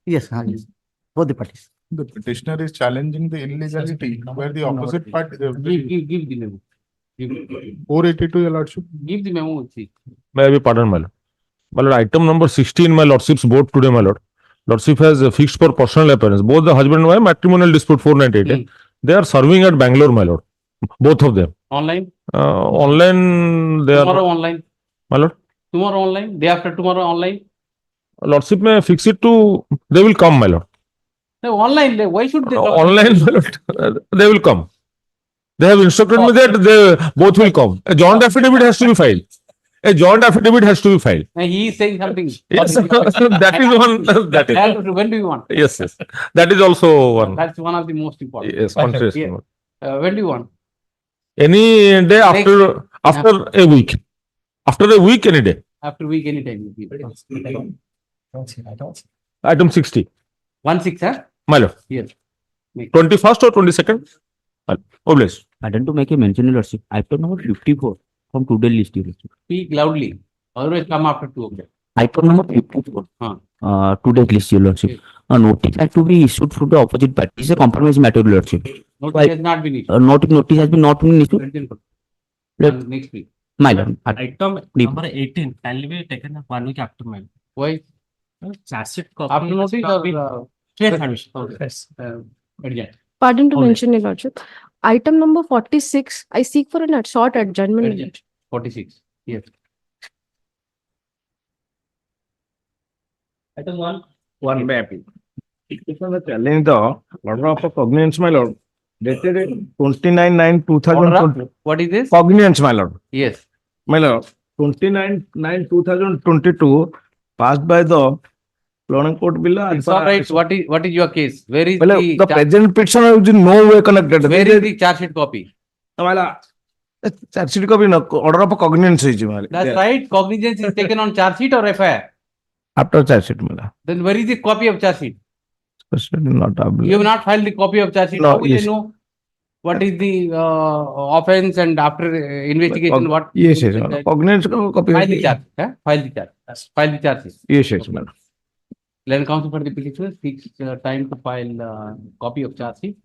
Yes, yes. Both the parties. The petitioner is challenging the illegality where the opposite party. Give the memo. 482, your lordship. Give the memo. See. May I be pardoned, my lord? My lord, item number 16, my lordship's board today, my lord. Lordship has fixed for personal appearance. Both the husband and wife, matrimonial dispute 498. They are serving at Bangalore, my lord. Both of them. Online? Online, they Tomorrow are. online. My lord? Tomorrow online. Day after tomorrow online. Lordship may fix it to, they will come, my lord. No, online. Why should they? Online, my lord. They will come. They have instructed me that they both will come. A joint affidavit has to be filed. A joint affidavit has to be filed. He is saying something. Yes, that is one. That is. When do you want? Yes, yes. That is also one. That's one of the most important. Yes, contrast. Yeah. When do you want? Any day after a week. After a week, any day. After week, anytime. Item 60. 1/6, huh? My lord. Yes. 21st or 22nd? Obvious. I want to make a mention, your lordship. Item number 54 from today's list, your lordship. Speak loudly. Otherwise, come after 2 o'clock. Item number 54. Huh. Today's list, your lordship. A notice has to be issued from the opposite party. It's a compromise matter, your lordship. Notice has not been issued. Notice has been not been issued. Next week. My lord. Item number 18 can be taken up 1 week after my Why? charge copy. After notice or Straight admission. yes. Adjourn. Pardon to Alright. mention, your lordship. Item number 46, I seek for a short adjournment. Adjourn. 46. Yes. Item 1. One may appeal. It was a challenge the order of cognizance, my lord, dated 29/9/2020. What is this? Cognizance, my lord. Yes. My lord, 29/9/2022 passed by the Planning Court Bill. It's all right. What is your case? Where is Well, the the present petition is in no way connected. where is the charge sheet copy? Charge sheet copy no order of cognizance is That's right. Cognizance is taken on charge sheet or FIR. after charge sheet, my lord. Then where is the copy of charge sheet? Not available. You have not filed the copy of charge sheet. No, How will yes. you know what is the offense and after investigation what? Yes, yes, my lord. Cognizance copy. File the charge. File the charge. File the charge sheet. Yes, yes, my lord. Land counsel for the petitioner seeks time to file copy of charge sheet.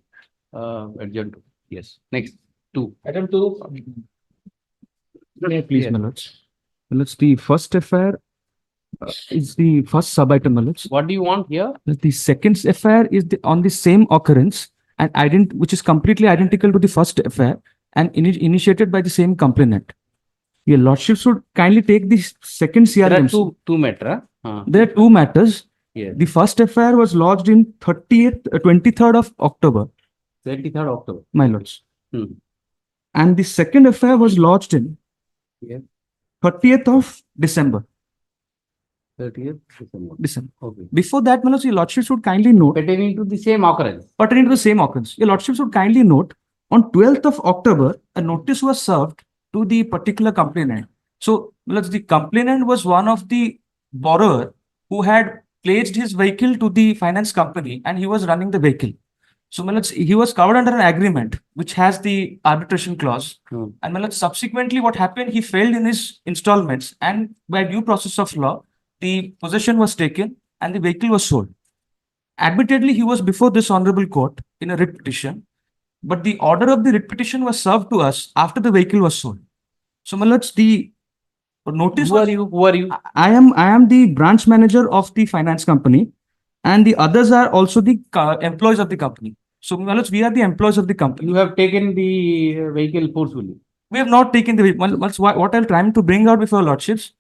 Adjourn to. Yes. Next. 2. Item 2. Please, Yes. my lords. My lords, the first FIR is the first sub-item, my lords. What do you want here? The second FIR is on the same occurrence and which is completely identical to the first FIR and initiated by the same complainant. Your lordship should kindly take the second There are CRM. two matter. There are two matters. Yes. The first FIR was lodged in 23rd of October, 23rd October. my lords. Hmm. And the second FIR was lodged in Yes. 30th of December. 30th December. Okay. Before that, my lords, your lordship should kindly note, Pertaining to the same occurrence. pertaining to the same occurrence, your lordship should kindly note, on 12th of October, a notice was served to the particular complainant. So, my lords, the complainant was one of the borrower who had pledged his vehicle to the finance company and he was running the vehicle. So, my lords, he was covered under an agreement which has the arbitration clause. Hmm. And my lords, subsequently, what happened, he failed in his installments and by due process of law, the possession was taken and the vehicle was sold. Admittedly, he was before this honorable court in a writ petition, but the order of the writ petition was served to us after the vehicle was sold. So, my lords, the notice Who are you? Who are you? I am the branch manager of the finance company, and the others are also the employees of the company. So, my lords, we are the employees of the company. You have taken the vehicle forcefully. We have not taken the what I'm trying to bring out before lordships,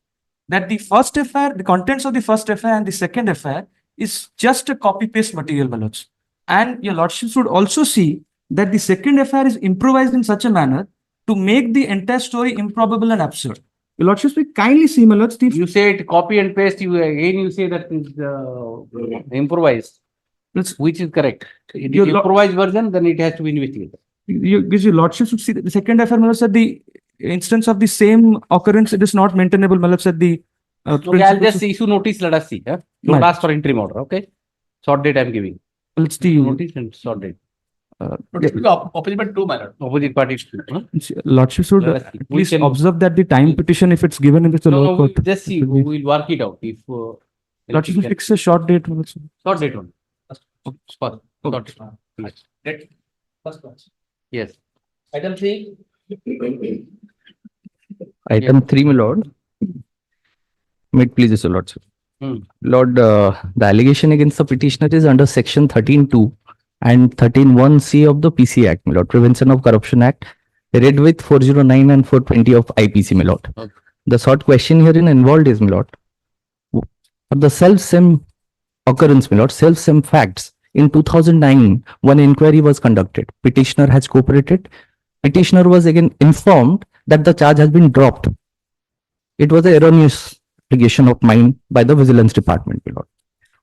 that the first FIR, the contents of the first FIR and the second FIR is just a copy paste material, my lords. And your lordship should also see that the second FIR is improvised in such a manner to make the entire story improbable and absurd. Your lordship will kindly see, my lords, You say it copy and paste. You say that is improvised. Which is correct. It is improvised version, then it has to be investigated. Your lordship should see that the second FIR, my lords, that the instance of the same occurrence, it is not maintainable, my lords, that the Okay, I'll just issue notice. Let us see. Don't Right. ask for interim order. Okay. Short date I'm giving. it's the Notice and short date. Opposite but 2 manner. Opposite parties. lordship should Let us see. We please can- observe that the time petition, if it's given in the No, lower no, court. we'll just see. We will work it out. If Lordship will fix a short date also. Short date only. First. Short date. Yes. Item 3. Item 3, my lord. Wait, please, Your Lordship. Lord, the allegation against the petitioner is under section 13(2) and 13(1)(c) of the PC Act, my lord, Prevention of Corruption Act, read with 409 and 420 of IPC, my lord. Okay. The short question herein involved is, my lord, for the self-same occurrence, my lord, self-same facts. In 2009, one inquiry was conducted. Petitioner has cooperated. Petitioner was again informed that the charge has been dropped. It was an erroneous allegation of mine by the Vigilance Department, my lord.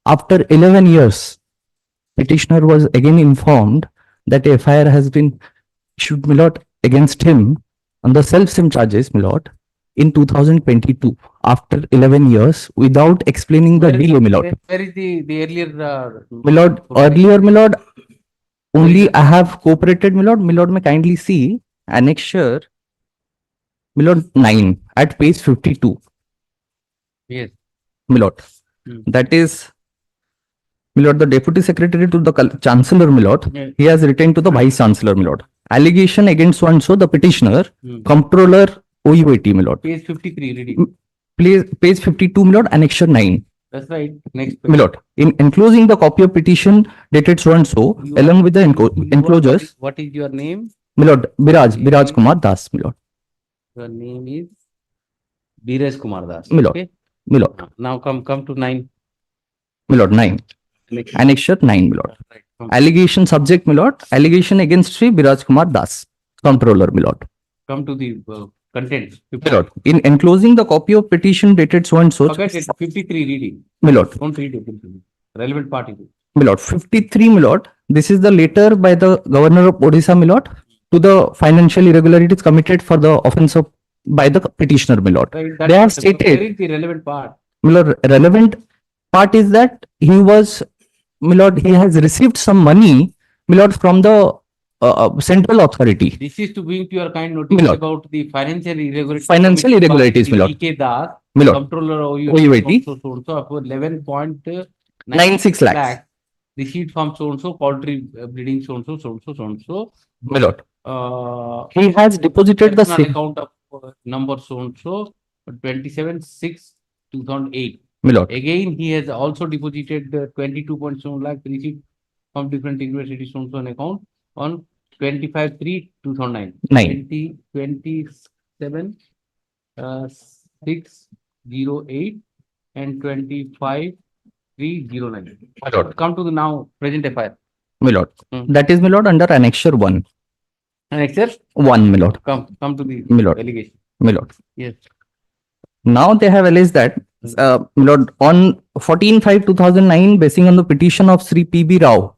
After 11 years, petitioner was again informed that a FIR has been issued, my lord, against him on the self-same charges, my lord, in 2022, after 11 years, without explaining the delay, my lord. Where is the earlier? My lord, earlier, my lord, only I have cooperated, my lord. My lord, may kindly see annexure, my lord, 9 at page 52. Yes. My lord. That is, my lord, the deputy secretary to the chancellor, my lord. Yes. He has written to the vice chancellor, my lord. Allegation against so and so the petitioner, comptroller OUAT, my lord. Page 53 reading. Page 52, my lord, annexure 9. That's right. Next. My lord, in enclosing the copy of petition dated so and so, along with the enclosures, What is your name? my lord, Biraj Kumar Das, my lord. Your name is Biraj Kumar Das. My lord. Okay. My lord, Now come to 9. my lord, 9. Annexure 9, my lord. Right. Come, Allegation subject, my lord. Allegation against Sri Biraj Kumar Das, comptroller, my lord. come to the content. My lord, in enclosing the copy of petition dated so and so, Forget it. 53 reading. my lord, Don't read it. Relevant party. my lord, 53, my lord. This is the letter by the governor of Odisha, my lord, to the financial irregularities committed for the offence of by the petitioner, my lord. Right. They have stated, Where is the relevant part? my lord, relevant part is that he was, my lord, he has received some money, my lord, from the central authority. This is to bring to your kind notice My lord. about the financial irregularities. Financial committed by irregularities, my lord. DK Das, My lord, comptroller OUAT. so of 11.96 96 lakhs. Receipt from so and so, poultry breeding so and so. My lord, Uh, he has deposited the personal same, account of number so and so, 27/6/2008. my lord. Again, he has also deposited 22.7 lakh receipt from different universities so and so an account on 25/3/2009. 9. 27/6/08 and 25/3/09. My lord, Come to the now present FIR. my lord. Hmm. That is, my lord, under annexure 1. And except 1, my lord. come to the My lord. allegation. My lord. Yes. Now they have alleged that, my lord, on 14/5/2009, basing on the petition of Sri P.B. Rao,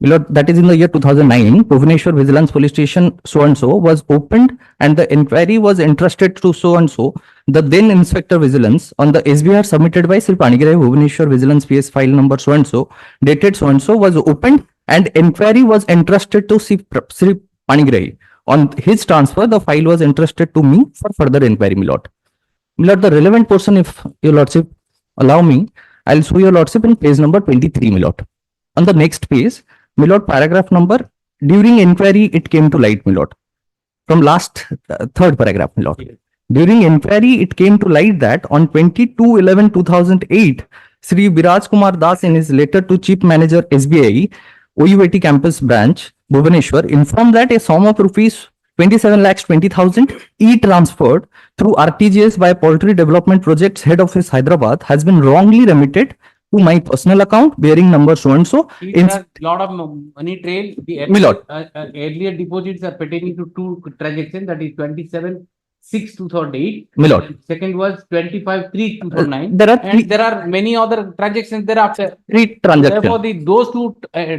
my lord, that is in the year 2009, Bhubaneswar Vigilance Police Station so and so was opened and the inquiry was entrusted to so and so. The then Inspector Vigilance on the SBR submitted by Sri Panigirai Bhubaneswar Vigilance PS file number so and so, dated so and so, was opened and inquiry was entrusted to Sri Panigirai. On his transfer, the file was entrusted to me for further inquiry, my lord. My lord, the relevant portion, if your lordship allow me, I'll show your lordship in page number 23, my lord. On the next page, my lord, paragraph number, during inquiry, it came to light, my lord. From last, third paragraph, my lord. During inquiry, it came to light that on 22/11/2008, Sri Biraj Kumar Das, in his letter to Chief Manager SBI, OUAT Campus Branch, Bhubaneswar, informed that a sum of rupees 27,20,000 e-transferred through RTGS by Poultry Development Projects Head Office Hyderabad has been wrongly remitted to my personal account bearing number so and so. There are lot of money trail. The My lord. earlier deposits are pertaining to two transactions, that is 27/6/2008. My lord. And second was 25/3/2009. There are And there are many other transactions thereafter. three Therefore, transactions. those two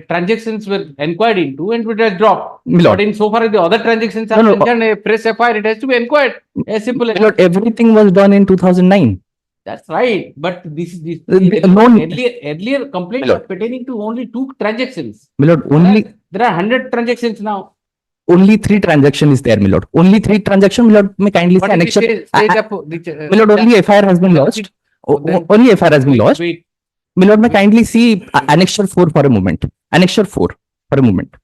transactions were inquired into and it has dropped. My lord. But in so far as the other transactions are No, no. concerned, a fresh FIR, it has to be inquired. As simple as My lord, everything was done in 2009. that's right. But this No- earlier complaints My are lord. pertaining to only two transactions. My lord, only There are 100 transactions now. only 3 transaction is there, my lord. Only 3 transaction, my lord, may kindly say What is the annexure. stage of My lord, only FIR has been lodged. Only FIR has been lodged. Wait. my lord, may kindly see annexure 4 for a moment. Annexure 4 for a moment.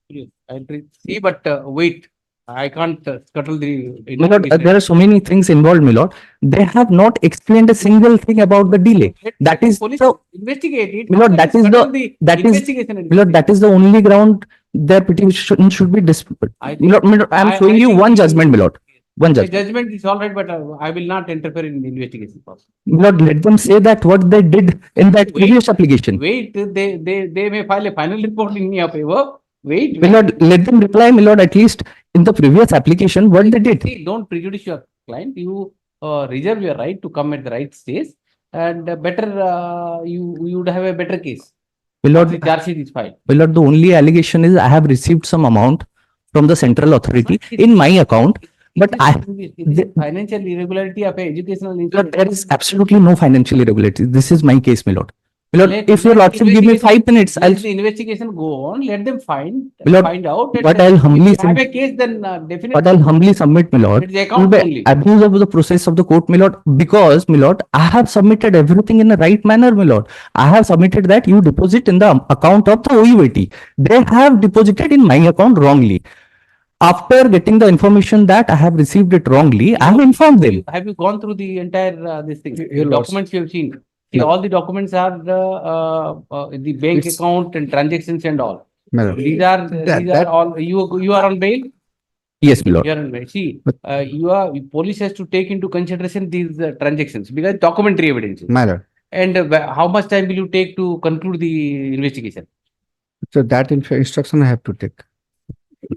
I'll see, but wait, I can't scuttle the. My lord, there are so many things involved, my lord. They have not explained a single thing about the delay. That is Police the, investigate it. my lord, that is Scuttle the, that is, investigation. my lord, that is the only ground their petition should be disputed. I My lord, I am showing you think one judgment, my lord. One the judgment. judgment is all right, but I will not interfere in the investigation process. My lord, let them say that what they did in that previous application. Wait, they may file a final report in your favor. Wait. My lord, let them reply, my lord, at least in the previous application, what they did. See, don't prejudice your client. You reserve your right to come at the right stage, and better you would have a better case. My Once lord, the charge sheet is filed. my lord, the only allegation is I have received some amount from the central authority in my account, but It is financial irregularity of a educational Lord, institution. there is absolutely no financial irregularity. This is my case, my lord. My lord, Let- if your let lordship give me 5 minutes, I'll, Let the investigation go on. Let them find Lord, out. but I'll humbly If you have a submit, case, then definitely. but I'll humbly submit, my lord. It's the Will account be only. abuse of the process of the court, my lord, because, my lord, I have submitted everything in the right manner, my lord. I have submitted that you deposit in the account of the OUAT. They have deposited in my account wrongly. After getting the information that I have received it wrongly, I have informed them. Have you gone through the entire this thing? Your The documents you have seen. See, No. all the documents are the bank It's- account and transactions and all. My lord. These are That- all you are on bail. Yes, my lord. You are on bail. See, police has to take into consideration these transactions because documentary evidence. My lord. And how much time will you take to conclude the investigation? So that instruction I have to take.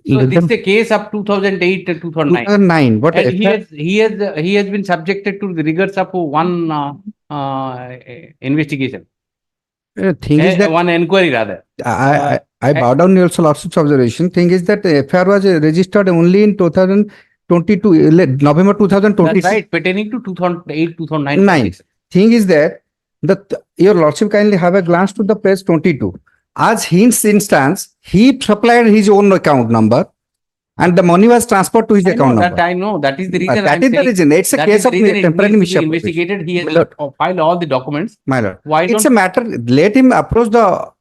So Let this them- is a case of 2008 to 2009. 2009, what And if he has been subjected to the rigors of one investigation, thing is that one inquiry rather. I bow down your lordship's observation. Thing is that the FIR was registered only in 2022, November 2020. That's right, pertaining to 2008, 2009. Nine. Thing is that your lordship kindly have a glance to the page 22. As his instance, he supplied his own account number and the money was transferred to his account number. I know, that is the reason. That is the reason. It's a That case is of the reason it temporary needs to be misappropriation. investigated. He has My lord. filed all the documents. My lord. Why It's don't a matter, let him approach the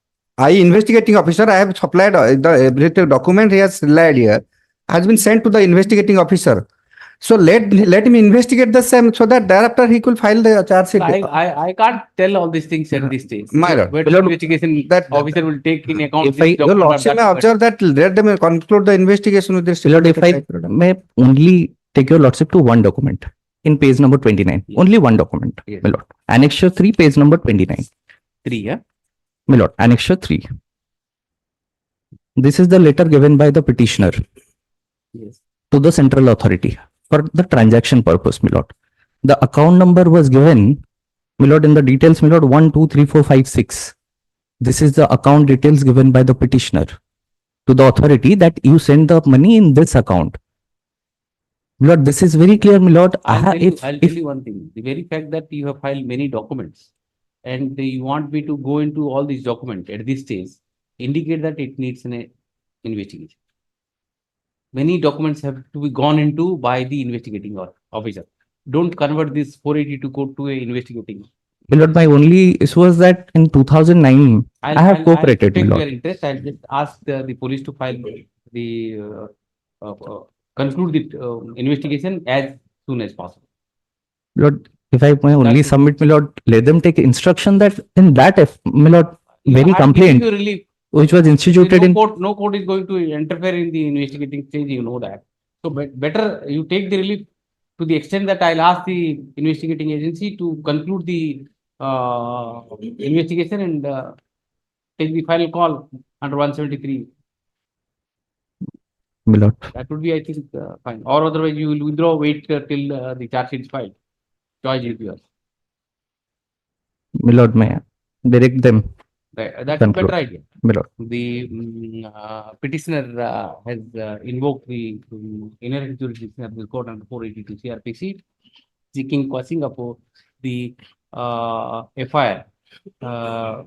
investigating officer. I have supplied the every document he has relied here, has been sent to the investigating officer. So let him investigate the same so that thereafter he could file the charge sheet. I can't tell all these things at this stage. My lord. But My lord, investigation that- officer will take in account. If this I- Your document or lordship may that, but- observe that, let them conclude the investigation with this. My lord, if I may only take your lordship to one document in page number 29. Yes. Only one document, Yes. my lord. Annexure 3, page number 29. 3, yeah? My lord, Annexure 3. This is the letter given by the petitioner Yes. to the central authority for the transaction purpose, my lord. The account number was given, my lord, in the details, my lord, 1, 2, 3, 4, 5, 6. This is the account details given by the petitioner to the authority that you send the money in this account. My lord, this is very clear, my lord. I'll tell you If one thing. The very fact that you have filed many documents and you want me to go into all these documents at this stage indicate that it needs an investigation. Many documents have to be gone into by the investigating officer. Don't convert this 482 code to a investigating. my lord, my only issue was that in 2009, I have cooperated, my I'll respect lord. your interest. I'll just ask the police to file the conclude the investigation as soon as possible. Lord, if I may only That's- submit, my lord, let them take instruction that in that, my lord, You very have given complaint you relief. which was instituted in, No court is going to interfere in the investigating stage, you know that. So better you take the relief to the extent that I'll ask the investigating agency to conclude the investigation and take the final call under 173. my lord, That would be, I think, fine. Or otherwise you will withdraw, wait till the charge sheet is filed. Choice is yours. my lord, may I direct them, Right. That's a Conclude. better idea. my lord. The petitioner has invoked the inherent jurisdiction of the court under 482 CRPC, seeking quashing of the FIR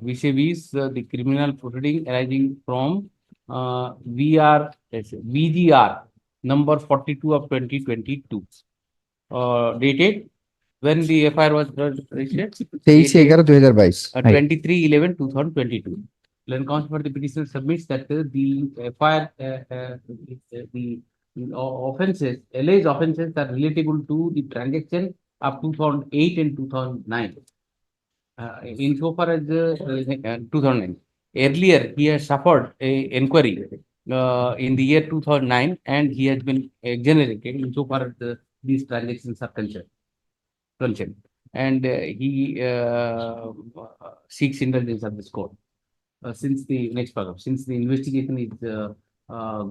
vis-a-vis the criminal proceeding arising from VGR number 42 of 2022, dated When the FIR was registered? 23/11/2022 23/11/2022. When counsel for the petitioner submits that the FIR, the offences, alleged offences are relatable to the transaction of 2008 and 2009. Insofar as 2009. Earlier, he has suffered a inquiry in the year 2009 and he has been exonerated insofar as these transactions are concerned. And he seeks indulgence of this court. Since the next paragraph, since the investigation is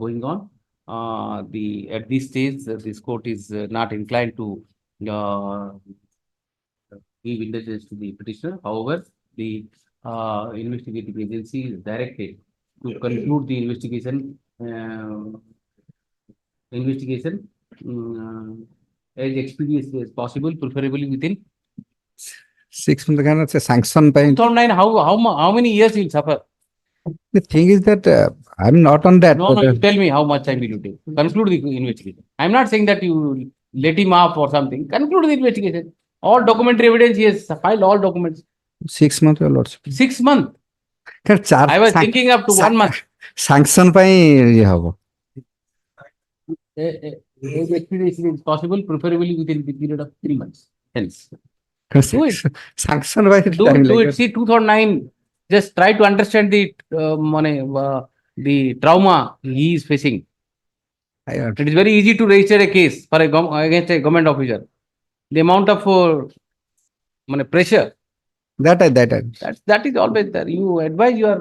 going on, at this stage, this court is not inclined to give indulgence to the petitioner. However, the investigating agency is directed to conclude the investigation as expeditiously as possible, preferably within 6 months kind of sanction by 2009. How many years he will suffer? the thing is that I'm not on that. No, but, you tell me how much time will you take? Conclude the investigation. I'm not saying that you let him off or something. Conclude the investigation. All documentary evidence, he has filed all documents. 6 months your lordship. 6 months. I was thinking up to 1 month. sanction by ଇଏ ହବ As expeditiously as possible, preferably within the period of 3 months. Hence, do it. sanction by Do it. See, 2009. Just try to understand the trauma he is facing. It is very easy to register a case for against a government officer. The amount of pressure that that is always there. You advise your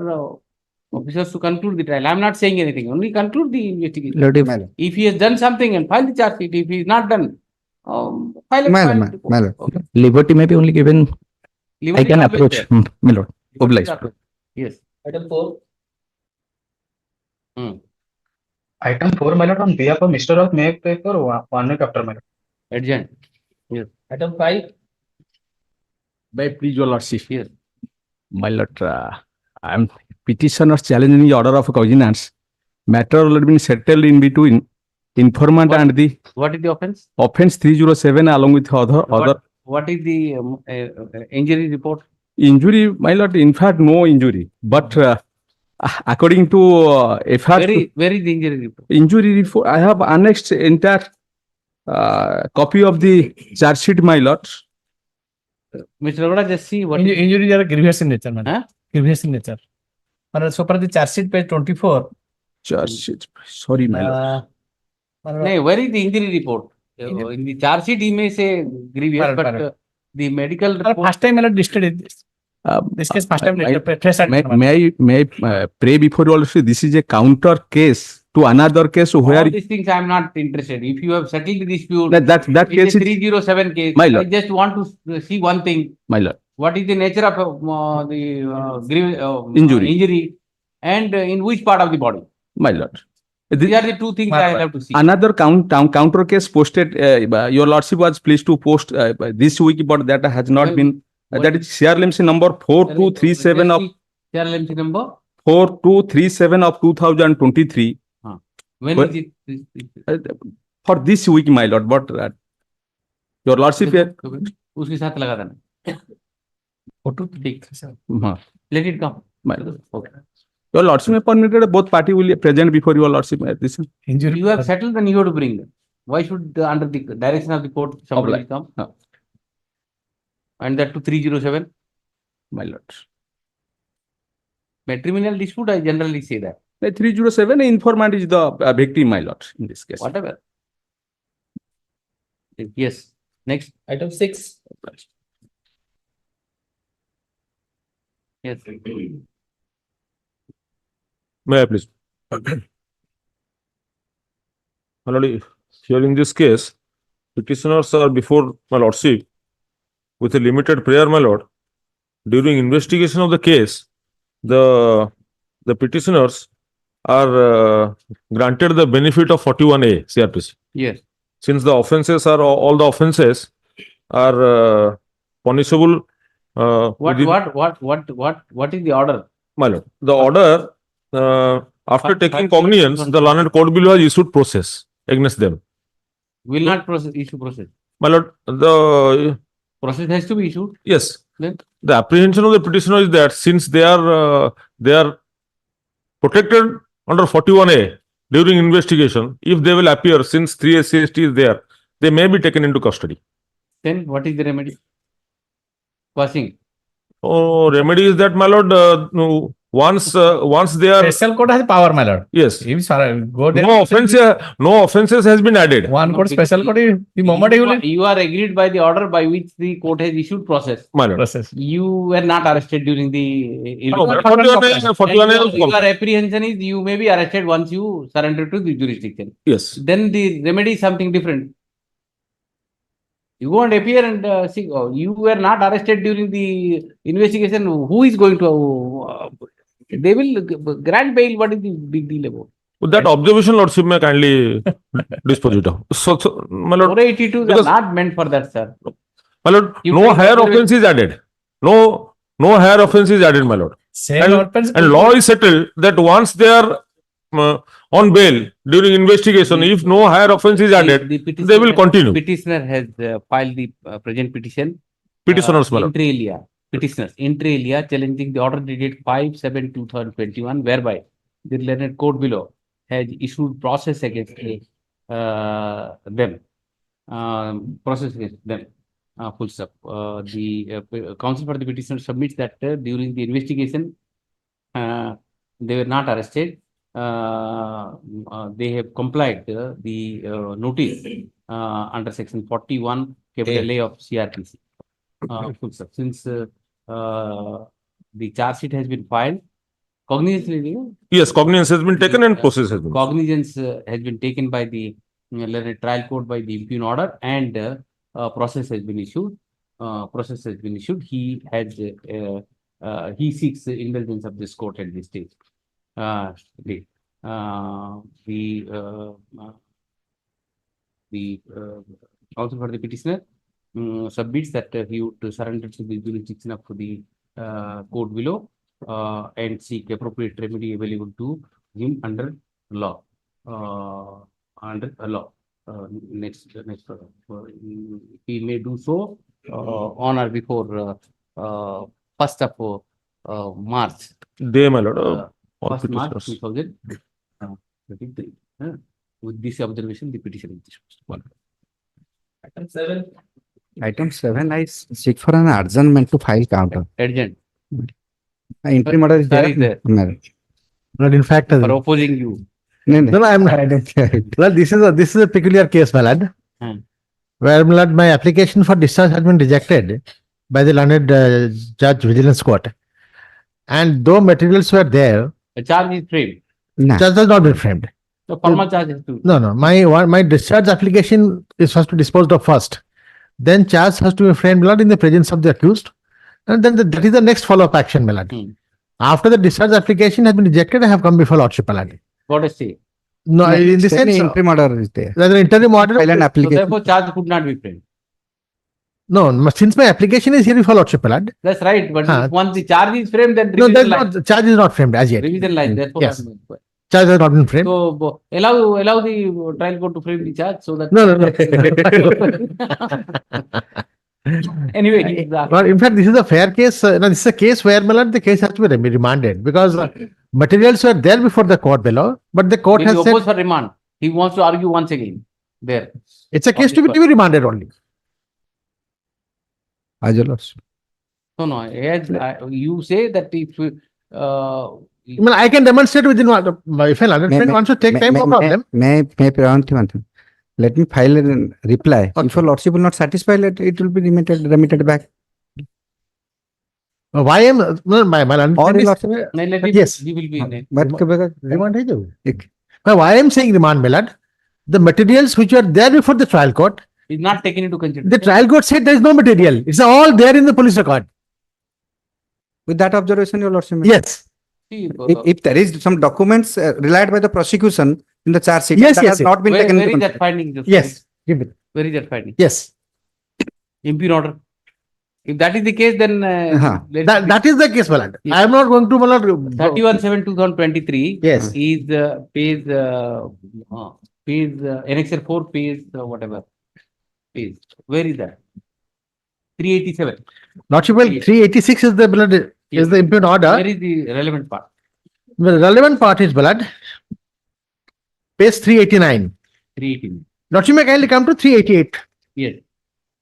officers to conclude the trial. I am not saying anything. Only conclude the investigation. If he has done something, and file the charge sheet. If he is not done, file a Liberty may be only given. Liberty I can always approach, there. my lord. Obliged. Yes. Item 4. Hmm. Item 4, my lord, on behalf of Mr. Roth, may I pay for 1 week after, my lord. Adjourn. Yes. Item 5. By please your lordship. Yes. My lord, I am petitioners challenging the order of cognizance. Matter already been settled in between informant What? and the What is the offense? offense 307 along with other What is the injury report? injury. My lord, in fact, no injury. But according to FR Where is the injury report? injury report, I have annexed entire copy of the charge sheet, my lord. Mr. Raghuda, just see what. Injuries are grievous in nature, man. Huh? Grievous in nature. But so per the charge sheet page 24. Charge sheet. Sorry, my lord. No, where is the injury report? In the charge sheet, he may say grievous, Correct, but correct. the medical report. First time I listed it. This case first time listed. May I pray before you also? This is a counter case to another case where All these things I am not interested. If you have settled the dispute, that it case is is 307 case. My I lord. just want to see one thing. my lord. What is the nature of injury and in which part of the body? My lord. These are the two things I have to see. Another counter case posted. Your lordship was pleased to post this week, but that has not Well, been. That is CRLMC number 4237 of CRLMC number? 4237 of 2023 When Well, is it? for this week, my lord. But your lordship, उसके साथ लगा देना. ठीक. Let it come. my lord. Okay. Your lordship may permitted both party will be present before your lordship. This Injury. You have settled, then you have to bring them. Why should under the direction of the court somebody will come? And that to 307? my lord. Matrimonial dispute, I generally say that. 307 informant is the victim, my lord, in this case. Whatever. Yes. Next. Item 6. Yes. May I please? My lord, here in this case, petitioners are before my lordship with a limited prayer, my lord. During investigation of the case, the petitioners are granted the benefit of 41A CRPC. Yes. Since the offences are all the offences are punishable. What is the order? My lord, the order after taking cognizance, the learned court bill was issued process against them. Will not process, issue process. My lord, the Process has to be issued. Yes. Then The apprehension of the petitioner is that since they are protected under 41A during investigation, if they will appear since 3 SCST is there, they may be taken into custody. then what is the remedy? Quashing. Oh, remedy is that, my lord, no, once they are, Special court has power, my lord. yes, If go there, no offenses has been added. one No, court, special because court, the moment he will You are agreed by the order by which the court has issued process. My lord. process. You were not arrested during the No, investigation. 41A Your apprehension is you may be arrested once you surrender to the jurisdiction. Yes. Then the remedy is something different. You go and appear and see. Oh, you were not arrested during the investigation. Who is going to? They will grant bail. What is the big deal about? With that observation, lordship may kindly dispose it of. So, my lord, 482 are because- not meant for that, sir. my lord, You no take higher observation- offense is added. No higher offense is added, my lord. Same offense. And law is settled that once they are on bail during investigation, if no higher offense is added, they will continue. Petitioner has filed the present petition. Petitioners, my lord. Inter alia, petitioners, inter alia, challenging the order dated 5/7/2021, whereby the learned court below has issued process against them. Process against them. Full stop. The counsel for the petitioner submits that during the investigation, they were not arrested. They have complied the notice under section 41 capital A of CRPC. Full stop. Since the charge sheet has been filed, cognizance Yes, cognizance has been taken and process has been. cognizance has been taken by the learned trial court by the impugn order, and process has been issued. He has he seeks the indulgence of this court at this stage. The counsel for the petitioner submits that he would surrender to the jurisdiction of the court below and seek appropriate remedy available to him under law. He may do so on or before 1st of March. They, my lord, all 1st March petitioners. 2023. With this observation, the petition is dismissed. Item 7, I seek for an adjournment to file counter. Urgent. Interim order is Sir there. is there No, But in fact, for opposing you. no. no, I'm not. Well, this is a peculiar case, my lad. Hmm. Where, my lad, my application for discharge has been rejected by the learned judge vigilance court. And though materials were there, The charge is framed. No. charge has not been framed. The formal charge has to. No, my discharge application is first to disposed of first. Then charge has to be framed, my lord, in the presence of the accused. And then that is the next follow-up action, my lord. Hmm. After the discharge application has been rejected, I have come before lordship, my lord. What a say. No, in the sense, interim order is there. there's an interim order. File an So application. therefore, charge could not be framed. No, since my application is here before lordship, my lord. That's right. But Huh. once the charge is framed, then No, revision that's lies. not, the charge is not framed as yet. Revision lies. Therefore, Yes. not required. Charge has not been framed. So allow the trial court to frame the charge so that. No. Anyway, he's the- Well, in fact, this is a fair case. No, this is a case where, my lord, the case has to be remanded because materials were there before the court below, but the court When has you said oppose for remand, he wants to argue once again. There. it's a case to be remanded only. Ajolos. No. As you say that if I mean, I can demonstrate within one. If an understand wants to take time, no problem. May Pravanti one thing. Let me file a reply. If your lordship will not satisfy, it will be remitted back. Why am my Or understanding your is, lordship. Yes. he will be in it. But remand hai jo. Now, why I am saying remand, my lord, the materials which were there before the trial court, Is not taken into consideration. the trial court said there is no material. It's all there in the police record. with that observation, your lordship. may- Yes. See, If there is some documents relied by the prosecution in the charge sheet, Yes, that yes, has yes. not been where taken into is that consideration. finding? Just Yes. Give it. Where is that finding? Yes. Impugn order. If that is the case, then That is the case, my lord. I am not going to, my lord. 31/7/2023 Yes. is page annexure 4 page whatever page. Where is that? 387. Lordship, well, 386 is the blood, is the impugned order. Where is the relevant part? The relevant part is blood. Page 389. 389. Lordship, may kindly come to 388, Yes.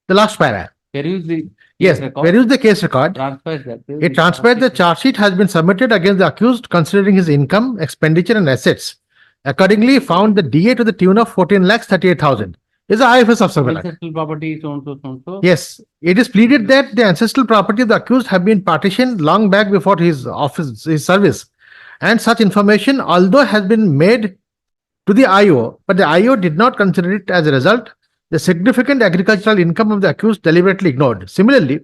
the last para. Where is the Yes, record? where is the case record? Transfers that. It transpired the charge sheet has been submitted against the accused considering his income, expenditure and assets. Accordingly, found the DA to the tune of 14,38,000. Is the IFS officer. my lord. Ancestral property, so and so, so and so. Yes, it is pleaded that the ancestral property of the accused have been partitioned long back before his office, his service. And such information, although has been made to the IO, but the IO did not consider it. As a result, the significant agricultural income of the accused deliberately ignored. Similarly,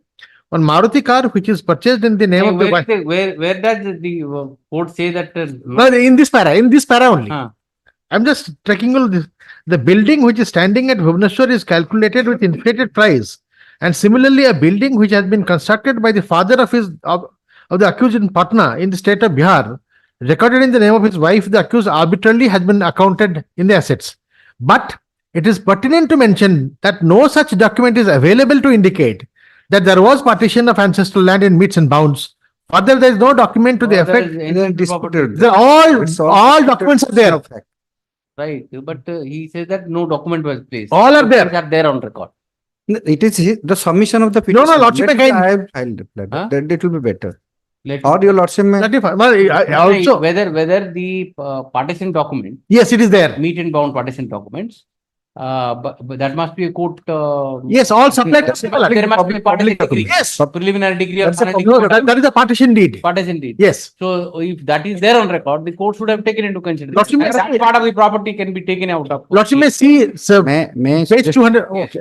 one Maruti car which is purchased in the name Hey, of the wife. where does the court say that? No, in this para only. Huh. I'm just checking all this. The building which is standing at Bhubaneswar is calculated with inflated price. And similarly, a building which has been constructed by the father of the accused in Patna in the state of Bihar, recorded in the name of his wife, the accused arbitrarily has been accounted in the assets. But it is pertinent to mention that no such document is available to indicate that there was partition of ancestral land in meets and bounds. Further, there is no document to the effect. All documents are there. Right, but he says that no document was placed. All are there. Documents are there on record. It is the submission of the No, petition. Lordship, Let again. I have filed reply, Huh? then it will be better. Let Or your Lordship may. That is fine. Well, I also, whether the partition document, yes, it is there. meet and bound partition documents, but that must be a court. Yes, all supplied to There must be a partition degree. Yes. Preliminary degree or That's a final No, degree. that is a partition deed. Partition deed. Yes. So if that is there on record, the court should have taken into consideration. Lordship, And that part of the property can be taken out of. Lordship may see, sir, May I page suggest- 200. Okay,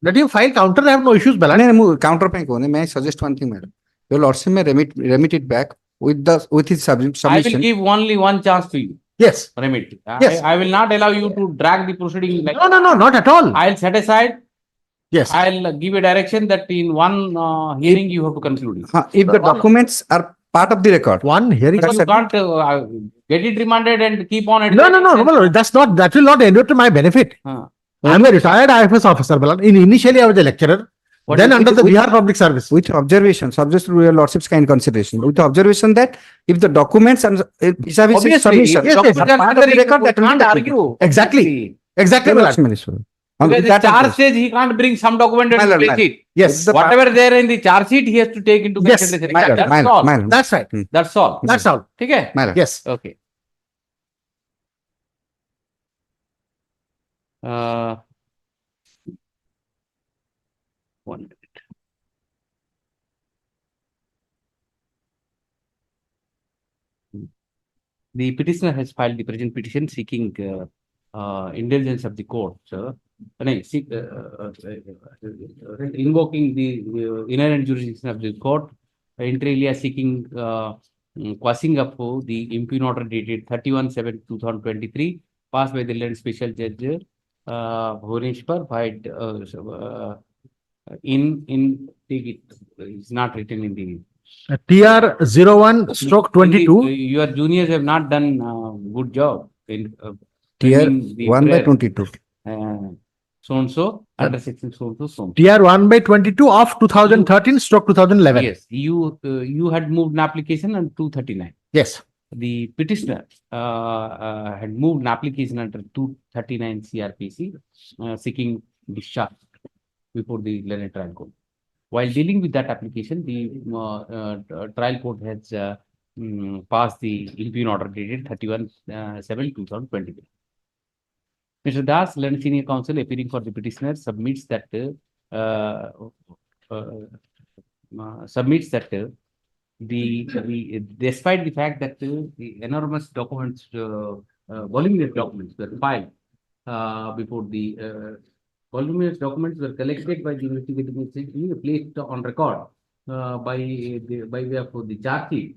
let him file counter. I have no issues, Bala. Counter point may I suggest one thing, madam? Your Lordship may remit it back with his I will submission. give only one chance to you. Yes. Remit. Yes. I will not allow you to drag the proceeding. Like, No, not at all. I'll set aside. Yes. I'll give a direction that in one hearing you have to conclude it. If the documents are part of the record. One hearing. Because you can't get it remanded and keep on it. No, that will not endure to my benefit. I am a retired IFS officer, Bala. Initially, I was a lecturer. What Then is- under the Bihar Public Service. With observation, subject to your Lordship's kind consideration, with the observation that if the documents and vis-a-vis Obviously, submission if documents are are part of the record, that will be can't taken. argue. Exactly. Exactly, Your Bala. Lordship may issue. Because the That charge is- says he can't bring some document My and lord, place my lord. it. Yes. The part- Whatever there in the charge sheet, he has to take into Yes, consideration. My lord, That's my lord, all. my lord. That's right. That's all. That's all. Okay. My lord. Yes. Okay. One minute. The petitioner has filed the present petition seeking indulgence of the court, invoking the inherent jurisdiction of the court, inter alia seeking quashing of the impugned order dated 31/7/2023, passed by the land special judge Bhubaneswar, take it, it's not written in the. TR 01/22. Your juniors have not done good job in Tier bringing the 1/22. So and so under section so and so so. TR 1/22 of 2013/2011. Yes, you had moved an application on 239. Yes. The petitioner had moved an application under 239 CRPC seeking discharge before the Learned Trial Court. While dealing with that application, the trial court has passed the impugned order dated 31/7/2023. Mr. Das, Learned Senior Counsel, appearing for the petitioner, submits that despite the fact that the enormous documents, voluminous documents were filed before the voluminous documents were collected by the investigating agency, placed on record by way of the charge sheet.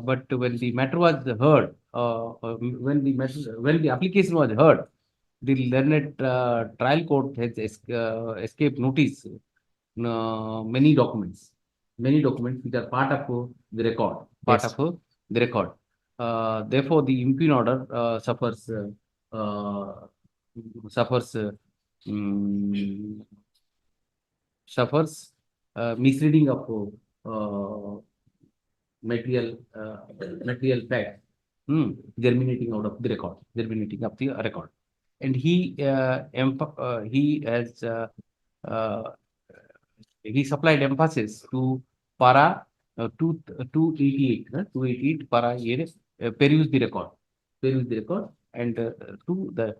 But when the matter was heard, when the application was heard, the Learned Trial Court has escaped notice many documents which are part of the record. Therefore, the impugned order suffers suffers misreading of material fact, germinating out of the record, and he he supplied emphasis to para 288 para peruse the record, and to the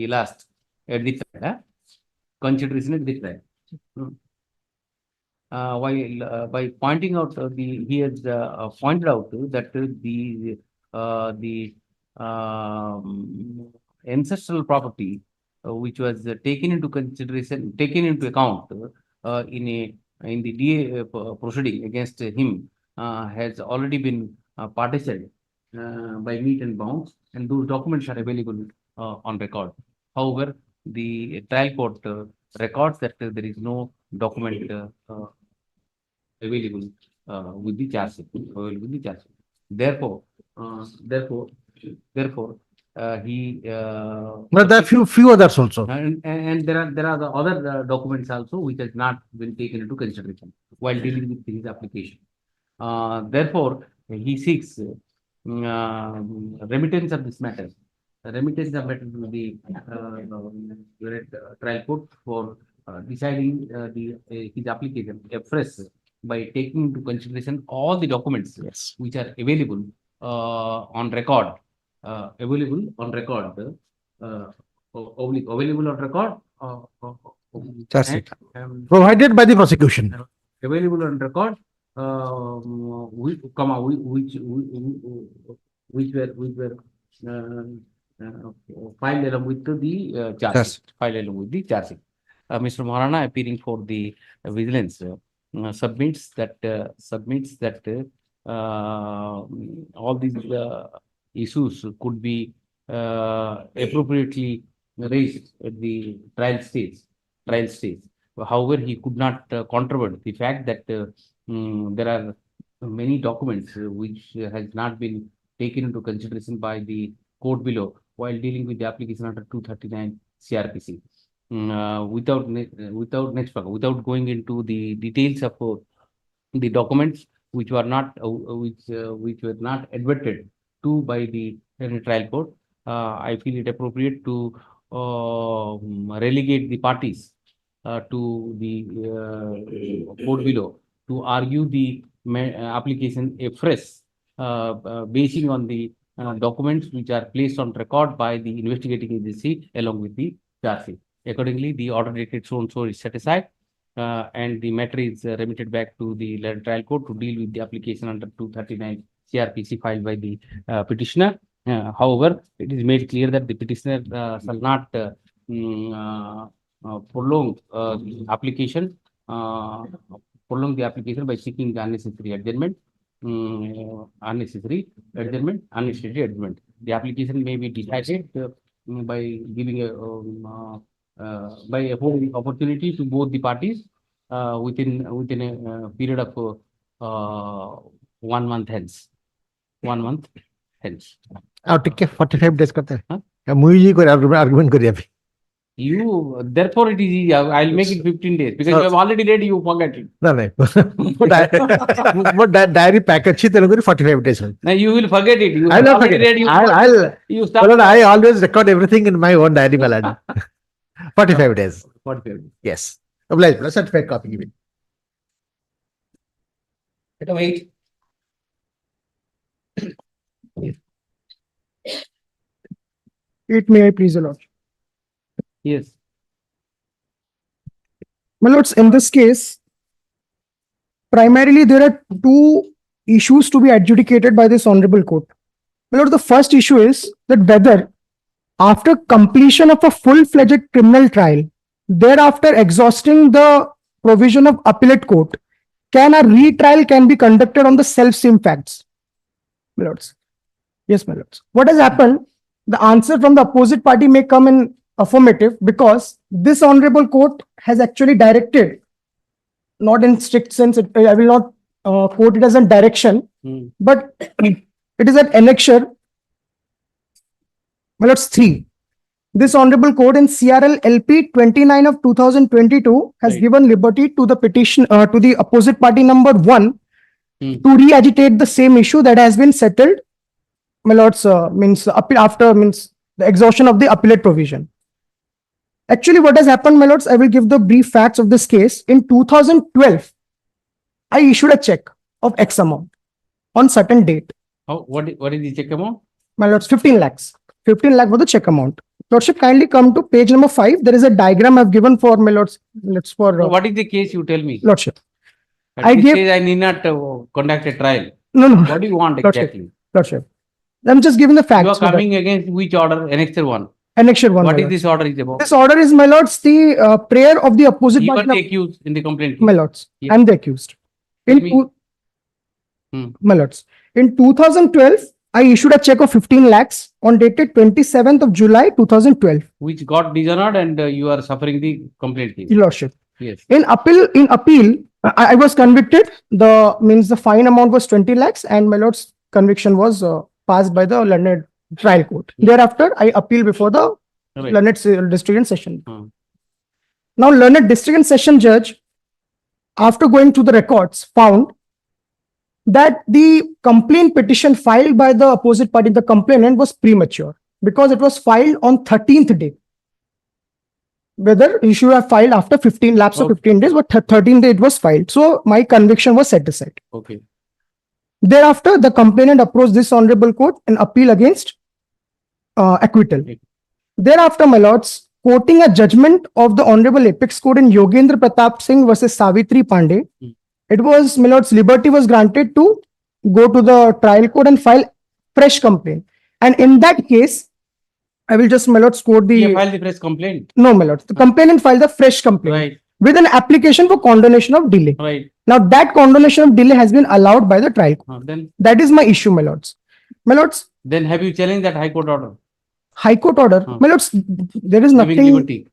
last at the trial, consideration at the trial. While by pointing out he has pointed out that the ancestral property which was taken into account in the DA proceeding against him has already been partitioned by meet and bounds, and those documents are available on record. However, the trial court records that there is no document available with the charge sheet. Therefore, he But there are few others also. and there are the other documents also which has not been taken into consideration while dealing with his application. Therefore, he seeks remittance of this matter. Remittance of matter to the trial court for deciding his application afresh by taking into consideration all the documents which are available on record. Available on record. Charge sheet. Provided by the prosecution. Available on record, which were filed along with the charge sheet. Mr. Maharana, appearing for the vigilance, submits that all these issues could be appropriately raised at the trial stage. However, he could not controvert the fact that there are many documents which has not been taken into consideration by the court below while dealing with the application under 239 CRPC. Without going into the details of the documents which were not adverted to by the trial court, I feel it appropriate to relegate the parties to the court below to argue the application afresh, basing on the documents which are placed on record by the investigating agency along with the charge sheet. Accordingly, the order dated so and so is set aside, and the matter is remitted back to the trial court to deal with the application under 239 CRPC filed by the petitioner. However, it is made clear that the petitioner shall not prolong the application by seeking the unnecessary adjournment. Unnecessary adjournment. The application may be decided by giving by affording opportunity to both the parties within a period of 1 month hence. 1 month hence. Out 45 days करते हैं मुझे कोई argument करिए अभी. Therefore it is easy. I'll make it 15 days because you have already read, you forget it. No. But diary package अच्छी तरह करी 45 days. No, you will forget it. I'll not forget. You start. I always record everything in my own diary, Malad. 45 days. 45 days. Yes. Obliged. Certified copy given. Wait. It may I please a lot. Yes. My lords, in this case, primarily there are two issues to be adjudicated by this honorable court. My lord, the first issue is that whether after completion of a full-fledged criminal trial, thereafter exhausting the provision of appellate court, can a retrial can be conducted on the self-same facts? My lords. Yes, my lords. What has happened? The answer from the opposite party may come in affirmative because this honorable court has actually directed, not in strict sense, I will not quote it as a direction, but it is an annexure. My lords, 3. this honorable court in CRL LP 29 of 2022 has Right. given liberty to the petition, to the opposite party number 1 Hmm. to re-agitate the same issue that has been settled, my lords, means appeal after, means the exhaustion of the appellate provision. Actually, what has happened, my lords, I will give the brief facts of this case. In 2012, I issued a check of X amount on certain date. What is the check amount? My lords, 15 lakhs. 15 lakh was the check amount. Lordship, kindly come to page number 5. There is a diagram I've given for my lords. Let's for So what is the case, you tell me? lordship. At I this gave- stage, I need not conduct a trial. No, no, What do you want Lordship. exactly? lordship. I'm just giving the facts. You are for that. coming against which order? Annexure 1. Annexure 1. What my is lords. this order is about? This order is, my lords, the prayer of the opposite You are party. the accused in the complaint. My lords, Yeah. I'm the accused. Tell In me. My lords, in 2012, I issued a check of 15 lakhs on dated 27th of July 2012. Which got dishonored and you are suffering the complaint case. Your lordship. Yes. In appeal, I was convicted. The fine amount was 20 lakhs, and my lord's conviction was passed by the learned trial court. Thereafter, I appealed before the Right. learned district and session. Hmm. Now, learned district and session judge, after going through the records, found that the complaint petition filed by the opposite party, the complainant, was premature because it was filed on 13th day. Whether you should have filed after 15 lapse of Okay. 15 days, but 13th day it was filed. So my conviction was set aside. Okay. Thereafter, the complainant approached this honorable court and appeal against acquittal. Okay. Thereafter, my lords, quoting a judgment of the Honorable Apex Court in Yogendra Pratap Singh versus Savitri Pandey, Hmm. it was, my lords, liberty was granted to go to the trial court and file fresh complaint. And in that case, I will just, my lords, quote You the, filed the press complaint. no, my lords, the complainant filed a fresh complaint Right. with an application for condonation of delay. Right. Now, that condonation of delay has been allowed by the trial court. Then That is my issue, my lords. My lords, have you challenged that High Court order? High Court order, Hmm. my lords, there is Giving nothing. liberty.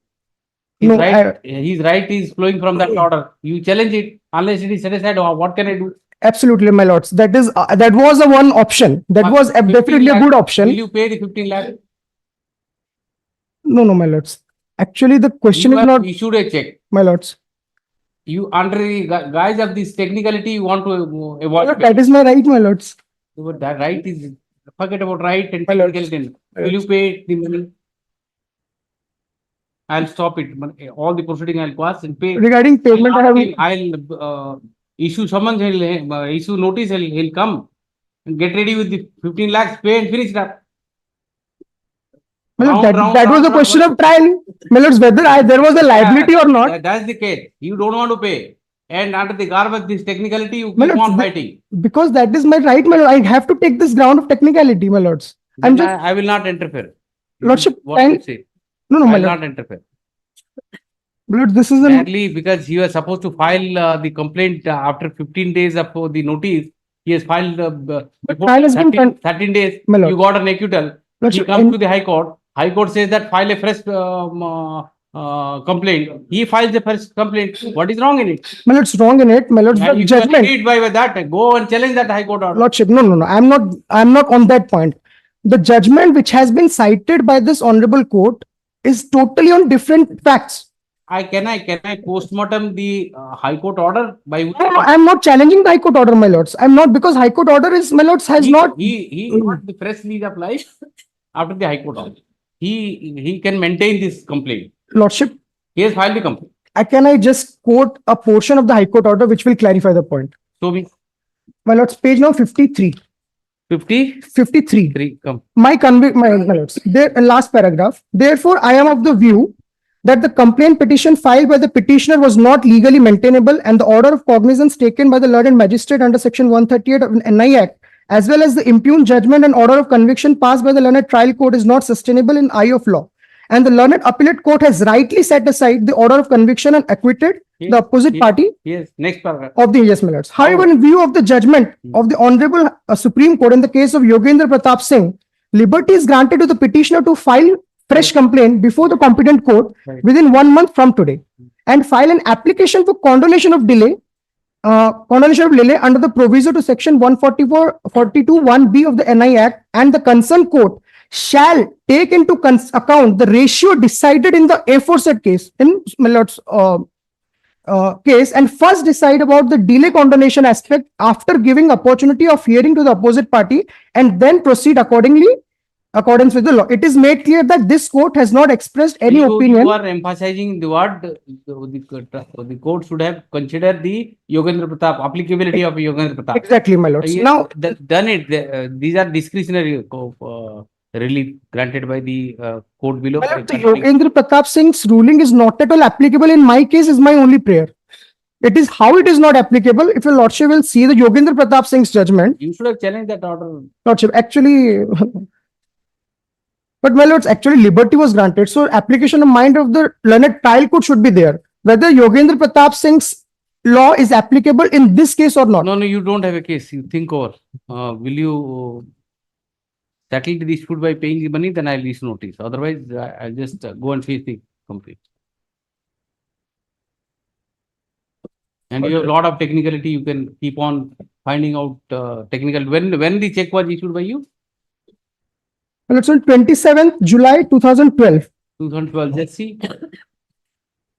His No, right is flowing from that order. You challenge it unless it is set aside. What can I do? Absolutely, my lords. That is that was a one option. That was 15 definitely a lakh, good Will option. you pay the 15 lakh? No, my lords. Actually, the question You is have not, issued a check. my lords. You under the guise of this technicality, you want to My avoid. lord, that is my right, my lords. But that right is, forget about right and My lord. technicality. Will you pay the money? I'll stop it. All the proceeding I'll pass and pay. Regarding payment, I have. I'll issue summons, he'll issue notice, he'll come. And get ready with the 15 lakhs, pay and finish that. My lord, round, that was round, a question round. of trial. My lords, whether there was a liability or not. That's the case. You don't want to pay. And under the garb of this technicality, you My keep lords, on fighting. Because that is my right, my lord. I have to take this ground of technicality, my lords. I'm Then just, I will not interfere. Lordship, What you kind- say. no, I my will lord. not interfere. My lord, this is an, Badly, because he was supposed to file the complaint after 15 days of the notice. He has filed before trial has been 13 days. My lord. You got an acquittal. He Lordship, comes to the High Court. High Court says that file a fresh complaint. He files a fresh complaint. What is wrong in it? my lord's wrong in it. My lord's And the if you are judgment. agreed by that, go and challenge that High Court order. Lordship, no. I'm not on that point. The judgment which has been cited by this honorable court is totally on different facts. Can I postmortem the High Court order by which No, I'm not challenging the High Court order, my lords. I'm not, because High Court order is, my lords, has not. he got the fresh lease of life after the High Court order. He can maintain this complaint. Lordship, He has filed the complaint. can I just quote a portion of the High Court order which will clarify the point? So we My lords, page now 53. 53 come. My lords, there, last paragraph. Therefore, I am of the view that the complaint petition filed by the petitioner was not legally maintainable, and the order of cognizance taken by the learned magistrate under section 138 of NI Act, as well as the impugned judgment and order of conviction passed by the learned trial court, is not sustainable in eye of law. And the learned appellate court has rightly set aside the order of conviction and acquitted Yes, the opposite yes. party Yes, next paragraph. of the yes, my lords. However, in view of the judgment of the Honorable Supreme Court in the case of Yogendra Pratap Singh, liberty is granted to the petitioner to file fresh complaint before the competent court Right. within 1 month from today, and file an application for condonation of delay under the proviso to section 144, 42, 1B of the NI Act, and the concerned court shall take into account the ratio decided in the aforesaid case, in my lord's case, and first decide about the delay condonation aspect after giving opportunity of hearing to the opposite party, and then proceed accordingly, accordance with the law. It is made clear that this court has not expressed any opinion. You are emphasizing the word, the court should have considered the Yogendra Pratap, applicability of Yogendra Pratap. Exactly, my lords. Now, Done it. These are discretionary relief granted by the court below. my lord, the Yogendra Pratap Singh's ruling is not at all applicable in my case is my only prayer. It is how it is not applicable. If your lordship will see the Yogendra Pratap Singh's judgment, You should have challenged that order. lordship, actually, but my lords, actually liberty was granted. So application of mind of the learned trial court should be there. Whether Yogendra Pratap Singh's law is applicable in this case or not. No, you don't have a case. You think over. Will you settle the dispute by paying the money? Then I'll issue notice. Otherwise, I'll just go and face the complaint. And you have a lot of technicality. You can keep on finding out technical. When the check was issued by you? Well, it's on 27th July 2012. 2012. Let's see.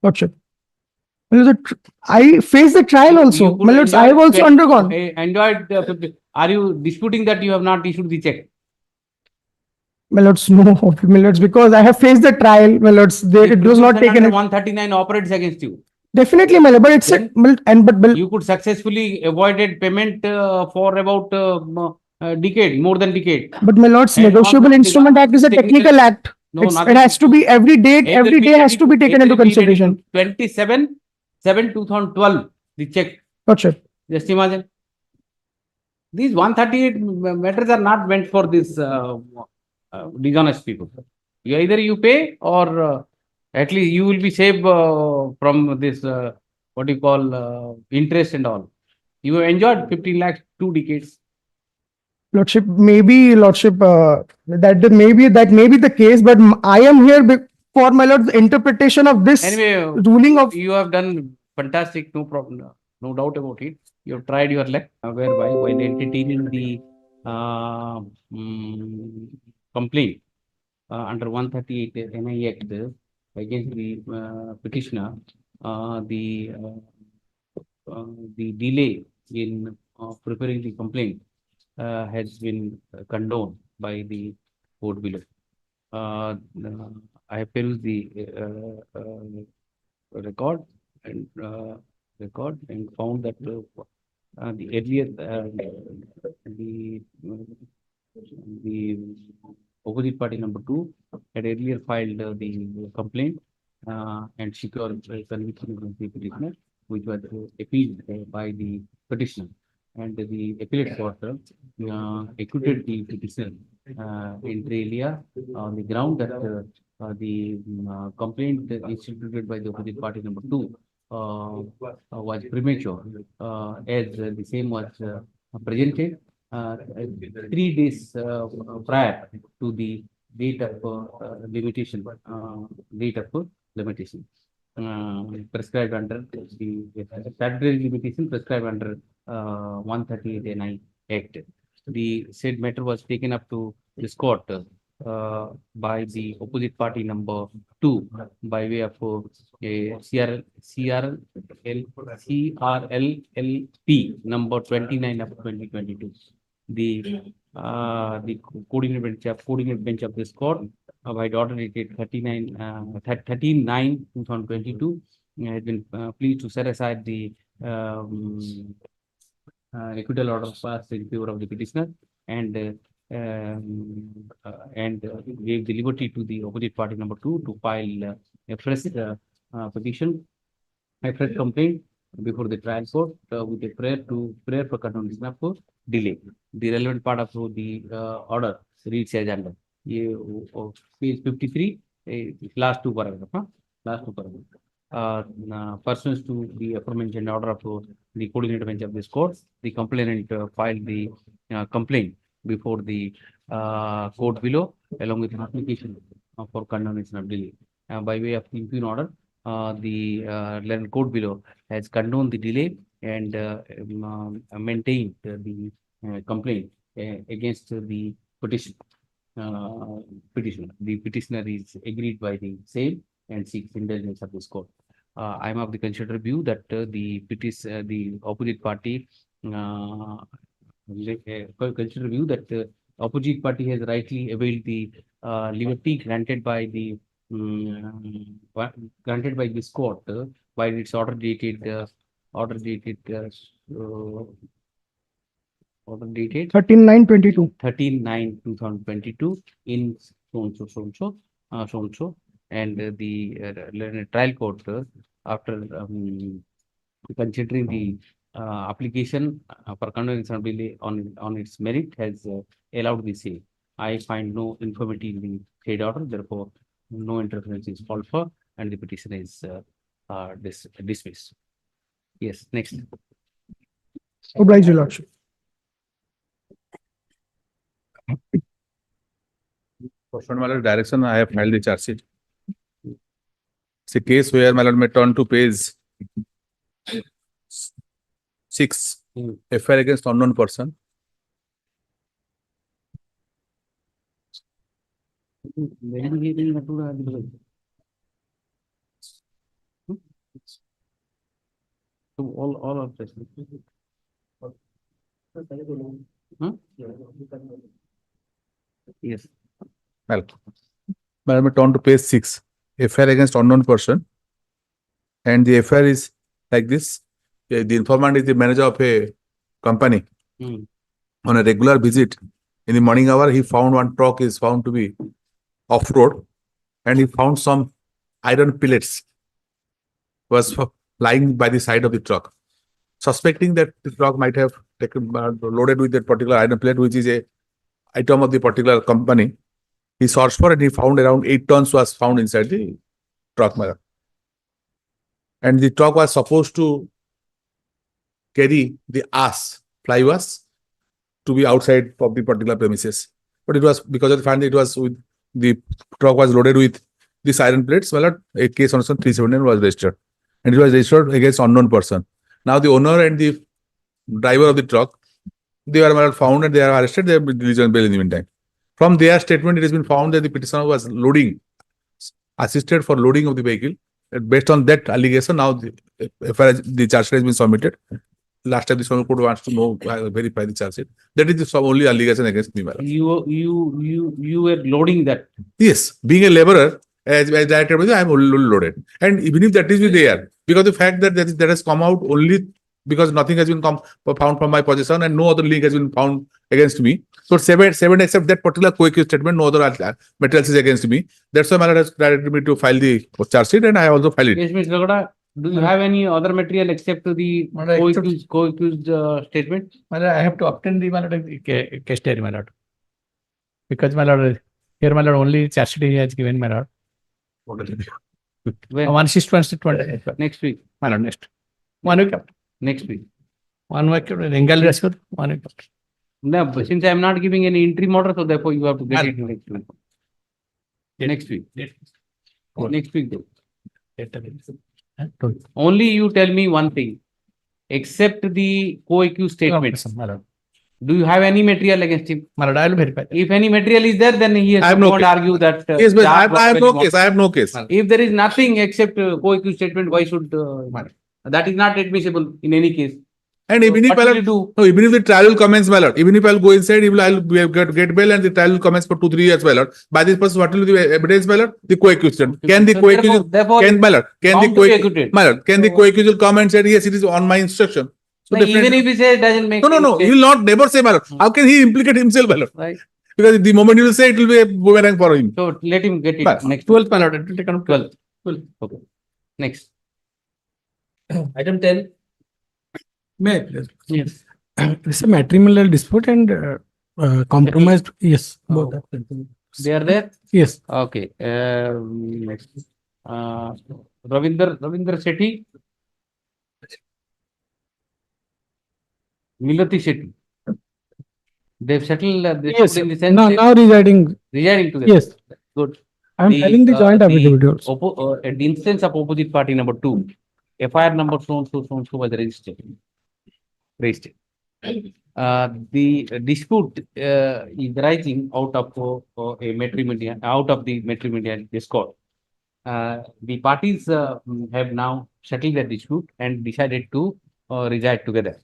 Lordship. I faced the trial also. My lords, I have also undergone. Enjoyed. Are you disputing that you have not issued the check? My lords, no, my lords, because I have faced the trial, my lords. It was not taken. 139 operates against you. Definitely, my lord, but it's You could successfully avoided payment for about a decade, more than decade. But my lord's And negotiable also instrument act is a technical act. No, It has to be every day has to be taken into consideration. 27/7/2012, the check. Lordship. Just imagine. These 138 matters are not meant for this dishonest people. Either you pay or at least you will be saved from this, what you call interest and all. You have enjoyed 15 lakhs, 2 decades. Lordship, maybe, Lordship, that may be the case, but I am here for my lord's interpretation of this ruling of. You have done fantastic, no problem, no doubt about it. You have tried your luck, whereby while entertaining the complaint under 138 NI Act against the petitioner, the delay in preparing the complaint has been condoned by the court below. I have perused the record and found that the earlier the opposite party number 2 had earlier filed the complaint and secured conviction against the petitioner, which was appealed by the petitioner. And the appellate court acquitted the petitioner inter alia on the ground that the complaint instituted by the opposite party number 2 was premature, as the same was presented 3 days prior to the date of limitation, prescribed under the statutory limitation prescribed under 138 NI Act. The said matter was taken up to this court by the opposite party number 2 by way of CRLLP number 29 of 2022. The coordinate bench of this court by order dated 13/9/2022 has been pleased to set aside the acquittal order passed in favor of the petitioner and gave the liberty to the opposite party number 2 to file a fresh petition, a fresh complaint before the trial court with a prayer for condonation of delay. The relevant part of the order reads as under page 53, last two paragraphs. Pursuant to the aforementioned order of the coordinator bench of this court, the complainant filed the complaint before the court below, along with an application for condonation of delay. By way of impugn order, the learned court below has condoned the delay and maintained the complaint against the petition. petitioner. The petitioner is agreed by the same and seeks indulgence of this court. I am of the considered view that the opposite party consider view that opposite party has rightly availed the liberty granted by the granted by this court by its order dated order dated 13/9/22. 13/9/2022 in so and the trial court after considering the application for continuance on its merit has allowed the same. I find no infirmity in the said order, therefore no interference is called for and the petition is dismissed. Yes, next. Oblige your lordship. Pursuant to my direction, I have filed the charge sheet. It's a case where my lord may turn to page 6, FIR against unknown person. So all of this. Huh? Yes. Well, madam, may turn to page 6, FIR against unknown person. And the FIR is like this. The informant is the manager of a company. On a regular visit in the morning hour, he found one truck is found to be off-road and he found some iron pellets was lying by the side of the truck. Suspecting that the truck might have taken loaded with that particular iron pellet, which is a item of the particular company, he searched for it and he found around 8 tons was found inside the truck. And the truck was supposed to carry the fly ash to be outside of the particular premises. But it was because of the fact that it was with the truck was loaded with these iron plates, well, a case on 379 was registered. And it was registered against unknown person. Now the owner and the driver of the truck, they were found and they are arrested, they have been released on bail in the meantime. From their statement, it has been found that the petitioner was assisted for loading of the vehicle. And based on that allegation, now the charge sheet has been submitted. Last time the Supreme Court wants to know, verify the charge sheet. That is the only allegation against me. You were loading that. Yes, being a laborer, as director, I am loaded. And even if that is there, because the fact that that has come out only because nothing has been found from my possession and no other link has been found against me. So seven except that particular co-accused statement, no other materials is against me. That's why my lord has directed me to file the charge sheet and I also filed it. Yes, Mr. Lagada, do you have any other material except the co-accused statement? My lord, I have to obtain the case diary, my lord. Because my lord, here my lord only charge sheet he has given, my lord. When? 1/6/2020. Next week. My lord, next. 1 week after. Next week. 1 week after. Rengal Rashid, 1 week after. No, since I am not giving any interim order, so therefore you have to get it next week. Next week. Next week. Only you tell me one thing. Except the co-accused statement. Do you have any material against him? My lord, I will verify. If any material is there, then he has I have to no not case. argue that. Yes, but I have no case. I have no case. If there is nothing except co-accused statement, why should that is not admissible in any case. And even if even if the trial will commence, my lord, even if I'll go inside, I'll get bail and the trial will commence for 2-3 years, my lord. By this person, what will be the evidence, my lord? The co-accused. Can the co-accused, can the co-accused come and say, yes, it is on my instruction? So even if he says it doesn't make No, he will not never say, my lord. How can he implicate himself, my lord? Right. Because the moment he will say, it will be a boomerang for him. So let him get it next 12th, my lord, it will take on 12th. 12. Okay. Next. Item 10. May I please? Yes. It's a matrimonial dispute and compromised. Yes. Both. They are there? Yes. Okay. Next. Ravinder Shetty. Milati Shetty. They've settled Yes. in the sense Now residing together. Yes. Good. I'm telling the joint affidavit also. At the instance of opposite party number 2, FIR number so and so was registered. the dispute is rising out of a matrimonial, out of the matrimonial discord. The parties have now settled the dispute and decided to reside together.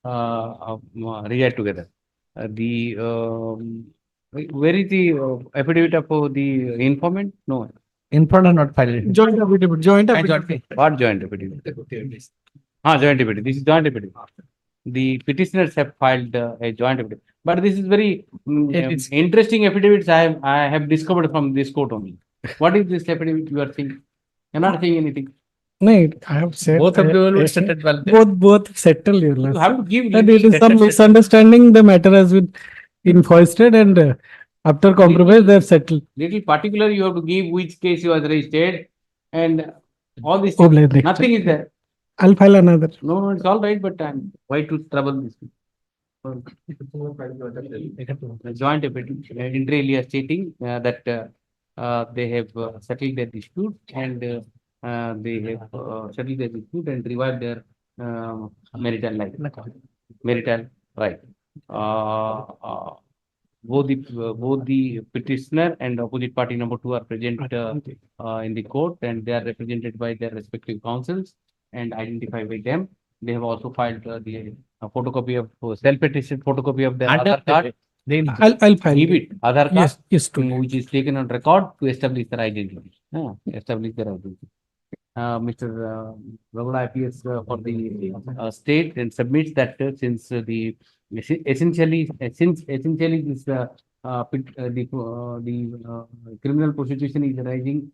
Reside together. Where is the affidavit of the informant? No. Informant not filed. Joint affidavit, joint I affidavit. What joint affidavit? Joint affidavit. This is joint affidavit. The petitioners have filed a joint affidavit. But this is very interesting affidavits I have discovered from this court only. What is this affidavit you are saying? You're not saying anything. No, I have said. Both of them will settle well. Both settle, Your You Lordship. have to give. And it is some misunderstanding, the matter has been infoisted and after compromise they have settled. Little particular you have to give which case you have registered and all this. Oh, next Nothing is there. I'll file another. No, it's all right, but why to trouble this? Joint affidavit, inter alia stating that they have settled their dispute and they have settled their dispute and revived their marital life, marital right. Both the petitioner and opposite party number 2 are present in the court and they are represented by their respective counsels and identified by them. They have also filed the photocopy of self-petition photocopy of their Aadhaar card. I'll file. Give it Aadhaar card, Yes, which is taken on record to establish their identity. Establish their identity. Mr. Raghuda appears for the state and submits that since essentially this the criminal prosecution is arising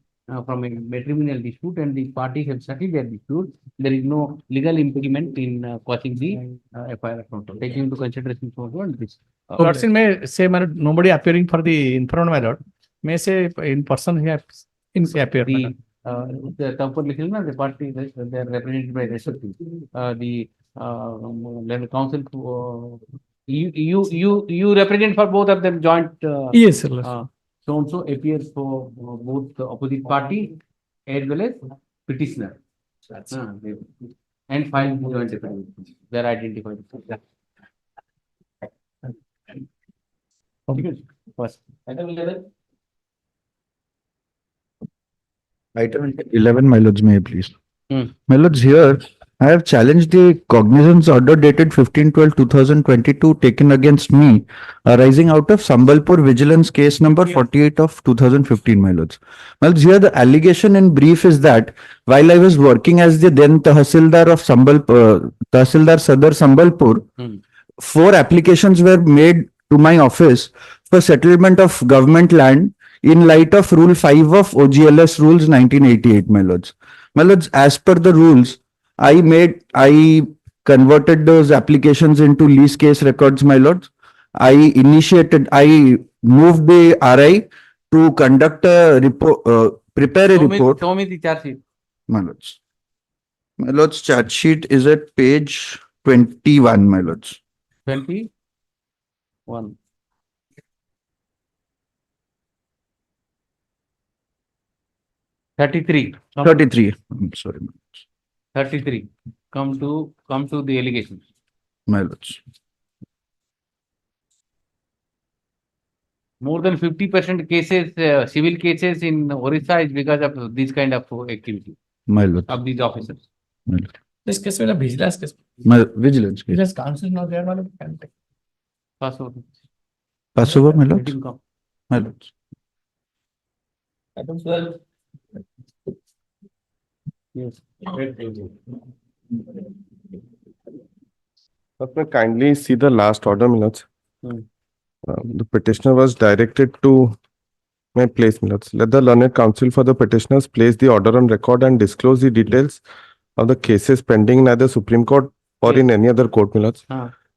from a matrimonial dispute and the parties have settled their dispute, there is no legal impediment in quashing the FIR account. Taking into consideration for this. Lordship may say, my lord, nobody appearing for the informant, my lord. May say in person he appear. The comfort the party they are represented by respective. The legal counsel you represent for both of them joint. Yes, sir. So also appears for both the opposite party as well as petitioner. And file joint affidavit. They are identified. First, item 11. Item 11, my lords, may I please? Hmm. My lords, here I have challenged the cognizance order dated 15/12/2022 taken against me arising out of Sambalpur Vigilance case number 48 of 2015, my lords. My lords, here the allegation in brief is that while I was working as the then Tahsildar of Tahsildar Sadar Sambalpur, 4 applications were made to my office for settlement of government land in light of Rule 5 of OGLS Rules 1988, my lords. My lords, as per the rules, I converted those applications into lease case records, my lords. I moved the RI to conduct a report, prepare a report. Show me the charge sheet. My lords. My lords, charge sheet is at page 21, my lords. 21. 33. 33. I'm sorry, my lords. 33. Come to the allegations. My lords. More than 50% cases, civil cases in Orissa is because of this kind of activity My lords. of these officers. My lords. This case will a vigilance case. My vigilance case. Vigilance counsel is not there, my lord. Can take. Pass over. Pass over, my lords. Let him come. My lords. Item 12. Yes. Kindly see the last order, my lords. Hmm. The petitioner was directed to my place, my lords. Let the learned counsel for the petitioners place the order on record and disclose the details of the cases pending in either Supreme Court or in any other court, my lords.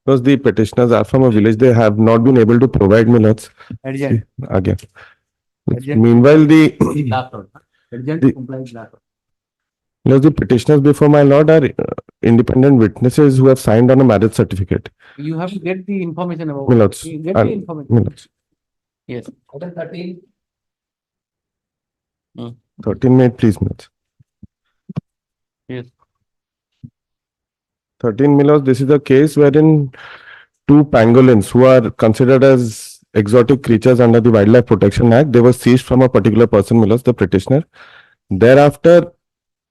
Because the petitioners are from a village, they have not been able to provide, my lords. Adjourn. Again. Adjourn. Meanwhile, the Last order. Adjourn The- complies last order. the petitioners before my lord are independent witnesses who have signed on a marriage certificate. You have to get the information about. My lords, You get and- the information. my lords. Yes. Item 13. 13 minute, please, my lords. Yes. 13 my lords, this is the case wherein two pangolins who are considered as exotic creatures under the Wildlife Protection Act. They were seized from a particular person, my lords, the petitioner. Thereafter,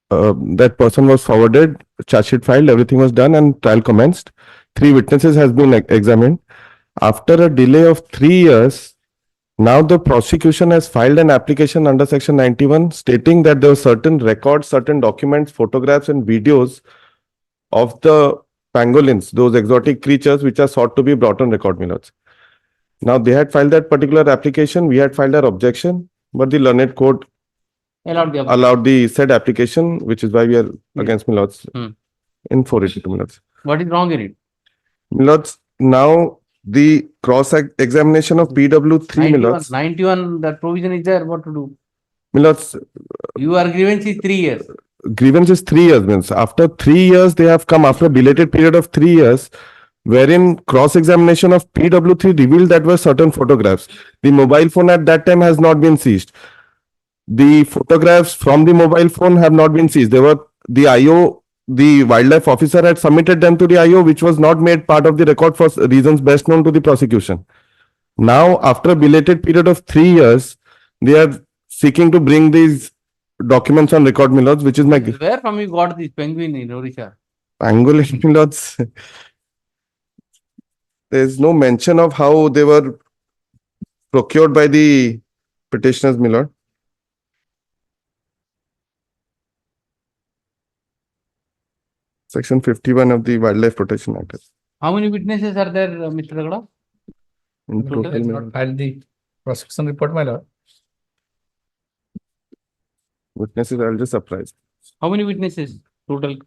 that person was forwarded, charge sheet filed, everything was done and trial commenced. 3 witnesses has been examined. After a delay of 3 years, now the prosecution has filed an application under section 91 stating that there were certain records, certain documents, photographs and videos of the pangolins, those exotic creatures which are sought to be brought on record, my lords. Now they had filed that particular application, we had filed our objection, but the learned court allowed the said application, which is why we are against, my lords, in 482, my lords. What is wrong in it? My lords, now the cross-examination of PW3, my lords. 91, that provision is there, what to do? My lords, Your grievance is 3 years. grievance is 3 years, means after 3 years they have come after a belated period of 3 years, wherein cross-examination of PW3 revealed that were certain photographs. The mobile phone at that time has not been seized. The photographs from the mobile phone have not been seized. They were the IO, the wildlife officer had submitted them to the IO, which was not made part of the record for reasons best known to the prosecution. Now, after a belated period of 3 years, they are seeking to bring these documents on record, my lords, which is my Where from you got this penguin in Orissa? pangolin, my lords. There is no mention of how they were procured by the petitioners, my lord. Section 51 of the Wildlife Protection Act. How many witnesses are there, Mr. Ragada? In total, Has my not lord. filed the prosecution report, my lord. Witnesses, I'll just surprise. How many witnesses total?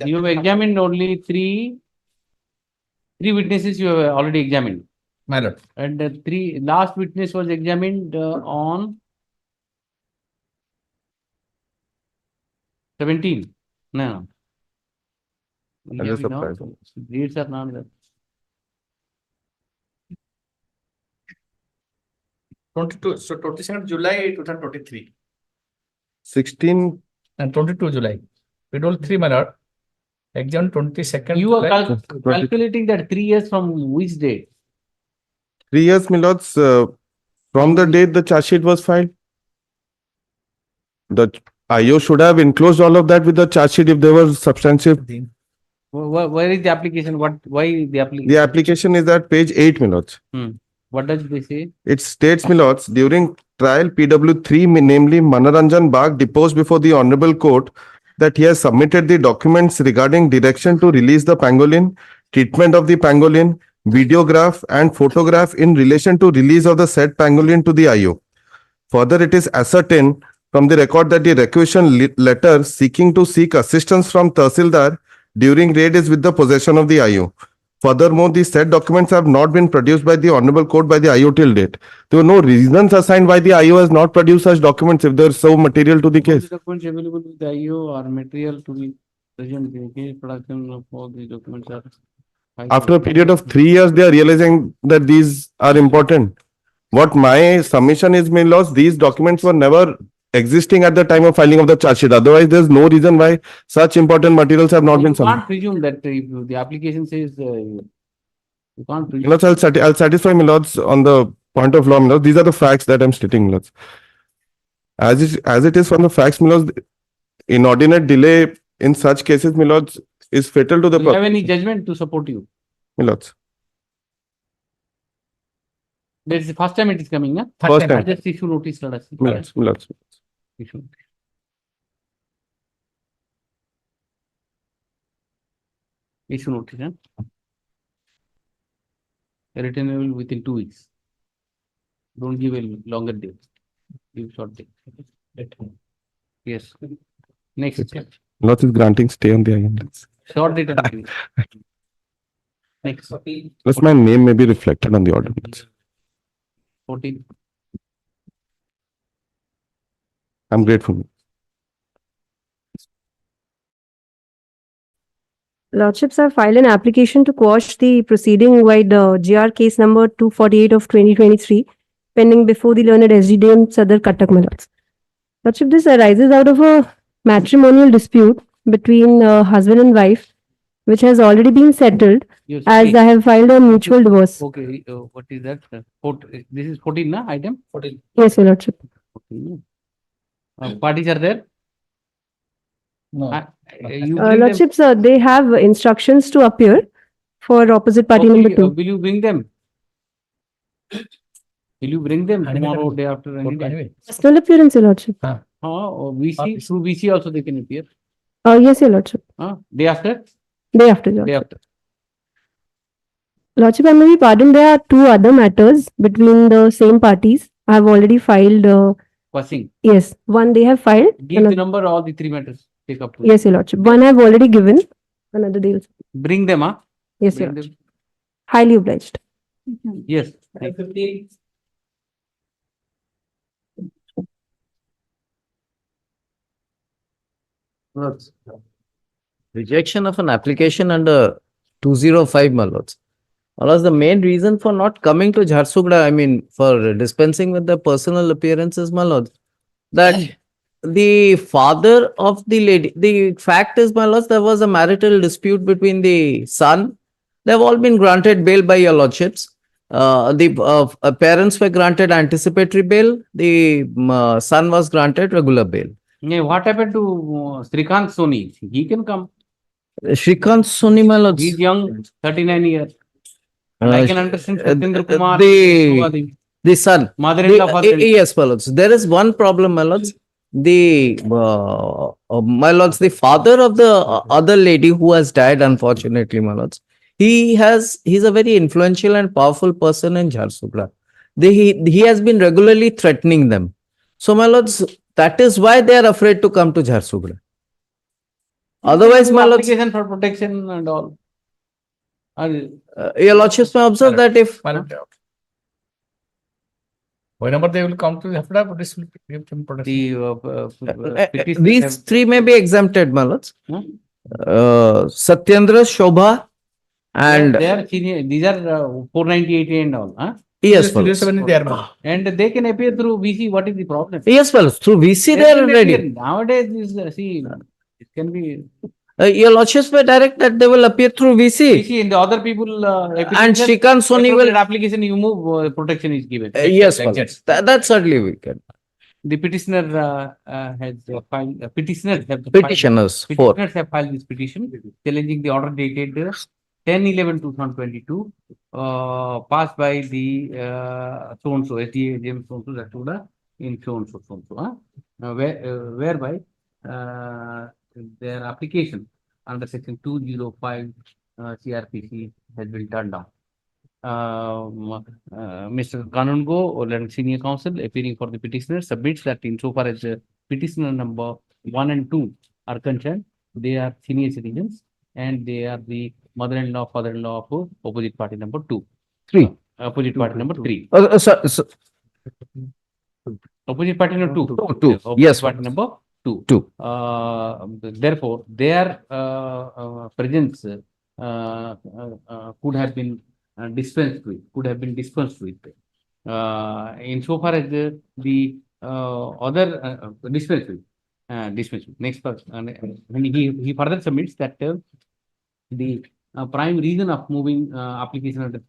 You have examined only three witnesses you have already examined. My lord. And the last witness was examined on 17. No. I'll just Here we know. surprise. Dates are not there. 22, so 22nd July 2023 16. and 22 July. We told 3, my lord. Exam 22nd You are July. calculating that 3 years from which date? 3 years, my lords, from the date the charge sheet was filed. The IO should have enclosed all of that with the charge sheet if there was substantive. Where is the application? Why the application? The application is at page 8, my lords. What does they say? It states, my lords, during trial PW3, namely Manoranjan Bagh, deposed before the Honorable Court that he has submitted the documents regarding direction to release the pangolin, treatment of the pangolin, videograph and photograph in relation to release of the said pangolin to the IO. Further, it is ascertained from the record that the requisition letter seeking to seek assistance from Tahsildar during raid is with the possession of the IO. Furthermore, the said documents have not been produced by the Honorable Court by the IO till date. There were no reasons assigned why the IO has not produced such documents if they are so material to the case. Documents available with the IO or material to be present in the case production of all these documents are. After a period of 3 years, they are realizing that these are important. What my submission is, my lords, these documents were never existing at the time of filing of the charge sheet. Otherwise, there is no reason why such important materials have not been You submitted. can't presume that if the application says you can't presume. Lords, I'll satisfy my lords on the point of law, my lords. These are the facts that I'm stating, my lords. As it is from the facts, my lords, inordinate delay in such cases, my lords, is fatal to the Do you have any judgment to support you? my lords. That is the first time it is coming, na? First time. Just issue notice, let us see. My lords, my lords. Issue notice. Issue notice, huh? Returnable within 2 weeks. Don't give a longer date. Give short date. Yes. Next. Lords is granting stay on the islands. Short date. Next. Plus, my name may be reflected on the ordinance. 14. I'm grateful. Lordships have filed an application to quash the proceeding by the GR case number 248 of 2023, pending before the learned SDDM Sadar Cuttack, my lords. Lordship, this arises out of a matrimonial dispute between husband and wife, which has already been settled You as see- I have filed a mutual divorce. Okay, what is that? This is 14, na, item? 14. Yes, Your Lordship. 14. Parties are there? No. You bring them. Lordships, they have instructions to appear for opposite party number Okay, 2. will you bring them? Will you bring them tomorrow, day after, any day? Personal appearance, Your Lordship. VC, through VC also they can appear. Yes, Your Lordship. Day after? Day after, Your Day Lordship. after. Lordship, I may be pardoned, there are 2 other matters between the same parties. I have already filed, Passing. yes, one they have filed. Give the number, all the 3 matters. Take up. Yes, Your Lordship. One I have already given, another deal. Bring them, huh? Yes, Your Bring Lordship. them. Highly obliged. Yes. Rejection of an application under 205, my lords. My lords, the main reason for not coming to Jharsuguda, I mean, for dispensing with the personal appearances, my lords, that the father of the lady, the fact is, my lords, there was a marital dispute between the son. They have all been granted bail by your lordships. The parents were granted anticipatory bail. The son was granted regular bail. Yeah, what happened to Srikanth Soni? He can come. Shrikant Soni, my lords. He's young, 39 years. And I can understand Satyendra Kumar. The son. Mother-in-law, father-in-law. Yes, my lords. There is one problem, my lords. My lords, the father of the other lady who has died, unfortunately, my lords, he's a very influential and powerful person in Jharsuguda. He has been regularly threatening them. So, my lords, that is why they are afraid to come to Jharsuguda. Otherwise, my lords, Application for protection and all. your lordships may observe that if Whenever they will come to Hafda, this will give them protection. these 3 may be exempted, my lords. Satyendra, Shobha, and They are senior, these are 498 and all. yes, my lords. And they can appear through VC. What is the problem? Yes, well, through VC they are can ready. appear. Nowadays, it can be. Your lordships may direct that they will appear through VC. VC and the other people. And Shrikant Soni will. Application you move, protection is given. Yes, Like well, that. that certainly we can. The petitioner has filed. Petitioners have Petitioners, filed, 4. petitioners have filed this petition challenging the order dated 10/11/2022, passed by the so and so SDA James so and so Jharsuguda in so and so, whereby their application under section 205 CRPC has been turned down. Mr. Kanungo, senior counsel, appearing for the petitioner, submits that insofar as the petitioner number 1 and 2 are concerned, they are senior citizens and they are the mother-in-law, father-in-law of opposite party number 2. 3. Opposite party number 3. Opposite party number 2. 2. Opposite Yes. party number 2. 2. Therefore, their presence could have been dispensed with, insofar as the other dispensed with. Next person, he further submits that the prime reason of moving application under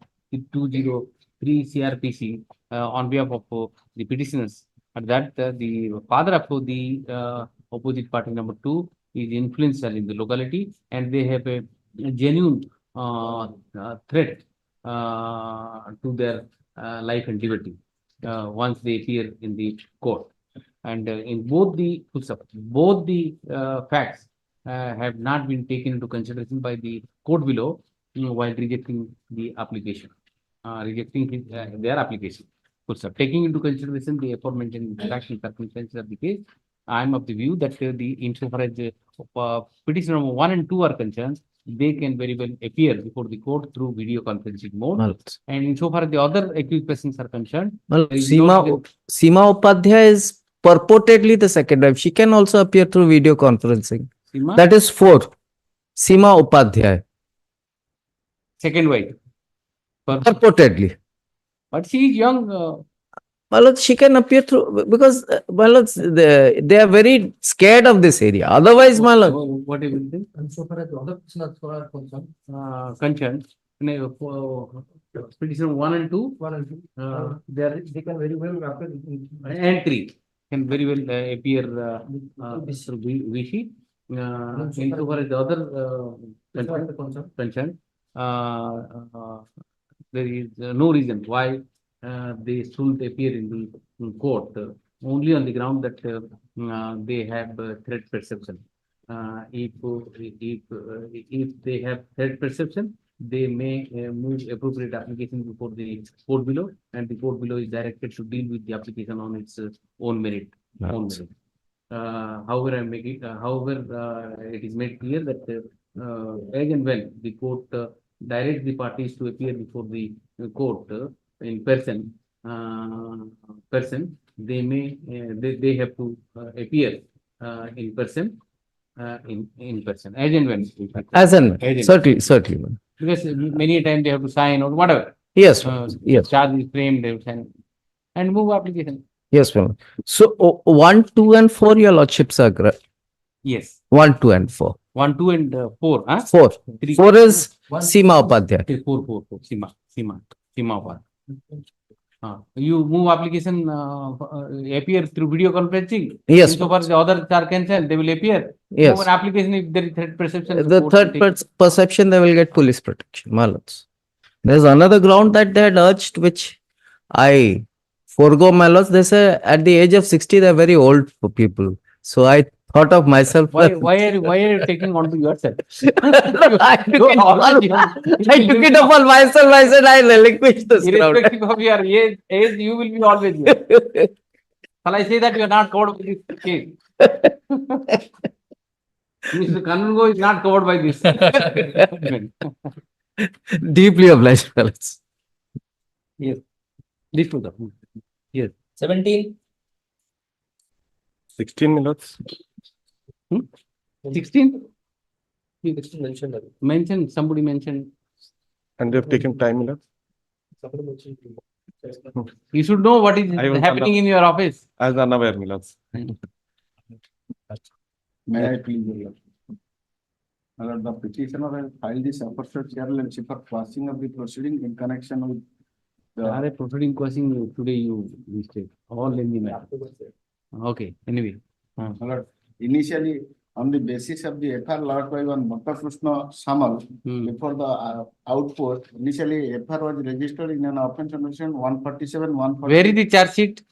203 CRPC on behalf of the petitioners, that the father of the opposite party number 2 is influential in the locality and they have a genuine threat to their life and liberty once they appear in the court. And in both the facts have not been taken into consideration by the court below while rejecting the application, their application. Taking into consideration the aforementioned facts and circumstances of the case, I am of the view that insofar as petition number 1 and 2 are concerned, they can very well appear before the court through video conferencing mode. And insofar as the other accused persons are concerned, Seema Upadhyay is purportedly the second wife. She can also appear through video conferencing. Seema? That is 4. Seema Upadhyay. Second wife. Purportedly. But she is young. my lord, she can appear through because my lords, they are very scared of this area. Otherwise, my lord, What you will think? And so far as the other prisoners are concerned, Concerned, petition 1 and 2, they can very well appear and 3 can very well appear through Vichy. Insofar as the other concerned, there is no reason why they should appear in the court only on the ground that they have threat perception. If they have threat perception, they may move appropriate application before the court below, and the court below is directed to deal with the application on its own merit. However, it is made clear that as and when the court directs the parties to appear before the court in person, they may they have to appear in person. In person, as and when. as and when, As and certainly, certainly. my lord. Because many times they have to sign or whatever. Yes, my lord. Yes. Charge is framed, they will sign and move application. Yes, my lord. So 1, 2, and 4, your lordships are Yes. 1, 2, and 4. 1, 2, and 4. Huh? 4. Three. 4 is Seema Upadhyay. 4. Seema Upad. You move application appear through video conferencing. Yes. Insofar as the others are cancelled, they will appear. Yes. Move an application if there is threat perception. The court third will take- perception, they will get police protection. My lords. There's another ground that they had urged, which I forego, my lords. They say at the age of 60, they're very old for people. So I thought of myself. Why are you taking on to yourself? I took it upon myself. I said I relinquish this ground. Irrespective of your age, you will be always here. Shall I say that you are not covered by this case? Mr. Kanungo is not covered by this. Deeply obliged, my lords. Yes. This to the. Yes. 17. 16 my lords. 16? You mentioned that. Mentioned, somebody mentioned. And they have taken time, my lords. Somebody mentioned. You should know what is I was happening in your office. As unaware, my lords. May I please? My lord, the petitioner has filed this aperture chairmanship for crossing of the proceeding in connection with the Proceeding crossing today you mistake. All in the matter. Okay, anyway. My lord, initially on the basis of the FR lodged by one Bhakta Krishna Samal before the outpost, initially FR was registered in an offence under section 147, 140. Where is the charge sheet?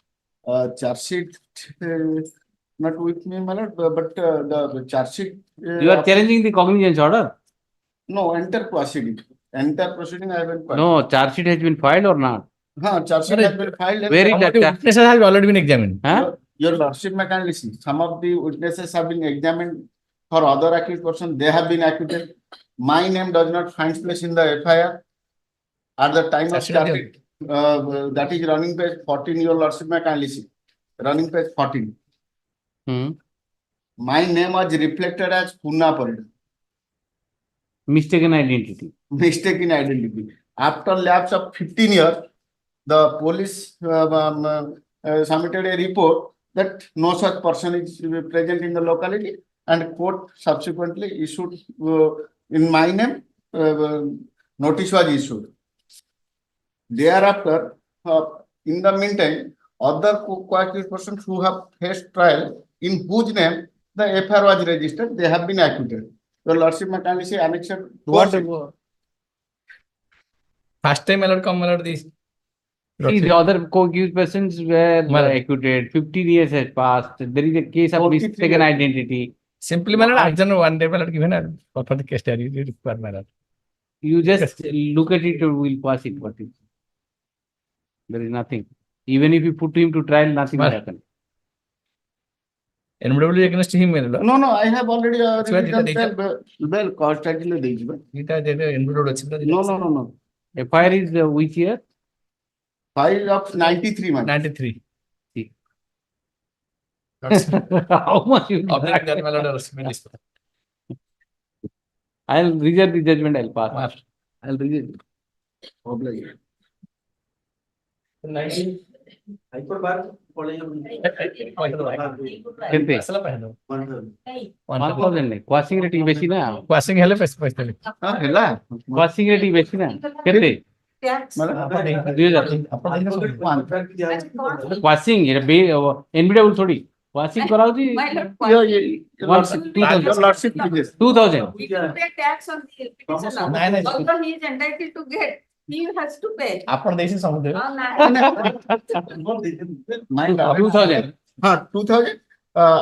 Charge sheet not with me, my lord, but the charge sheet. You are challenging the cognizance order? No, enter proceeding. Enter proceeding I haven't filed. No, charge sheet has been filed or not? Charge sheet has been filed. and Where is some that of the charge? Witnesses have already been examined. Huh? Your lordship may kindly see, some of the witnesses have been examined for other accused person, they have been acquitted. My name does not find place in the FIR. At the time of charge, that is running page 14, your lordship may kindly see. Running page 14. My name was reflected as Punna Parida. Mistaken identity. Mistaken identity. After lapse of 15 years, the police submitted a report that no such person is present in the locality, and court subsequently issued in my name, notice was issued. Thereafter, in the meantime, other co-accused persons who have faced trial in whose name the FIR was registered, they have been acquitted. Your lordship may kindly say annexure. What? First time, my lord, come, my lord, this. See, the other co-accused persons were acquitted. 15 years has passed. There is a case of mistaken identity. Simply, my lord, I don't know, one day, my lord, given a for the case study, you require, my lord. You just look at it or we'll pass it. What is? There is nothing. Even if you put him to trial, nothing will happen. NW against him, my lord. No, I have already written well, cost title is No. FIR is which year? File of 93, man. 93. See. How much you I'll reserve the judgment, I'll pass. I'll reserve it. 19. क्वासिंग rate बेसी ना क्वासिंग हेले पैसे पैसे क्वासिंग rate बेसी ना केते क्वासिंग NBW थोड़ी क्वासिंग कराओ जी 2000 He has to pay. आपण देशी समुद्र 2000 2000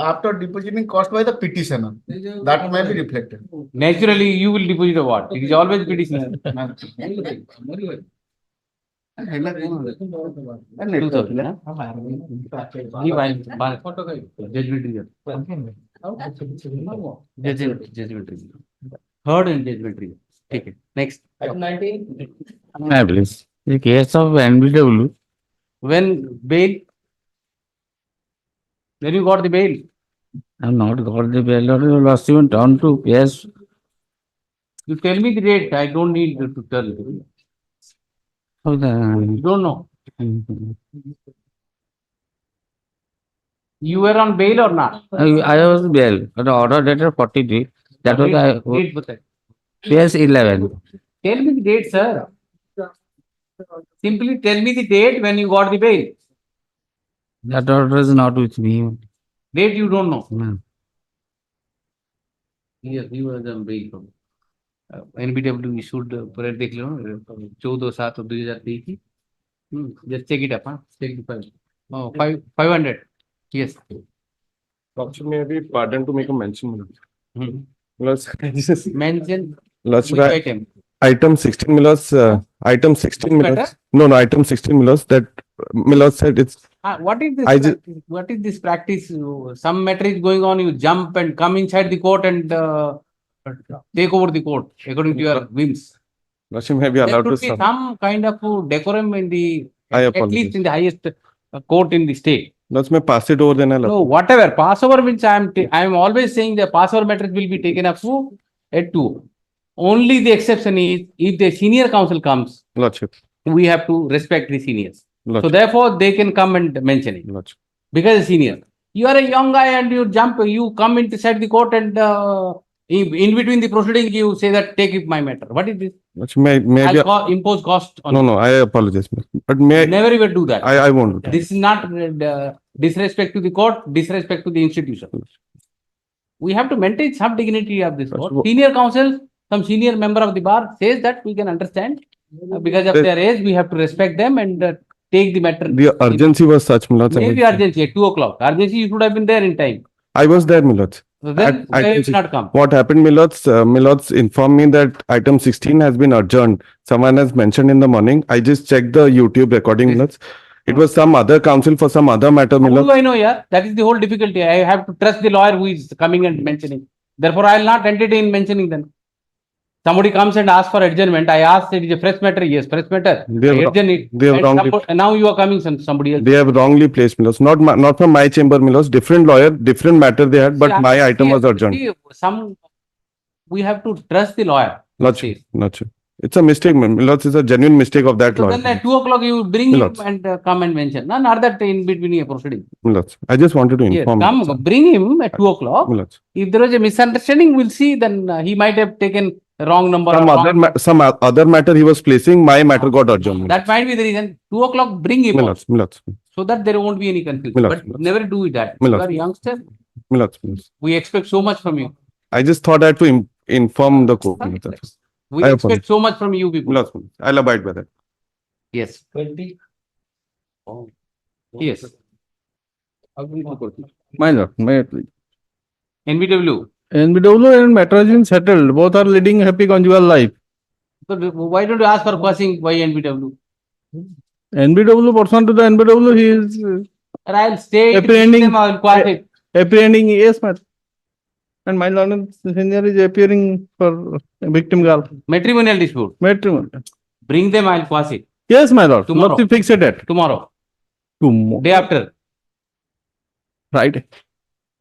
after depositing cost by the petitioner. That may be reflected. naturally you will deposit a what? It is always petitioner. 2000 na? He will judgment result. Judgment result. Heard and judgment result. Take it. Next. item 19 Please. In case of NBW, when bail, when you got the bail, I have not got the bail, or you lost even down to, yes. You tell me the date, I don't need to tell you. You don't know. You were on bail or not? I was bail, but the order dated 43. That was PS 11. Tell me the date, sir. Simply tell me the date when you got the bail. That order is not with me. Date you don't know. No. Yes, he was on bail from NBW issued parade देख लो 14/7/2023. Just check it up, huh? Check the file. Oh, 500. Yes. May I be pardoned to make a mention? Mention Let's which item? Item 16 Milos, item 16 Milos. No, item 16 Milos that Milos said it's. What is this? What is this practice? Some matter is going on, you jump and come inside the court and take over the court according to your whims. Lordship may be There allowed to should be some kind of decorum in the, at least in the highest court in the state. Let's may pass it over then. No, whatever. Passover means I am always saying the Passover matters will be taken up at 2. Only the exception is if the senior counsel comes, Lordship. we have to respect the seniors. Lordship. So therefore they can come and mention it. Lordship. Because a senior. You are a young guy and you jump, you come inside the court and in between the proceedings you say that take it my matter. What is this? Lordship, may I'll impose cost on No, I apologize. But may never ever do that. I won't do that. This is not disrespect to the court, disrespect to the institution. We have to maintain some dignity of this court. Senior counsel, some senior member of the bar says that we can understand. Because of their age, we have to respect them and take the matter. The urgency was such, Milot. Maybe urgency at 2 o'clock. Urgency, you should have been there in time. I was there, Milot. So then they will not come. What happened, Milots informed me that item 16 has been adjourned. Someone has mentioned in the morning. I just checked the YouTube recording, Milots. It was some other counsel for some other matter, How Milots. do I know, yeah? That is the whole difficulty. I have to trust the lawyer who is coming and mentioning. Therefore, I will not entertain mentioning them. Somebody comes and asks for adjournment. I ask, it is a fresh matter. Yes, fresh matter. They have wrongly, And now you are coming somebody else. they have wrongly placed, Milots. Not from my chamber, Milots. Different lawyer, different matter they had, but my item was adjourned. We have to trust the lawyer. Lordship. It's a mistake, Milots. It's a genuine mistake of that So lawyer. then at 2 o'clock you bring Milots. him and come and mention. No, not that in between a proceeding. Milots. I just wanted to Yes, inform. come, bring him at 2 o'clock. Milots. If there was a misunderstanding, we'll see. Then he might have taken a wrong number. Some other matter he was placing, my matter got adjourned. That might be the reason. 2 o'clock, bring him out, Milots. so that there won't be any confusion. Milots, But never do that. Milots. You are a youngster. Milots. We expect so much from you. I just thought I had to inform the court. Milots. We I expect so much from you people. Milots. I'll abide by that. Yes. 20 Yes. My lord, may I please? NBW. NBW and Metrozine settled. Both are leading happy conjugal life. So why don't you ask for crossing by NBW? NBW, person to the NBW, he is And I'll stay. apprehending. I will quash it. Apprehending, yes, madam. And my lord senior is appearing for victim girl. Matrimonial dispute. Matrimonial. Bring them, I'll quash it. Yes, my lord. Tomorrow. Not fix a date. Tomorrow. Day after. Friday.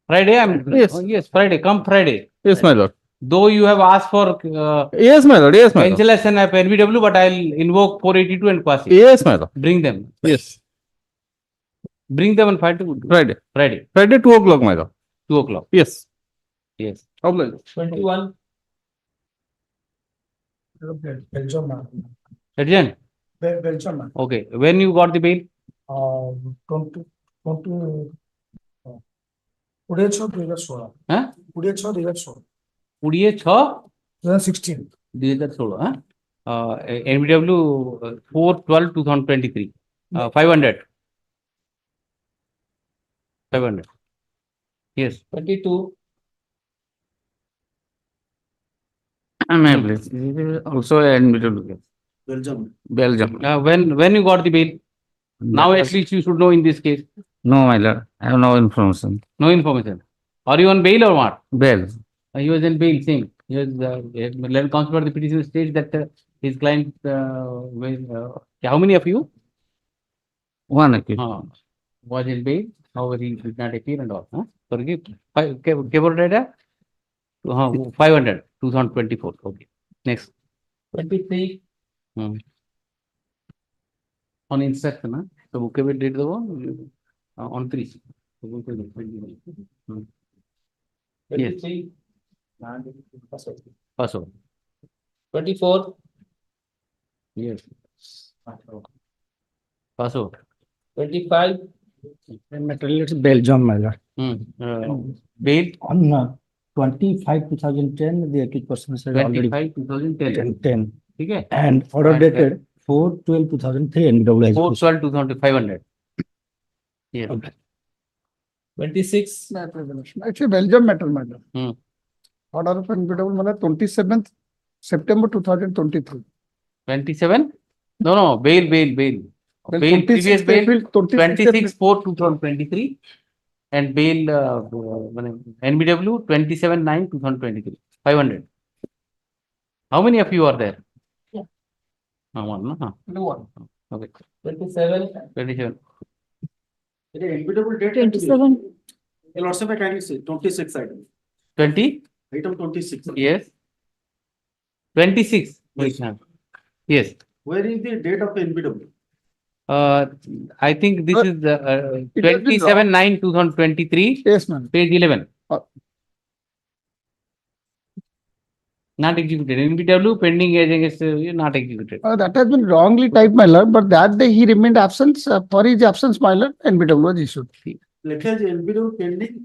Friday, Yes. Yes, Friday. Come Friday. Yes, my lord. Though you have asked for Yes, my lord. Yes, my lord. cancellation of NBW, but I'll invoke 482 and quash it. Yes, my lord. Bring them. Yes. Bring them on Friday. Friday. Friday, Friday 2 o'clock, my lord. 2 o'clock. Yes. Yes. Obliged. 21. Belgium, ma'am. Adjourn. Belgium, ma'am. Okay. When you got the bail? 20, पुढे 6/2016. Huh? पुढे 6/2016. Pudiye 6 2016. 2016. Huh? NBW 4/12/2023. 500. 500. Yes. 22. Also NBW. Belgium. When you got the bail? Now at least you should know in this case. No, my lord. I have no information. No information. Are you on bail or what? Bail. He was in bail, same. He was, Learned Counsel for the petitioner states that his client, how many of you? One accused. Was in bail, however he did not appear and all. Forgive. Cable data? 500, 2024. Okay. Next. 23. On instruction, huh? So bookable date the one on 3. Yes. Password. 24. Yes. Password. 25. It's Belgium, my lord. Bail. On 25/2010, the accused person is already 25/2010. 10. Okay. And order dated 4/12/2003 NBW. 4/12/2005. Yes. 26. Actually, Belgium matter, madam. Order of NBW, 27th September 2023. 27? No, bail. Bail, previous bail, 26/4/2023. And bail, NBW 27/9/2023. 500. How many of you are there? One, no? One. Okay. 27. NBW date 27. Lordship, I kindly say 26 item. 20? Item 26. Yes. 26. Yes. Where is the date of NBW? I think this is it has been 27/9/2023. Yes, ma'am. Page 11. Not executed. NBW pending against not executed. That has been wrongly typed, my lord, but that day he remained absent. For his absence, my lord, NBW was issued. Letters NBW pending.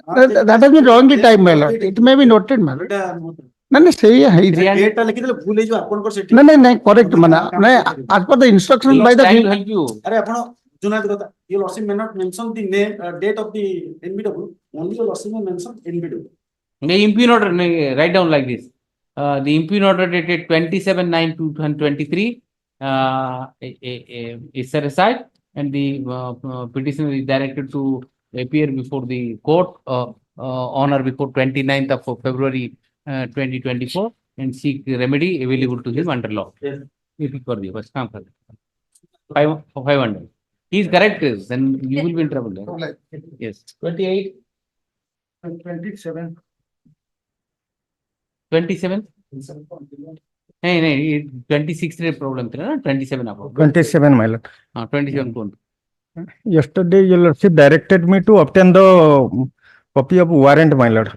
That has been wrongly typed, my lord. It may be noted, my lord. No, सही है Date लिखी तो भूल जो अपन को setting नहीं correct माना as per the instructions by the Trying to help you. अरे अपन जुना देखो your lordship may not mention the name date of the NBW, only your lordship may mention NBW. The impugn order, write down like this. The impugn order dated 27/9/2023 is set aside, and the petitioner is directed to appear before the court on or before 29th of February 2024 and seek remedy available to him under law. Yes. If you the first come for 500. He is correct, then you will be in trouble. Yes. 28. 27. 27? नहीं 26 रे problem था ना 27 आपको 27, my lord. 27 कौन Yesterday, your lordship directed me to obtain the copy of warrant, my lord.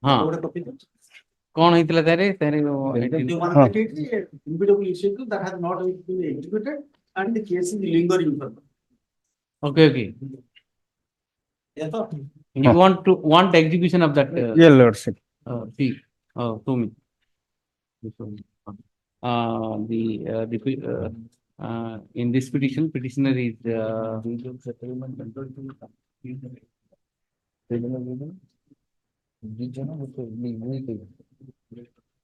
हाँ कौन हितला तेरे तेरे The one that is NBW issue that has not been executed and the case is lingering further. okay Yes, sir. you want execution of that Yes, lordship. see to me in this petition petitioner is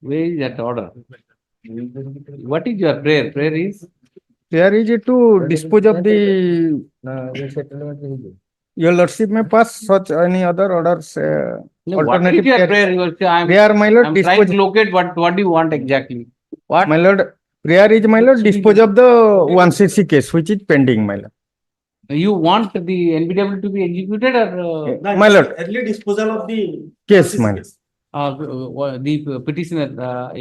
where is that order? What is your prayer? Prayer is There is it to dispose of the your lordship may pass such any other orders. what is your prayer? They are, my lord, I'm trying to locate what do you want exactly? What? My lord, prayer is, my lord, dispose of the 1cc case which is pending, my lord. You want the NBW to be executed or My lord. Early disposal of the Case, my lord. the petitioner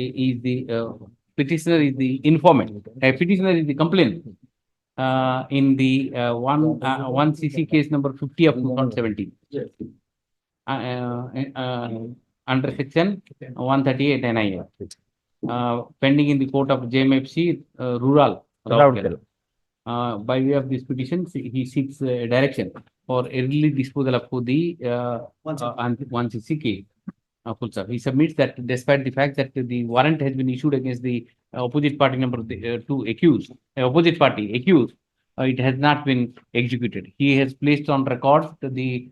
is the informant. A petitioner is the complainant. in the one CC case number 50 of 2017. Under section 138 NIA. Pending in the court of JMFC rural. Rourkela. By way of this petition, he seeks direction for early disposal of the 1CC case. He submits that despite the fact that the warrant has been issued against the opposite party number 2 accused, opposite party accused, it has not been executed. He has placed on record the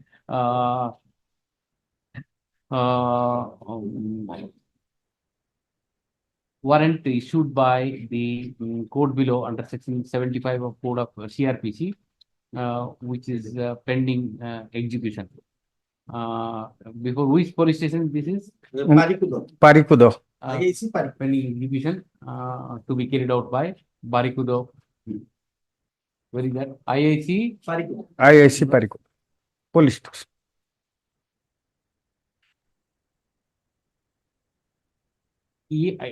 warrant issued by the court below under section 75 of code of CRPC, which is pending execution. Before which police station this is? Parikudo. Pending execution to be carried out by Barikudo. Where is that? IIC Parikudo. Police station.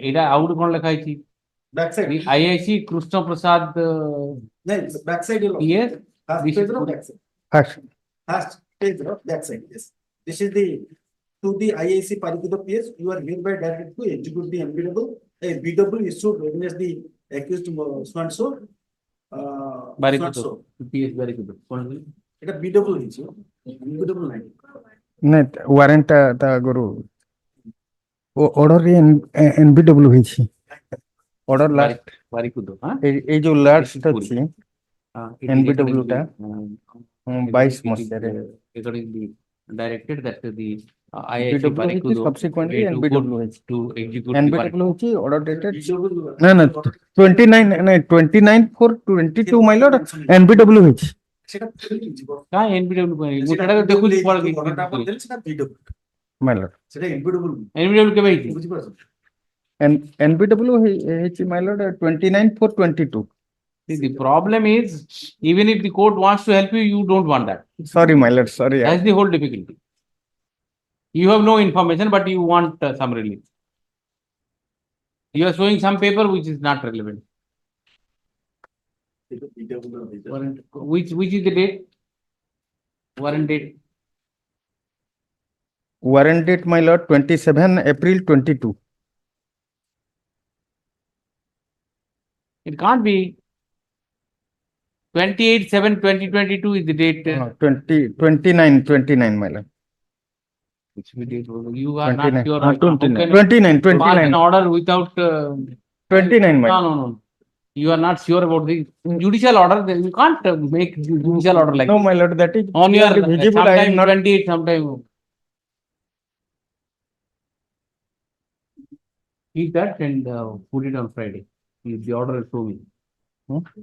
এটা out কোন লেখা আছে Back side. IIC Krishna Prasad Back side. Yes. First page or back side? First page or back side. Yes. This is the to the IIC Parikudo PS. You are hereby directed to execute the unbidable. A BW issued against the accused so. Barikudo. PS Barikudo. এটা BW হয়েছে BW নাই না warrant তা গরু order এনবিডব্লিউ হয়েছে order last Barikudo. এই যে last হচ্ছে এনবিডব্লিউ টা 22 মসিহারে directed that the IIC Barikudo subsequently NBW to execute NBW হচ্ছে অর্ডার ডেটেড না না 29 না 29 for 22 মাইল NBW হচ্ছে সেটা হ্যাঁ NBW গোটাটা দেখুন পরে সেটা BW মাইল সেটা NBW কে ভাই বুঝি পারছো NBW হচ্ছে mile 29 for 22. See, the problem is even if the court wants to help you, you don't want that. Sorry, my lord. Sorry. That's the whole difficulty. You have no information, but you want some relief. You are showing some paper which is not relevant. Which is the date? Warrant date. Warrant date, my lord, 27 April 22. It can't be 28/7/2022 is the date. 29, my lord. Which date? You are 29. Not sure. 29. An order without 29, my lord. No. You are not sure about the judicial order. Then you can't make judicial order like no, my lord. That is on your visible. I sometime am not 28, sometime. Keep that and put it on Friday. If the order is showing.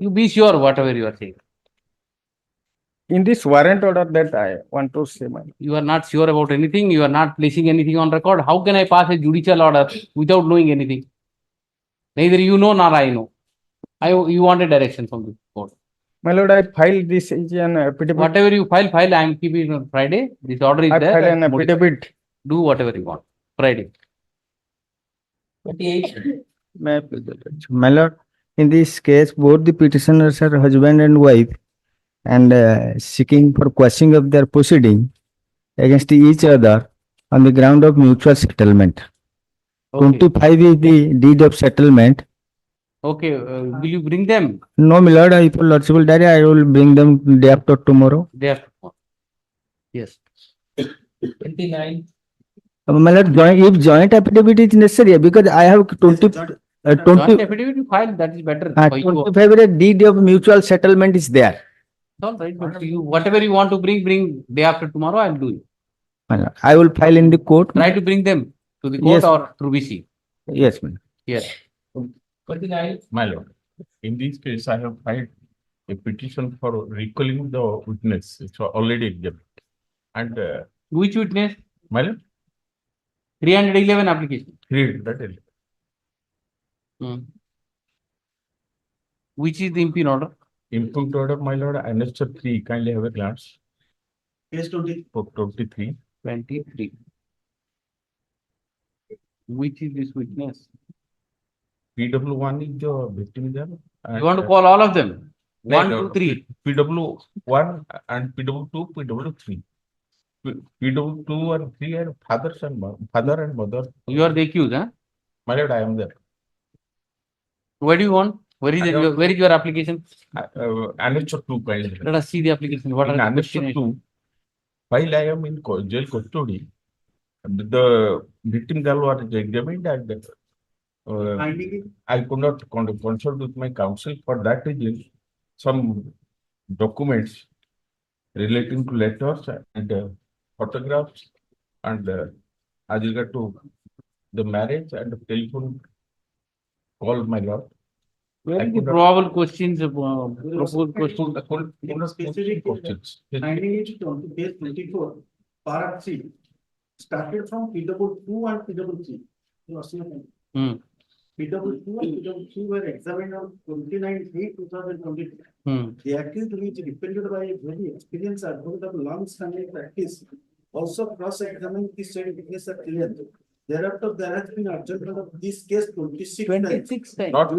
You be sure whatever you are saying. In this warrant order that I want to say, my lord. You are not sure about anything. You are not placing anything on record. How can I pass a judicial order without knowing anything? Neither you know nor I know. You want a direction from the court. My lord, I filed this as an affidavit. Whatever you file. I am keeping it on Friday. This order is I there. filed an affidavit. Do whatever you want. Friday. 28. My lord, in this case, both the petitioners are husband and wife, and seeking for quashing of their proceeding against each other on the ground of mutual settlement. Okay. 25 is the deed of settlement. Okay. Will you bring them? No, my lord, if lordship will die, I will bring them day after tomorrow. Day after tomorrow. Yes. 29. My lord, if joint affidavit is necessary, because I have 20 Joint affidavit you file, that is better. For you. 25 a deed of mutual settlement is there. It's all right, but you whatever you want to bring day after tomorrow. I'll do it. My lord, I will file in the court. Try to bring them to the court Yes. or through BC. Yes, ma'am. Yes. 29. My lord, in this case, I have filed a petition for recalling the witness, which was already examined. And Which witness? my lord, 311 application. read that. Which is the impugn order? Impugn order, my lord, annexure 3, kindly have a glance. Page 20. 23. 23. Which is this witness? PW1 is the victim there. You want to call all of them? 1, 2, 3. PW one and PW two, PW three. PW two and three are father and mother. You are the accused, huh? My lord, I am there. What do you want? Where is where is your application? Annexure two kind. Let us see the application. What In are the Annexure questions? two, while I am in jail custody, the victim girl was examined and I could not consult with my counsel. For that reason, some documents relating to letters and photographs and as regard to the marriage and the telephone call, my lord. Where I is the could not- probable questions, proposed questions? Specific questions. Page 24, part C, started from PW2 and PW3. Hmm. PW2 and PW3 were examined on 29/3/2023. The accused, which depended by a very experienced advocate of long-standing practice, also cross-examined the said witness at length. Thereafter, there has been adjournment of this case 26 times. 26 times. Not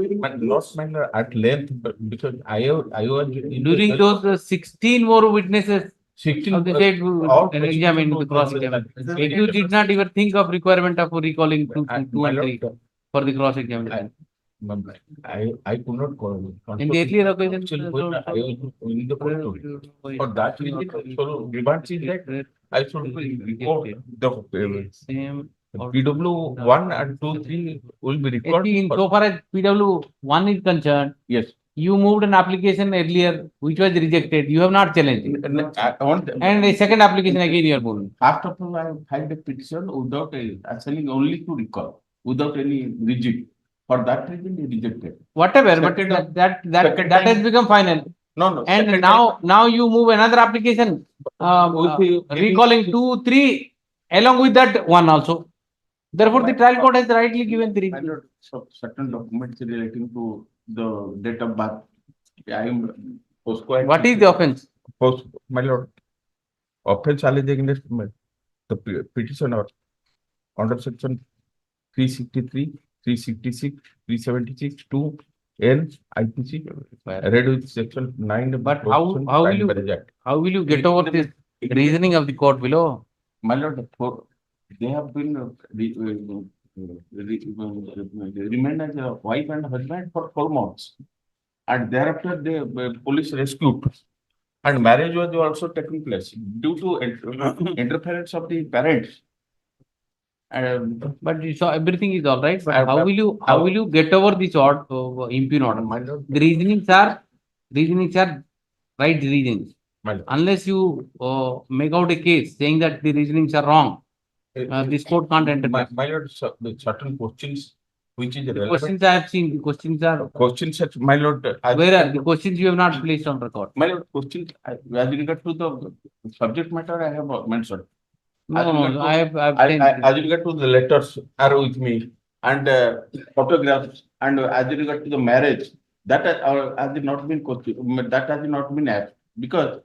my lord, at length, but because I was in During the- those 16 more witnesses 16 of the state all examined the cross-examined. You did not even think of requirement of recalling two and three for the cross-examination. I could not call. In the earlier occasion, Actually, when I was in the court, for that reason, so demand is that I should report the Same. PW one and two, three will be recorded. So far as PW1 is concerned, Yes. you moved an application earlier which was rejected. You have not challenged it. And a second application again you are moving. After I filed a petition without assigning only to recall, without any rigid. For that reason, he rejected. Whatever, but that has become final. No. And now you move another application, recalling 2, 3, along with that one also. Therefore, the trial court has rightly given the reason. Certain documents relating to the date of birth. I am postquite. What is the offense? My lord, offense alleged against the petitioner under section 363, 366, 376, 2 N IPC, read with section 9. But how will you get over this reasoning of the court below? My lord, they have been remained as a wife and husband for 4 months, and thereafter the police rescued, and marriage was also taking place due to interference of the parents. But you saw everything is all right. But how will you get over this impugn order? The reasonings are right reasonings. Unless you make out a case saying that the reasonings are wrong, this court can't enter. My lord, the certain questions which is relevant. Questions I have seen. The questions are. Questions, my lord. Where are the questions you have not placed on record? My lord, questions as regard to the subject matter I have mentioned. No, I have. As regard to the letters are with me and photographs and as regard to the marriage, that has not been asked because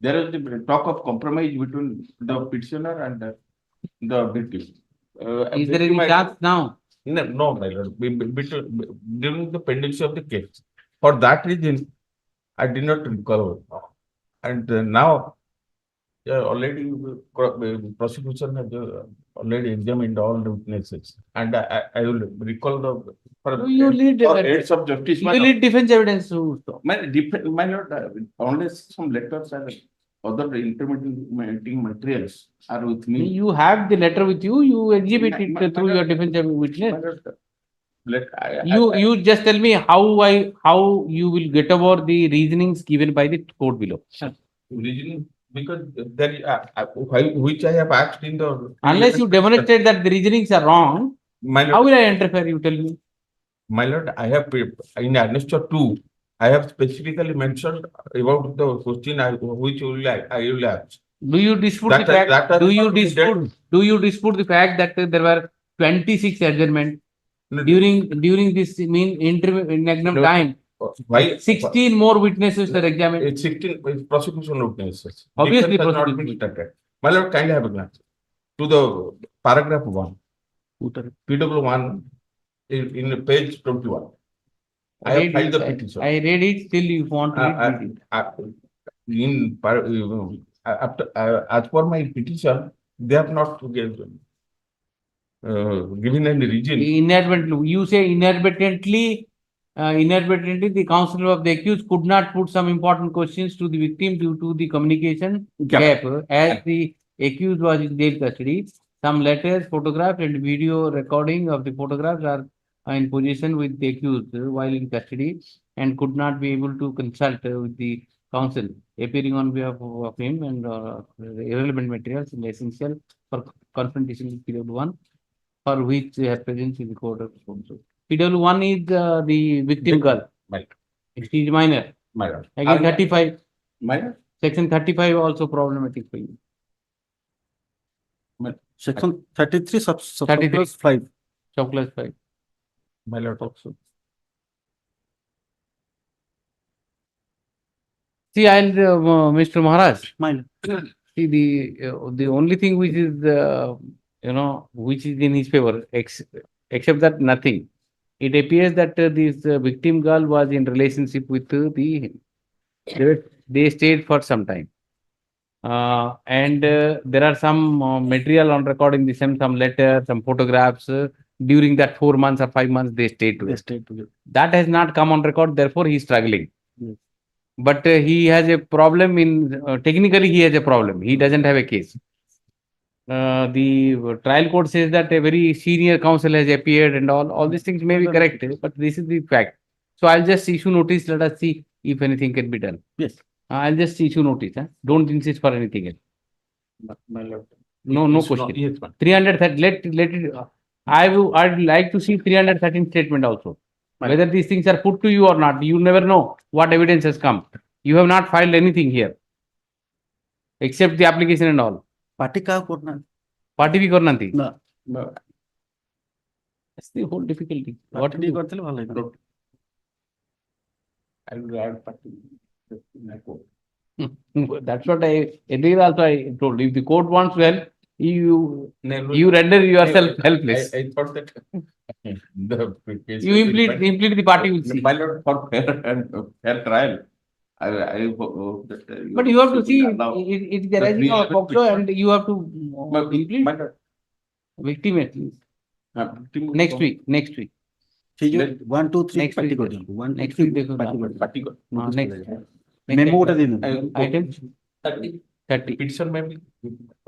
there is the talk of compromise between the petitioner and the victim. Is there any chance now? No, my lord. During the pendency of the case, for that reason, I did not recover, and now. Already prosecution has already examined all the witnesses, and I will recall the You lead aids of justice. You lead defense evidence. My lord, only some letters and other intermediate materials are with me. You have the letter with you. You exhibit it through your defense witness. You just tell me how you will get over the reasonings given by the court below. Reasoning. Because there, which I have asked in the. Unless you demonstrate that the reasonings are wrong, how will I interfere? You tell me. My lord, I have in Annexure 2, I have specifically mentioned about the question which I will ask. Do you dispute the fact? Do you dispute the fact that there were 26 adjournments during this interregnum time? Why 16 more witnesses are examined? It's 16 prosecution witnesses. Obviously, Defense has not been started. My lord, kindly have a glance to the paragraph 1. PW1 in page 21. I have filed the petition. I read it, still you want to read it. As per my petition, they have not given any reason. Inadvertently, you say inadvertently, the counsel of the accused could not put some important questions to the victim due to the communication gap. As the accused was in jail custody, some letters, photographs, and video recording of the photographs are in possession with the accused while in custody and could not be able to consult with the counsel appearing on behalf of him, and irrelevant materials essential for confrontation with period 1, for which her presence in the court of responsible. PW1 is the victim girl. She is minor. Again, 35. Minor. Section 35 also problematic for you. Section 33 sub 33. clause 5. Subclass 5. My lord also. See, I'll, Mr. Maharaj. My See, the only thing which is, which is in his favor, except that nothing. It appears that this victim girl was in relationship with they stayed for some time. And there are some material on recording the same, some letters, some photographs. During that 4 months or 5 months, they stayed together. That has not come on record, therefore he is struggling. Yes. But he has a problem in, technically he has a problem. He doesn't have a case. The trial court says that a very senior counsel has appeared and all these things may be correct, but this is the fact. So I'll just issue notice, let us see if anything can be done. Yes. I'll just issue notice. Don't insist for anything else. My lord. No question. Yes, 330, let it, I'd like to see 313 statement also. Whether these things are put to you or not, you never know what evidence has come. You have not filed anything here, except the application and all. Party ka korna? Party bhi karna thi. No. That's the whole difficulty. What did you got tell bhalo? I will add party. That's what earlier also I told. If the court wants to help, you render yourself helpless. I thought that the case You implement the party will see. My lord, for fair trial. I hope that. But you have to see, it is arising of POCSO and you have to implement victim at least. Next week. Next 1, 2, 3 Next party week. ko diyo. 1, 2, Next 3 week party ko. Next. Memo ta din. Item 30. 30. Petition may be.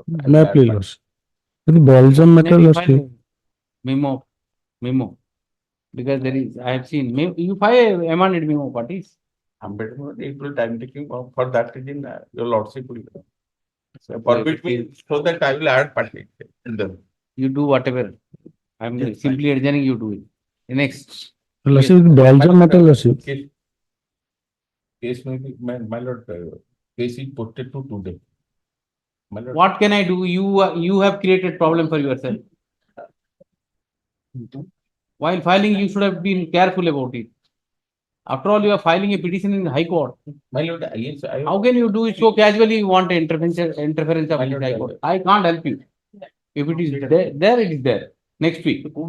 मैं please यदि बॉल्जन metal उसकी Memo. Because there is, I have seen, you file amended memo parties. It will time taking for that reason, your lordship will. Permit me so that I will add party in them. You do whatever. I'm simply adjourning you do it. Next. लसी बॉल्जन metal लसी Case may be, my lord, case is posted to today. My lord. What can I do? You have created problem for yourself. While filing, you should have been careful about it. After all, you are filing a petition in the High Court. My lord, yes, How can you do it so casually? You want interference of the High Court. I can't help you. If it is there, it is there. Next week. We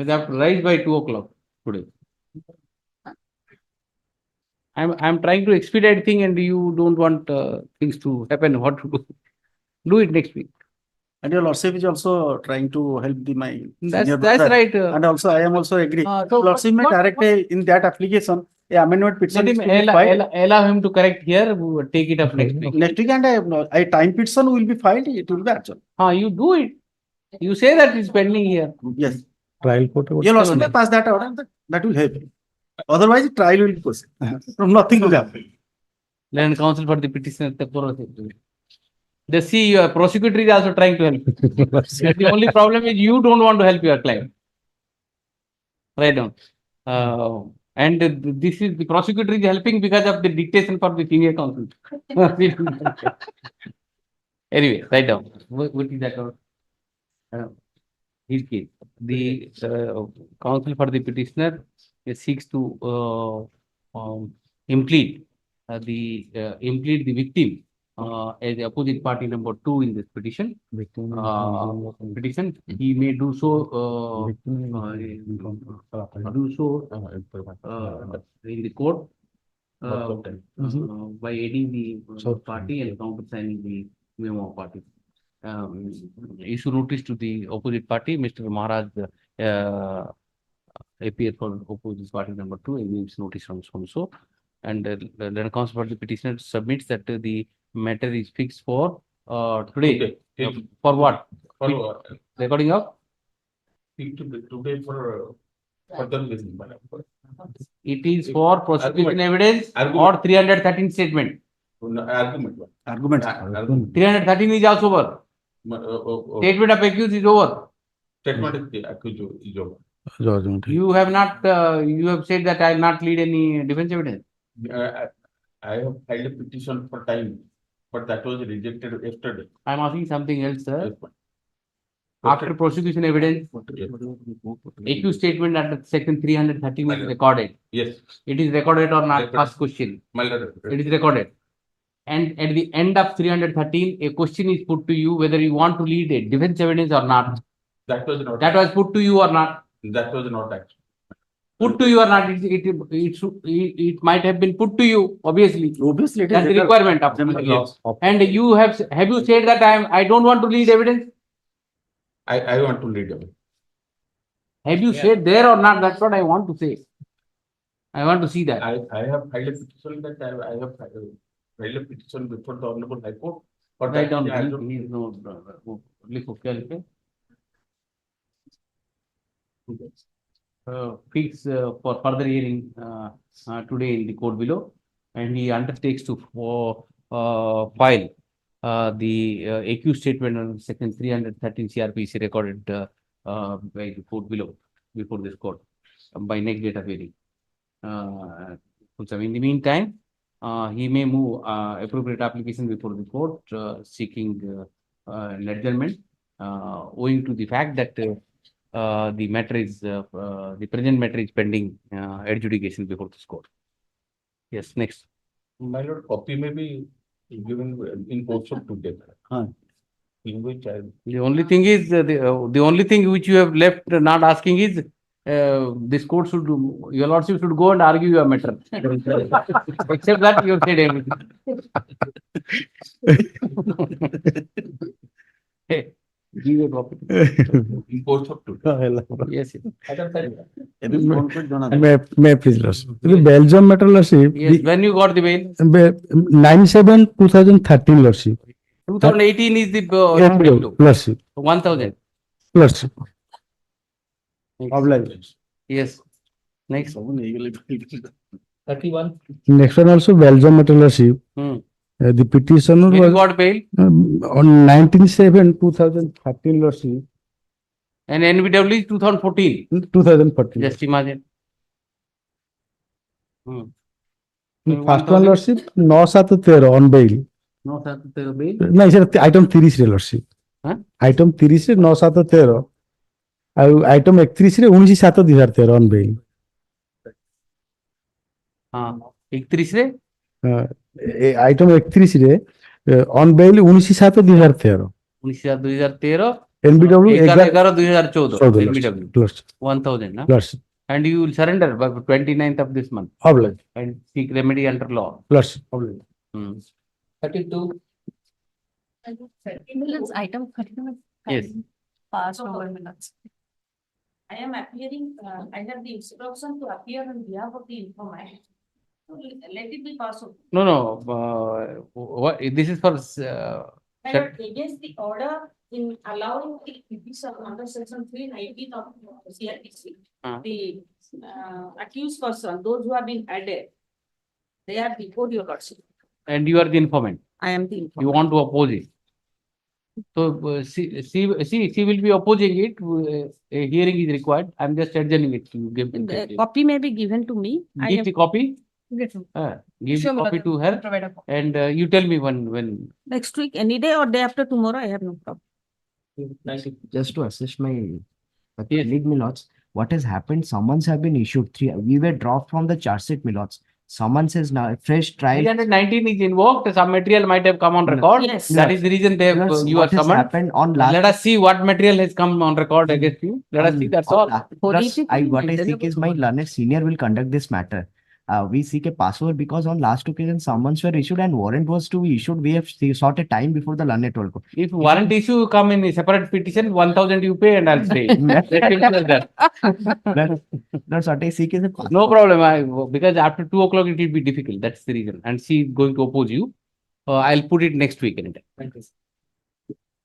have to rise by 2 o'clock today. I'm trying to expedite thing and you don't want things to happen. What to do? Do it next week. And your lordship is also trying to help my senior That's brother. right. And also I am also agree. So Lordship may direct in that application a amendment petition. Let him is to be filed. allow him to correct here. We will take it up next week. Next week and a time petition will be filed. It will be adjourned. You do it. You say that it's pending here. Yes. Trial court Your lordship may pass that order. That will help. Otherwise, trial will proceed. Nothing will happen. Land counsel for the petitioner. The prosecutor is also trying to help. The only problem is you don't want to help your client. Write down. And this is the prosecutor is helping because of the dictation for the senior counsel. Anyway, write down. What is that? His case. The counsel for the petitioner seeks to implead the victim as the opposite party number 2 in this petition, he may do so, in the court, by aiding the party and countersigning the memo of party. Issue notice to the opposite party, Mr. Maharaj appear for opposite party number 2, and gives notice from so. And then consequently, the petitioner submits that the matter is fixed for today. For what? For Recording of? today for further listening. It is for prosecution Argument. evidence Argument. or 313 statement. Argument. Argument. 313 is also over. Statement of accused is over. Statement of the accused is over. You have not, you have said that I will not lead any defense evidence. I have filed a petition for time, but that was rejected yesterday. I am asking something else, sir. Yes, ma'am. After prosecution evidence, accused statement under section 313 is recorded. Yes. It is recorded or not? Recorded. First question. My letter. It is recorded. And at the end of 313, a question is put to you whether you want to lead a defense evidence or not. That was not. That was put to you or not? That was not actually. Put to you or not? It might have been put to you, obviously. Obviously, it is That's the requirement of general Yes. law. And you have you said that I don't want to lead evidence? I want to lead them. Have you said there or not? That's what I want to say. I want to see that. I have filed a petition that I have filed a petition before the Hon'Ble High Court. But Write down. I don't- लिखो क्या लिखे? Fix for further hearing today in the court below, and he undertakes to file the accused statement on section 313 CRPC recorded by the court below before this court by next date of hearing. So in the meantime, he may move appropriate application before the court seeking an adjournment owing to the fact that the matter is the present matter is pending adjudication before this court. Yes, next. My lord, copy may be given in course of today. In which I. The only thing is the only thing which you have left not asking is this court should your lordship should go and argue your matter. Except that you have said everything. Hey, give a copy. In course of today. Yes. May I please, Lordship? The Belgium matter, Lordship. Yes. When you got the bail? 9/7/2013, Lordship. 2018 is the Lordship. 1000. Lordship. Yes. Next. 31. Next one also Belgium matter, Lordship. The petitioner When you was got bail? on 19/7/2013, Lordship. And NBW is 2014. 2014. Just imagine. First one, Lordship, 9/7/13 on bail. No, sir, the bail. No, it's item 30, Lordship. Item 30, 9/7/13. Item 31, 19/7/2013 on bail. 31 Item 31 on bail 19/7/2013. 19/2013. NBW 11/11/2014. NBW. Lordship. 1000. Huh? Lordship. And you will surrender by 29th of this month. Obliged. And seek remedy under law. Lordship. Obliged. 32. Item 30 Yes. passed over minutes. I am appearing, I have the instruction to appear on behalf of the informant. So let it be passed over. No. What this is for? My lord, against the order in allowing the petition under section 319 of CRPC, the accused person, those who have been added, they are before your lordship. And you are the informant. I am the informant. You want to oppose it. So she will be opposing it. A hearing is required. I am just adjourning it to give. The copy may be given to me. Give the copy. Yes. Give the copy to her. Provide a copy. And you tell me when. Next week, any day or day after tomorrow, I have no problem. Just to assist my colleague, Milots, what has happened? Summons have been issued. We were dropped from the charge sheet, Milots. summons is now fresh trial. 319 is invoked, some material might have come on record. Yes. That is the reason they have, Because you are what has summoned. happened on last. Let us see what material has come on record against you. Let us see, that's all. Plus, what I seek is my learned senior will conduct this matter. We seek a password because on last occasion summons were issued and warrant was to be issued. We have sought a time before the learned told. If warrant issue come in a separate petition, 1,000 you pay and I'll stay. That's what I seek is a password. No problem, because after 2 o'clock it will be difficult. That's the reason. And she is going to oppose you. I'll put it next week anytime. Thank you.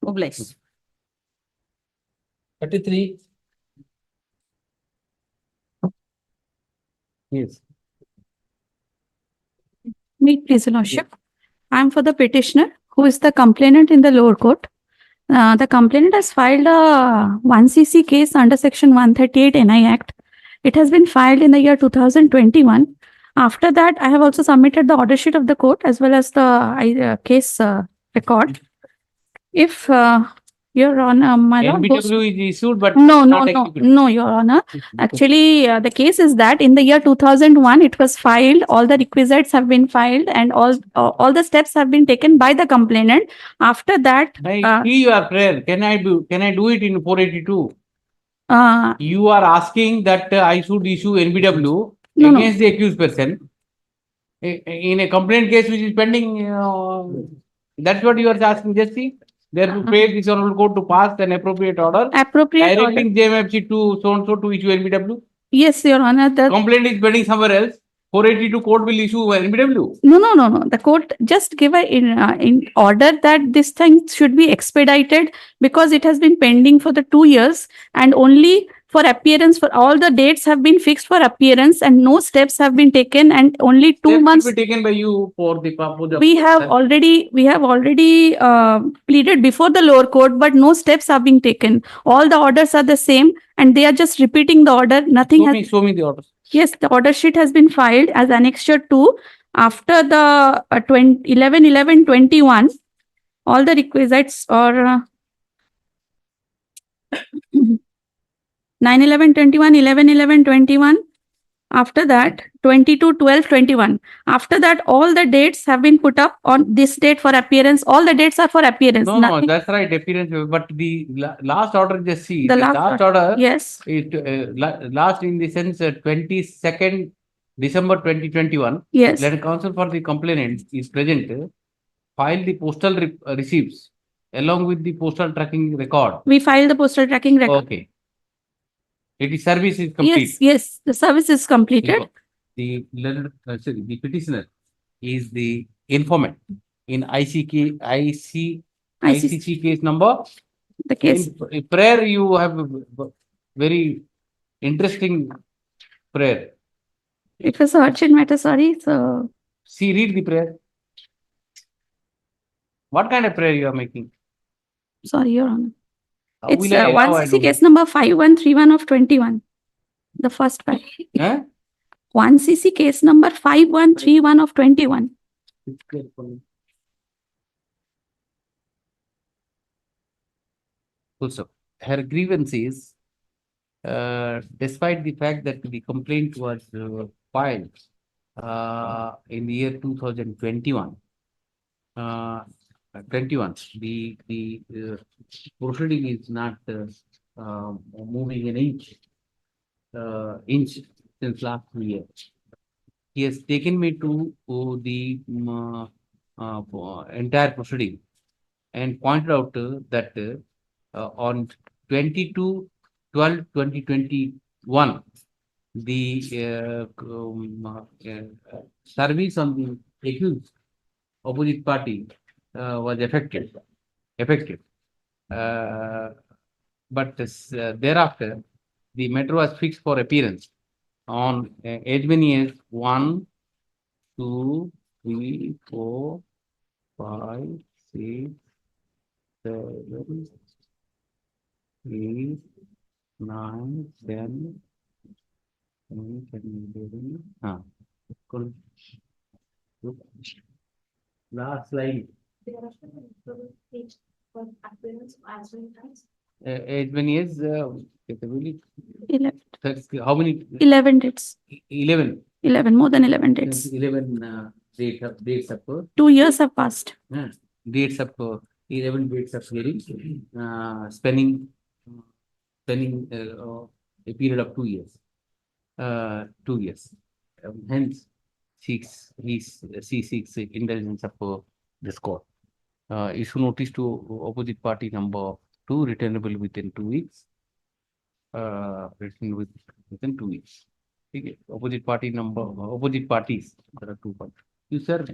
Oh, bless. 33. Yes. Meet please, Your Lordship. I am for the petitioner who is the complainant in the lower court. The complainant has filed a 1cc case under section 138 NI Act. It has been filed in the year 2021. After that, I have also submitted the order sheet of the court as well as the case record. If Your Honor, my lord, NBW is issued, but no, not no, no, executed. no, Your Honor. Actually, the case is that in the year 2001, it was filed, all the requisites have been filed and all the steps have been taken by the complainant. After that, I see your prayer. Can I do it in 482? uh, You are asking that I should issue NBW No, against the accused person in a complaint case which is pending. That's what you are asking, just see. Therefore, pray this honorable court to pass an appropriate order appropriate order. directing JMFC to so and so to issue NBW. Yes, Your Honor. The Complaint is pending somewhere else. 482 court will issue NBW. No. The court just give a in order that this thing should be expedited because it has been pending for the 2 years and only for appearance for all the dates have been fixed for appearance and no steps have been taken and only 2 Steps months. will be taken by you for the purpose of. We have already pleaded before the lower court, but no steps are being taken. All the orders are the same and they are just repeating the order. Nothing has. Show me the orders. Yes, the order sheet has been filed as annexure 2 after the 11/11/21. All the requisites are 9/11/21, 11/11/21. After that, 22/12/21. After that, all the dates have been put up on this date for appearance. All the dates are for appearance. No, Nothing- that's right, appearance. But the last order, just see. The The last last order, order. yes. It last in the sense 22nd December 2021. Yes. Letter counsel for the complainant is present. File the postal receipts along with the postal tracking record. We filed the postal tracking record. Okay. It is service is complete. Yes, the service is completed. The petitioner is the informant in ICC case number. The case. In prayer, you have a very interesting prayer. It was urgent matter, sorry. So See, read the prayer. What kind of prayer you are making? sorry, Your Honor. How It's will I- how I 1cc do case number 5131 of 21. The first part. Huh? 1cc case number 5131 of 21. Also, her grievance is, despite the fact that the complaint was filed in the year 2021, the proceeding is not moving an inch since last 2 years. He has taken me to the entire proceeding and pointed out that on 22/12/2021, the service on the accused opposite party was effective. But thereafter, the matter was fixed for appearance on as many as 1, 2, 3, 4, 5, 6, 7, 8, 9, 10, 11. Last slide. As many as how many? 11 dates. 11. More than 11 days. 11 dates of 2 years have passed. dates of 11 dates of hearing, spanning a period of 2 years. 2 years. Hence, he seeks indulgence of this court. Issue notice to opposite party number 2, returnable within 2 weeks. Written within 2 weeks. Okay. Opposite parties. There are 2 parties. You sir.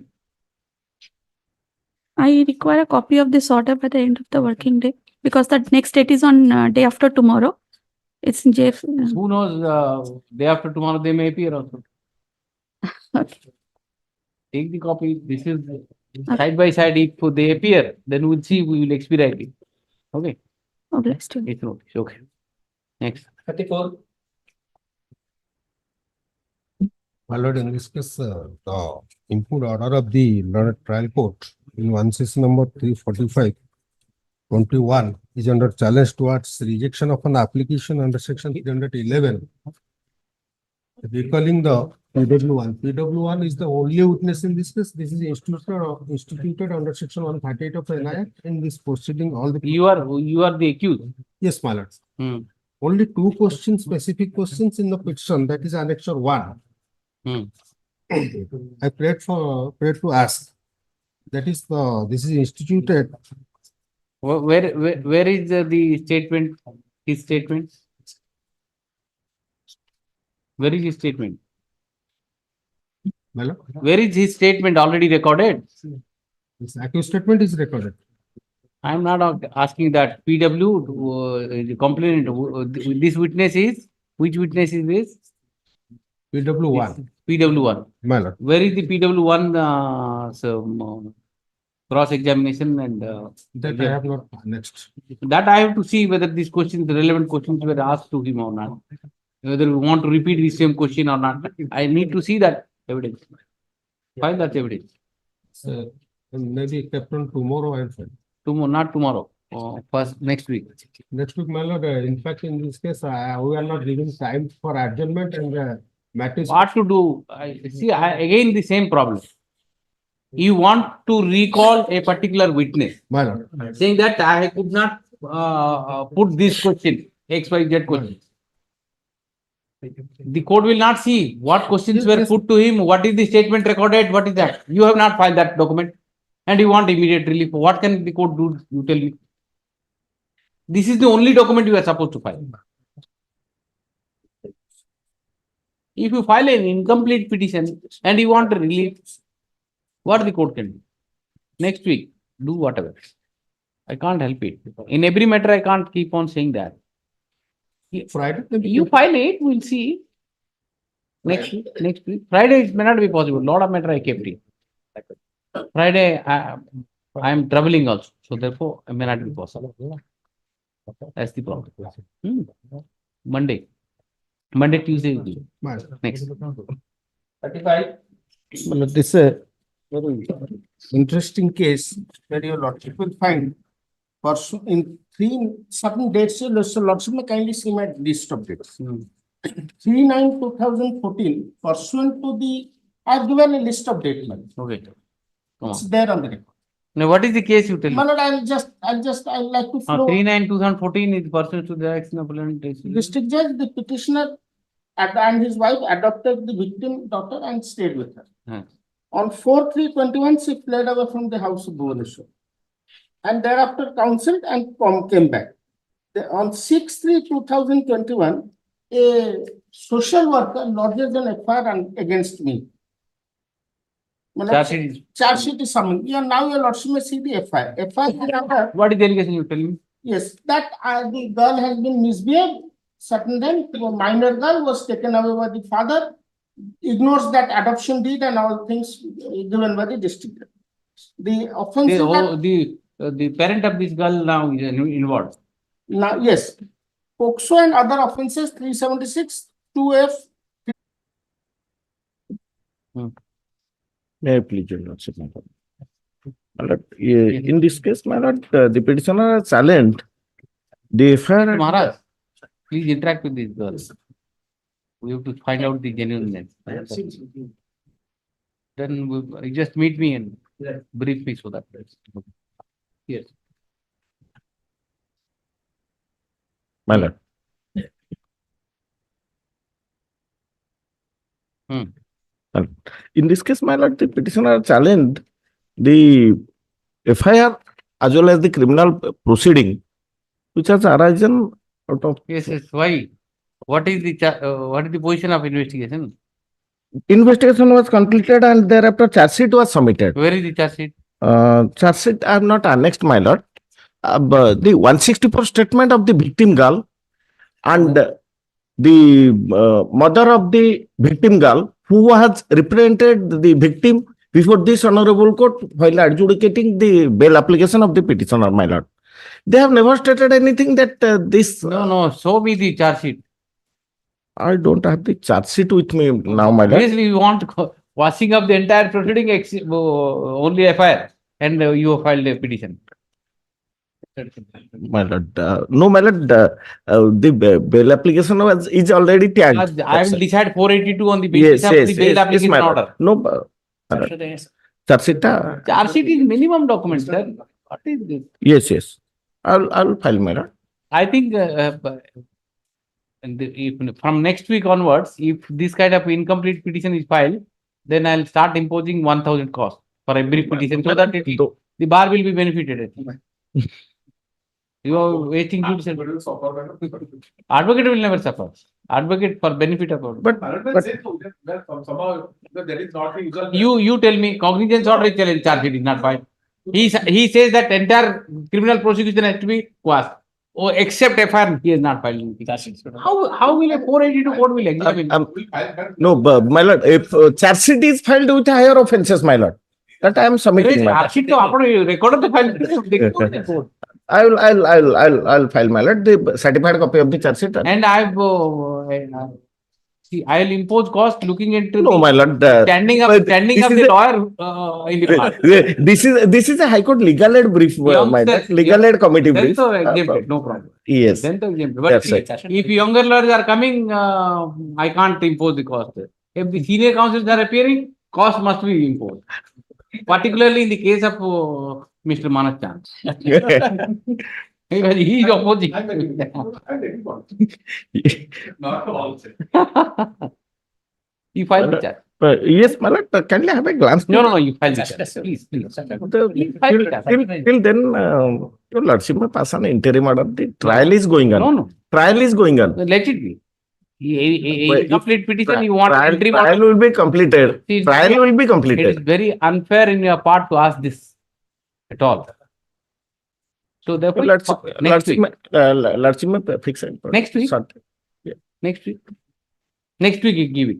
I require a copy of this order by the end of the working day because the next date is on day after tomorrow. It's in JF. Who knows? Day after tomorrow they may appear also. Okay. Take the copy. This is side by side. If they appear, then we'll see. We will expedite it. Okay. Obliged. It's notice. Okay. Next. 34. My lord, in this case, the input order of the trial court in 1cc number 345/21 is under challenge towards rejection of an application under section 311. Recalling the PW1. PW1 is the only witness in this case. This is instituted under section 138 of NI. In this proceeding, all the You are the accused. Yes, my lord. Only 2 questions, specific questions in the petition, that is annexure 1. I prayed to ask. That is this is instituted. Where is the statement? His statement? Where is his statement? My lord. Where is his statement already recorded? His accused statement is recorded. I am not asking that. PW, the complainant, this witness is, which witness is this? PW1. PW1. My lord. Where is the PW1 cross-examination and That I have not next. that I have to see whether these questions, the relevant questions were asked to him or not. Whether we want to repeat the same question or not. I need to see that evidence. Find that evidence. So, maybe kept on tomorrow and fine. Tomorrow, not tomorrow. First next week. Next week, my lord. In fact, in this case, we are not giving time for adjournment and matters. What to do? Again the same problem. You want to recall a particular witness. My lord. Saying that I could not put this question, XYZ question. The court will not see what questions were put to him, what is the statement recorded, what is that. You have not filed that document and you want immediate relief. What can the court do? You tell me. This is the only document you are supposed to file. If you file an incomplete petition and you want a relief, what the court can do? Next week, do whatever. I can't help it. In every matter, I can't keep on saying that. Friday? You file it, we'll see. Next week. Friday it may not be possible. Lot of matter I kept it. Friday I am traveling also. So therefore, it may not be possible. That's the problem. Monday, Tuesday. Next. 35. This is a very interesting case that your lordship will find. In 3 certain dates, so lordship may kindly see my list of dates. 3/9/2014, pursuant to the, I have given a list of dates. Okay. It's there on the record. Now, what is the case you tell me? My lord, I'd like to flow. 3/9/2014 is pursuant to the action of District Judge, the petitioner and his wife adopted the victim daughter and stayed with her. On 4/3/21, she fled away from the house of Bhubaneswar. And thereafter counseled and came back. On 6/3/2021, a social worker lodges an FIR against me. Charge sheet is summoned. Now your lordship may see the FIR. What is the allegation you tell me? Yes, that the girl has been misbehaved. Certain time, a minor girl was taken away by the father, ignores that adoption deed and all things given by the district. The offense the parent of this girl now is involved. Now, yes. POCSO and other offenses 376, 2F. May I please, your lordship, my lord. In this case, my lord, the petitioner has challenged the FIR. Maharaj, please interact with these girls. We have to find out the genuineness. Then you just meet me and brief me so that. Yes. My lord. In this case, my lord, the petitioner challenged the FIR as well as the criminal proceeding which has arisen out of. Yes, yes. Why? What is the position of investigation? Investigation was completed and thereafter charge sheet was submitted. Where is the charge sheet? Charge sheet I have not annexed, my lord. But the 164 statement of the victim girl and the mother of the victim girl who has represented the victim before this honorable court while adjudicating the bail application of the petitioner, my lord. They have never stated anything that this. No, show me the charge sheet. I don't have the charge sheet with me now, my lord. Obviously, you want washing up the entire proceeding, only FIR, and you have filed a petition. My lord, no, my lord, the bail application is already tagged. I will decide 482 on the basis of the bail application order. No, charge sheet. Charge sheet is minimum document, sir. What is this? Yes. I'll file, my lord. I think from next week onwards, if this kind of incomplete petition is filed, then I'll start imposing 1,000 cost for every petition so that the bar will be benefited. You are wasting judicial. Advocate will never suffer. Advocate for benefit of. But somehow that is not the usual. You tell me, cognizance order is challenged, charge sheet is not filed. He says that entire criminal prosecution has to be quashed. Oh, except FIR, he has not filed anything. How will a 482 court will examine? No, my lord, if charge sheet is filed with higher offences, my lord, that I am submitting. Charge sheet to record of the file. I'll file, my lord, the certified copy of the charge sheet. And I'll impose cost looking into my lord, standing up the lawyer in the court. This is a High Court legal aid brief, my lord, legal aid committee brief. So exempted, no problem. Yes. Then to exempt. But if younger lawyers are coming, I can't impose the cost. If the senior counsels are appearing, cost must be imposed. Particularly in the case of Mr. Manas Chan. Because he is opposing. You file the charge. Yes, my lord, can I have a glance? No, you file the charge. Please. Till then, your lordship may pass an interim order. The trial is going on. No. Trial is going on. Let it be. A complete petition, you want trial will be completed. Trial will be completed. It is very unfair in your part to ask this at all. So therefore, next week. Lordship may fix it. Next week? Yeah. Next week you give it.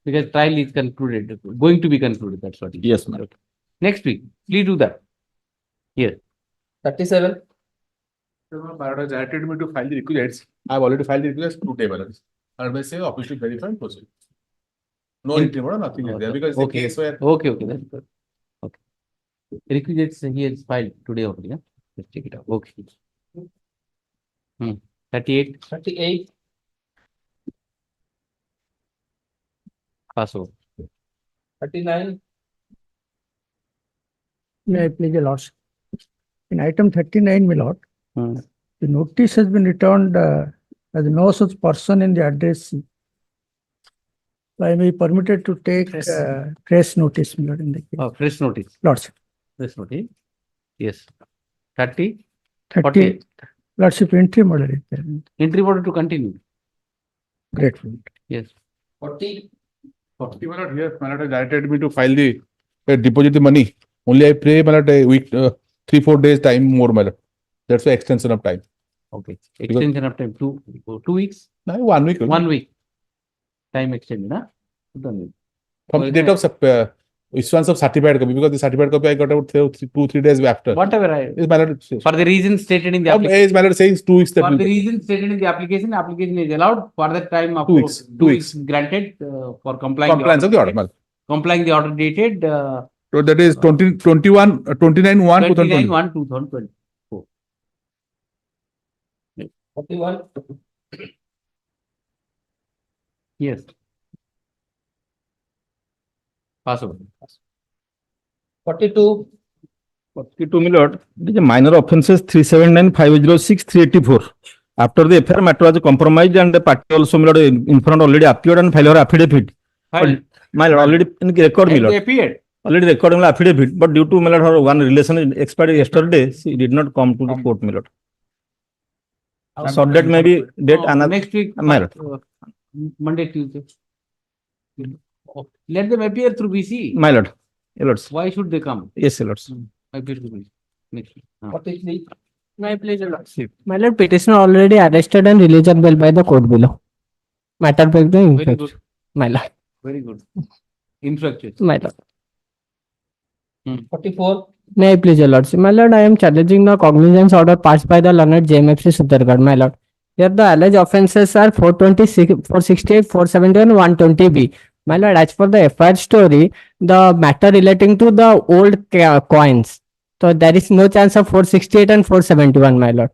Because trial is concluded, going to be concluded, that's what it is. Yes, ma'am. Next week, please do that. Yes. 37. My lord has directed me to file the requisites. I have already filed the requisites today, my lord. And may say officially verify and proceed. No interim order, nothing is there because it's a case where. Okay, that's good. Okay. Requisites he has filed today only. Yeah? Let's check it out. Okay. 38. Pass over. 39. May I please, your lordship? In item 39, my lord, the notice has been returned as no such person in the address. I may be permitted to take fresh notice, my lord, in the case. Oh, fresh notice. Lordship. Fresh notice. Yes. 30. 30. Lordship, interim order is there. Interim order to continue. Grateful. Yes. 40. My lord, here, my lord has directed me to file the deposit the money. Only I pray, my lord, a week, 3-4 days time more, my lord. That's the extension of time. Okay. Extension of time. 2 weeks? No, 1 week. 1 week. Time extended, huh? 1 week. From the date of issuance of certified copy, because the certified copy I got out 2-3 days after. Whatever for the reason stated in the application. Is my lord saying 2 weeks. For the reason stated in the application is allowed for the time of 2 weeks. 2 weeks granted for complying Compliance of the order. Complying the order dated. So that is 29/1/2024. 41. Yes. Possible. 42, my lord, it is a minor offences 379, 506, 384. After the affair matter was compromised and the party also, my lord, informant already appeared and filed her affidavit. Filed. My lord, already in record, my And they lord. appeared. Already recording the affidavit, but due to, my lord, her one relation expired yesterday, she did not come to the court, my lord. So that may be date another. Next week. My lord. Monday, Tuesday. Let them appear through BC. My lord. Your lords. Why should they come? Yes, your lords. Appear through BC. Next week. 43. My pleasure, Lordship. My lord, petitioner already arrested and released on bail by the court below. Matter back the Very infraction. good. My lord. Very good. Infrastructure. My lord. 44. May I please, your lordship? My lord, I am challenging the cognizance order passed by the learned JMFC Suttargarh, my lord. Here the alleged offences are 426, 468, 471, 120B. My lord, as for the FIR story, the matter relating to the old coins. So there is no chance of 468 and 471, my lord.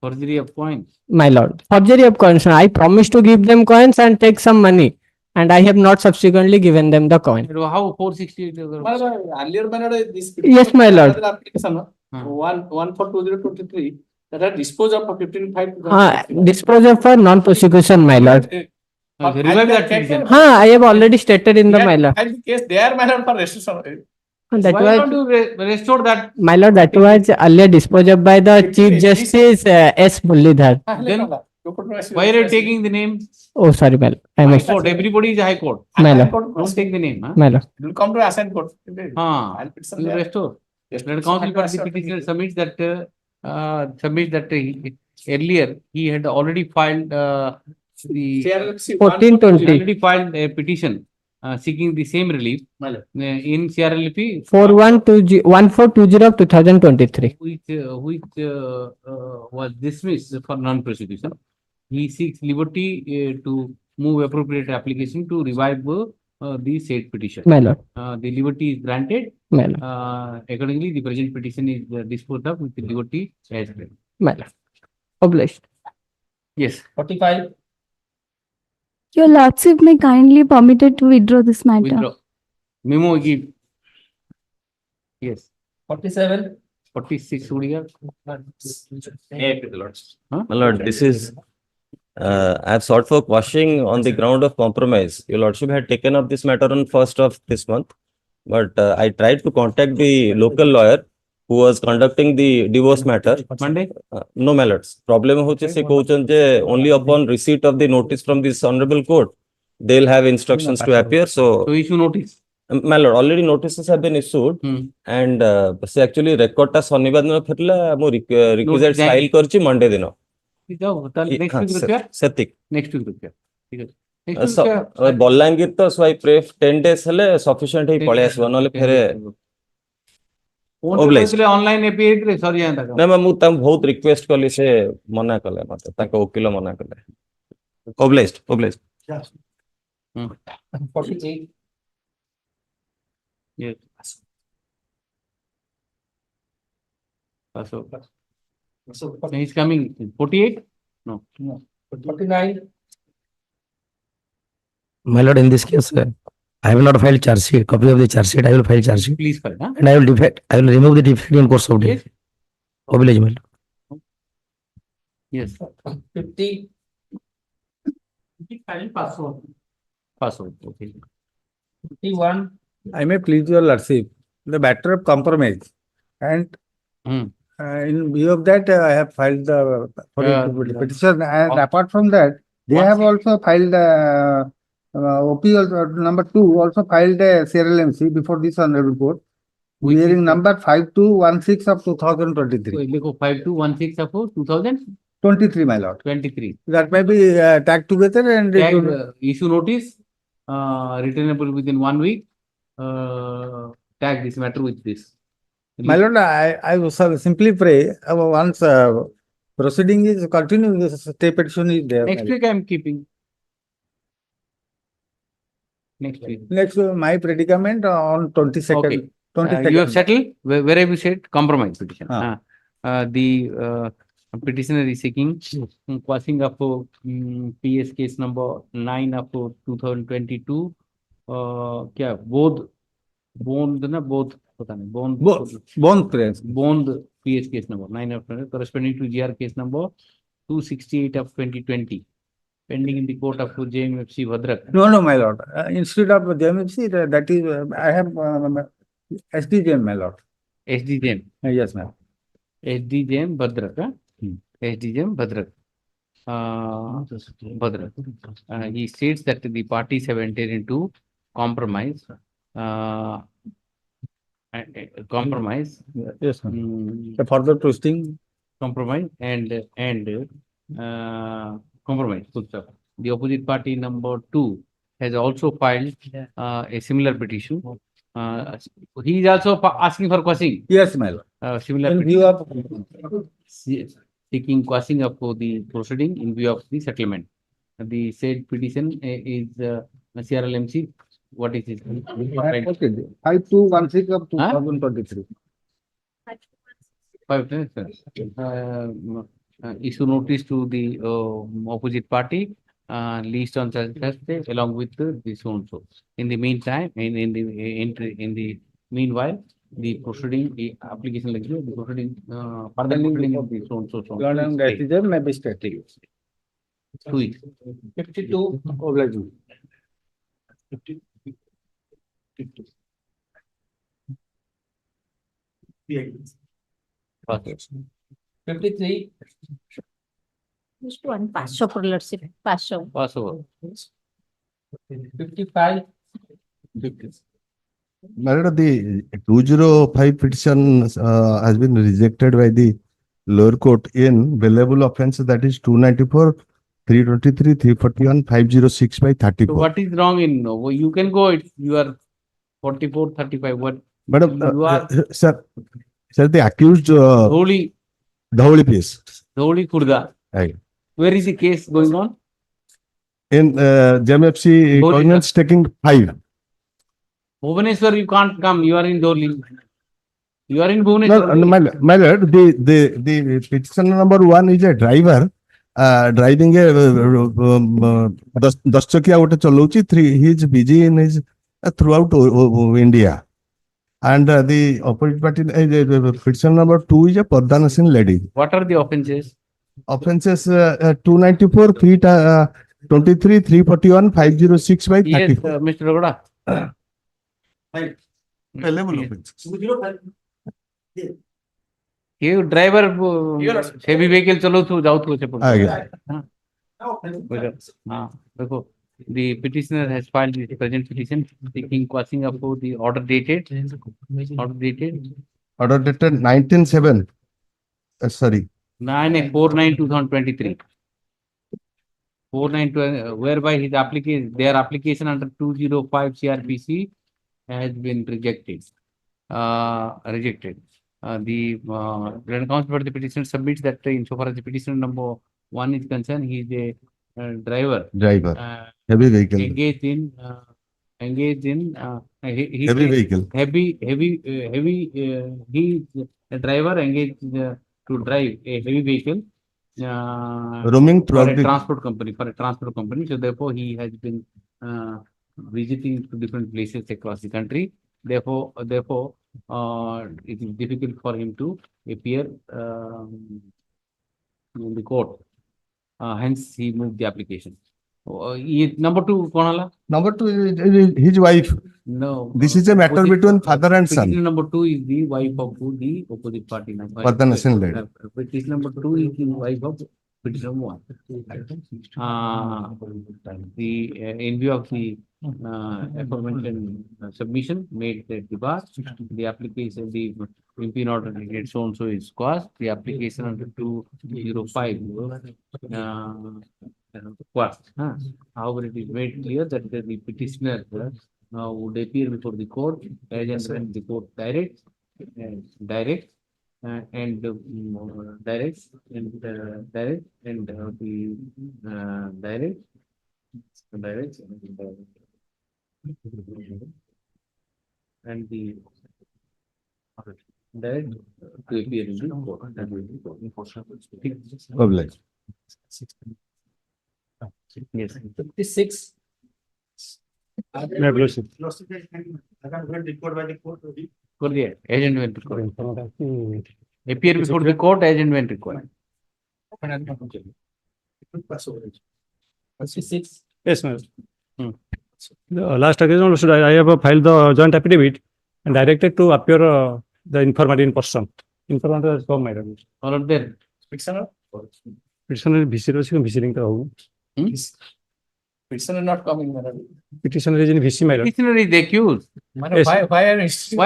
Forgery of coins. My lord, forgery of coins. I promised to give them coins and take some money, and I have not subsequently given them the coin. How 468? Earlier, my lord, this. Yes, my lord. Another application, 1 for 2023, that are disposed of for 15.5. Dispose of for non-prosecution, my lord. Revive that petition. I have already stated in the my lord. And the case there, my lord, for restitution. That Why was, don't you restore that? my lord, that was earlier disposed of by the Chief Justice S. Mullidhar. Then why are you taking the name? Oh, sorry, my lord. I High must. Court. Everybody is High Court. My lord. Don't take the name. Huh? My lord. It will come to assigned court. You restore. Let counsel for the petitioner submits that earlier he had already filed the 1420. already filed a petition seeking the same relief in CRLP 1420 of 2023. which was dismissed for non-prosecution. He seeks liberty to move appropriate application to revive the said petition. My lord. The liberty is granted. My lord. Accordingly, the present petition is disposed of with the liberty as granted. My lord. Obliged. Yes. 45. Your Lordship may kindly permitted to withdraw this matter. Withdraw. Memo give. Yes. 47. 46 would you have? My lord, this is I have sought for quashing on the ground of compromise. Your lordship had taken up this matter on 1st of this month, but I tried to contact the local lawyer who was conducting the divorce matter. Monday? No, my lords. Problem hoche se kochen je only upon receipt of the notice from this honorable court, they'll have instructions to appear. So issue notice. My lord, already notices have been issued, and se actually record ta shanibar dino pherla mo requisite file karchi Monday dino. Next week repair? Setik. Next week repair. Next week Ballangir to so I pray 10 days hele sufficient he pale asba nole phere obliged. Online API sorry janta na mu tam bahut request kali se mana kale mate taka okilo mana kale obliged. Yes. 48. Yes. So he's coming. 48? No. 49. My lord, in this case, I have not filed charge sheet. Copy of the charge sheet, I will file charge sheet. Please file. Huh? And I will defect. I will remove the defect in course of day. Oblige, my lord. Yes. 50. Password. Okay. 51. I may please your lordship, the matter of compromise, and in view of that, I have filed the petition, and apart from that, they have also filed OP number 2 also filed a CRLMC before this honorable court, bearing number 5216 of 2023. 5216 of 2000? 23, my lord. 23. That may be tagged together and issue notice, returnable within 1 week. Tag this matter with this. My lord, I will simply pray once proceeding is continuing, this stay petition is there. Next week I am keeping. Next week. Next, my predicament on 22nd. Okay. You have settled? Where have you said? Compromise petition. The Petitioner is seeking quashing of PS case number 9 of 2022. क्या बोध बोध ना बोध पता नहीं बोध PS case number 9 of corresponding to GR case number 268 of 2020 pending in the court of JMFC Bhadrak. No, my lord. Instead of JMFC, that is, I have SDJM, my lord. SDJM. Yes, ma'am. SDJM Bhadrak. SDJM Bhadrak. Bhadrak. He states that the parties have entered into compromise. Yes, ma'am. The further twisting. Compromise and compromise. Good stuff. The opposite party number 2 has also filed a similar petition. He is also asking for quashing. Yes, my lord. Similar In view of seeking quashing of the proceeding in view of the settlement. The said petition is CRLMC. What is it? 5216 of 2023. Issue notice to the opposite party leased on Thursday along with this so. In the meantime, in the meanwhile, the proceeding, the application like the proceeding, further proceeding of the so. May be stated. 2 weeks. 52 obliging. 50. 53. Just one pass over, let's see, pass over. Pass over. 55. My lord, the 205 petition has been rejected by the lower court in billable offence, that is 294, 323, 341, 506 by So 34. what is wrong in no? You can go if you are 44, 35. What? Madam, You are sir, the accused Dholi piece Khurda. Right. Where is the case going on? In JMFC cognizance taking 5. Bhubaneswar, you can't come. You are in Dholi. You are in Bhubaneswar. No, my lord, the petition number 1 is a driver driving a 10 chakiya gote chalouchi. He is busy in his throughout India. And the opposite party, petition number 2 is a Pardanasin lady. What are the offences? Offences 294, 323, 341, 506 by 34. Yes, Mr. Rogoda. ये driver heavy vehicle चलो तो जाओ तो हाँ देखो the petitioner has filed the present petition seeking quashing of the order dated 19/7 sorry 9/4/2023 whereby his their application under 205 CRPC has been rejected. The counsel for the petitioner submits that insofar as the petitioner number 1 is concerned, he is a driver. Heavy vehicle. Engaged in heavy vehicle. He is a driver engaged to drive a heavy vehicle. Roaming throughout for a transport company. So therefore, he has been visiting to different places across the country. Therefore, it is difficult for him to appear in the court. Hence, he moved the application. Number 2, Konala? Number 2 is his wife. No. This is a matter between father and son. Petition number 2 is the wife of the opposite party. Pardanasin lady. Petition number 2 is the wife of petitioner 1. In view of the aforementioned submission made at the bar, the application, the impugn order dated so and so is quashed. The application under 205 quashed. However, it is made clear that the petitioner would appear before the court as and when the court directs and the That to appear in the court. That will be Public. Yes. 56. For the agent when required. Appear before the court, agent when required. 56. Yes, ma'am. The last occasion also, I have filed the joint affidavit and directed to appear the informant in person. Informant has come, madam. All of them. Petitioner? Petitioner VC visiting the Petitioner not coming, madam. petitioner is in VC, madam. Petitioner is the accused. Madam, Yes. why are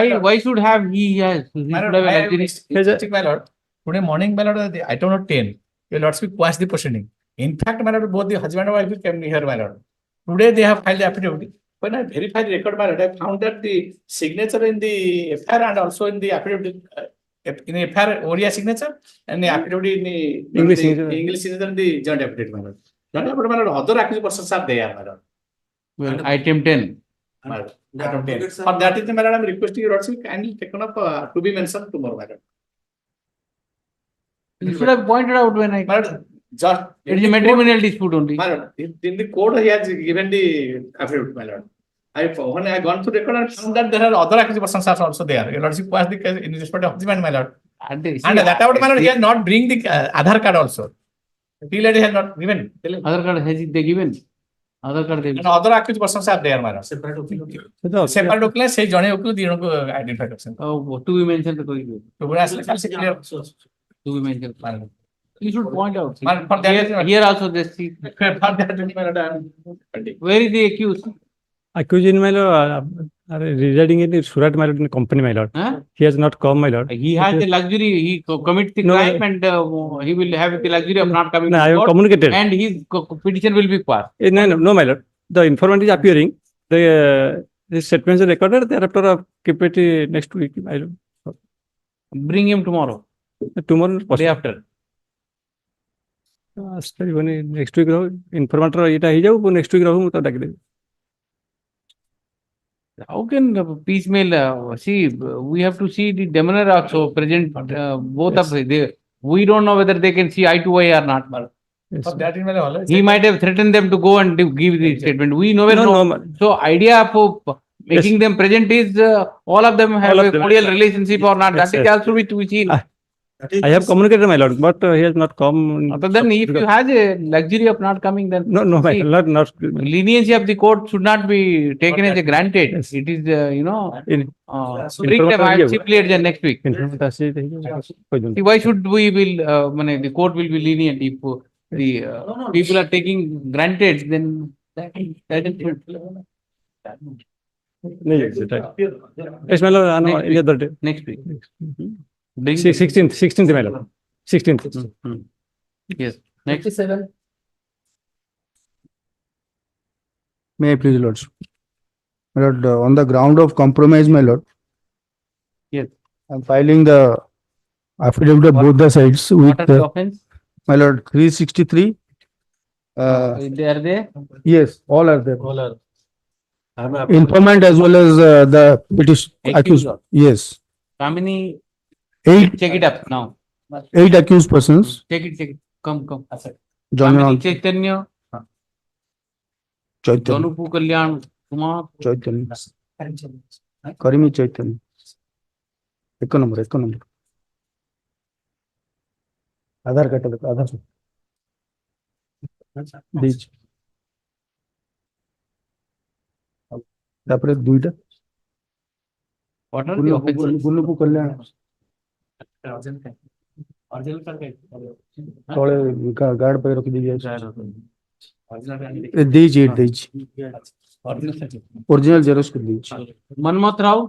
you? Why should have he has? He should Madam, have why a are you luxury. my lord? Today morning, my lord, I don't know 10. Your lordship quashed the proceeding. In fact, my lord, both the husband and wife came here, my lord. Today they have filed the affidavit. When I verified the record, my lord, I found that the signature in the FIR and also in the affidavit, in the FIR, Oriya signature and the affidavit in the English signature. English signature and the joint affidavit, my lord. Joint affidavit, my lord, other accused persons are there, my lord. Well, item 10. My lord. Item 10. For that is, my lord, I am requesting your lordship kindly taken up to be mentioned tomorrow, my lord. You should have pointed out when I. My lord, just It is a matrimonial dispute only. my lord, in the court he has given the affidavit, my lord. When I gone through the record and found that there are other accused persons are also there. Your lordship was the case in respect of husband, my lord. And that about, my lord, he has not bring the Aadhaar card also. He lady has not given. Other card has they given? Other card they And other accused persons are there, my lord. Separate document, say Johnny Okul, the identify person. Oh, to be mentioned. To be clear. To be mentioned. You should point out. For that, Here also they see. Where is the accused? Accused in my lord, residing in Surat, my lord, in the company, my lord. Huh? He has not come, my lord. He has the luxury, he commits the No, crime and he will have the luxury of not coming No, to I have court communicated. and his petition will be passed. No, my lord. The informant is appearing. The statements are recorded. Thereafter, keep it next week. I don't. Bring him tomorrow. Tomorrow, Day after. next week, informant next week. How can piecemeal, see, we have to see the demeanor also present, both of them. We don't know whether they can see eye to eye or not. For that, in my lord, He might have threatened them to go and give the statement. We never No, know. So idea of making them present is all of them have a cordial relationship or not. That is also to be seen. I have communicated, my lord, but he has not come. But then if you have a luxury of not coming, then No, my see, lord, not. leniency of the court should not be taken as a granted. It is, simply at the next week. See, why should we will, the court will be lenient if the people are taking granted, then that is Yes, my lord, any other day. next week. 16th, my lord. 16th. Yes. Next. 57. May I please, Lord? My Lord, on the ground of compromise, my Lord. Yes. I'm filing the affidavit of both the sides with What are the offense? my Lord 363. They are there? Yes, all are there. All are. Informant as well as the petition accused. Accuser. Yes, How many? 8 Check it up now. 8 accused persons. Check it. Come. John Kamini Chaitanya, Chaitanya. Janupu Kalyan Kumar, Chaitanya. Karimi Chaitanya. एक number आधार card आधार बीच तापर दुईटा what are the offenses? गुल्लुपु कल्याण तळे guard पे रखी दी जाए दीजिए original xerox कर दीजिए मनमोहन राव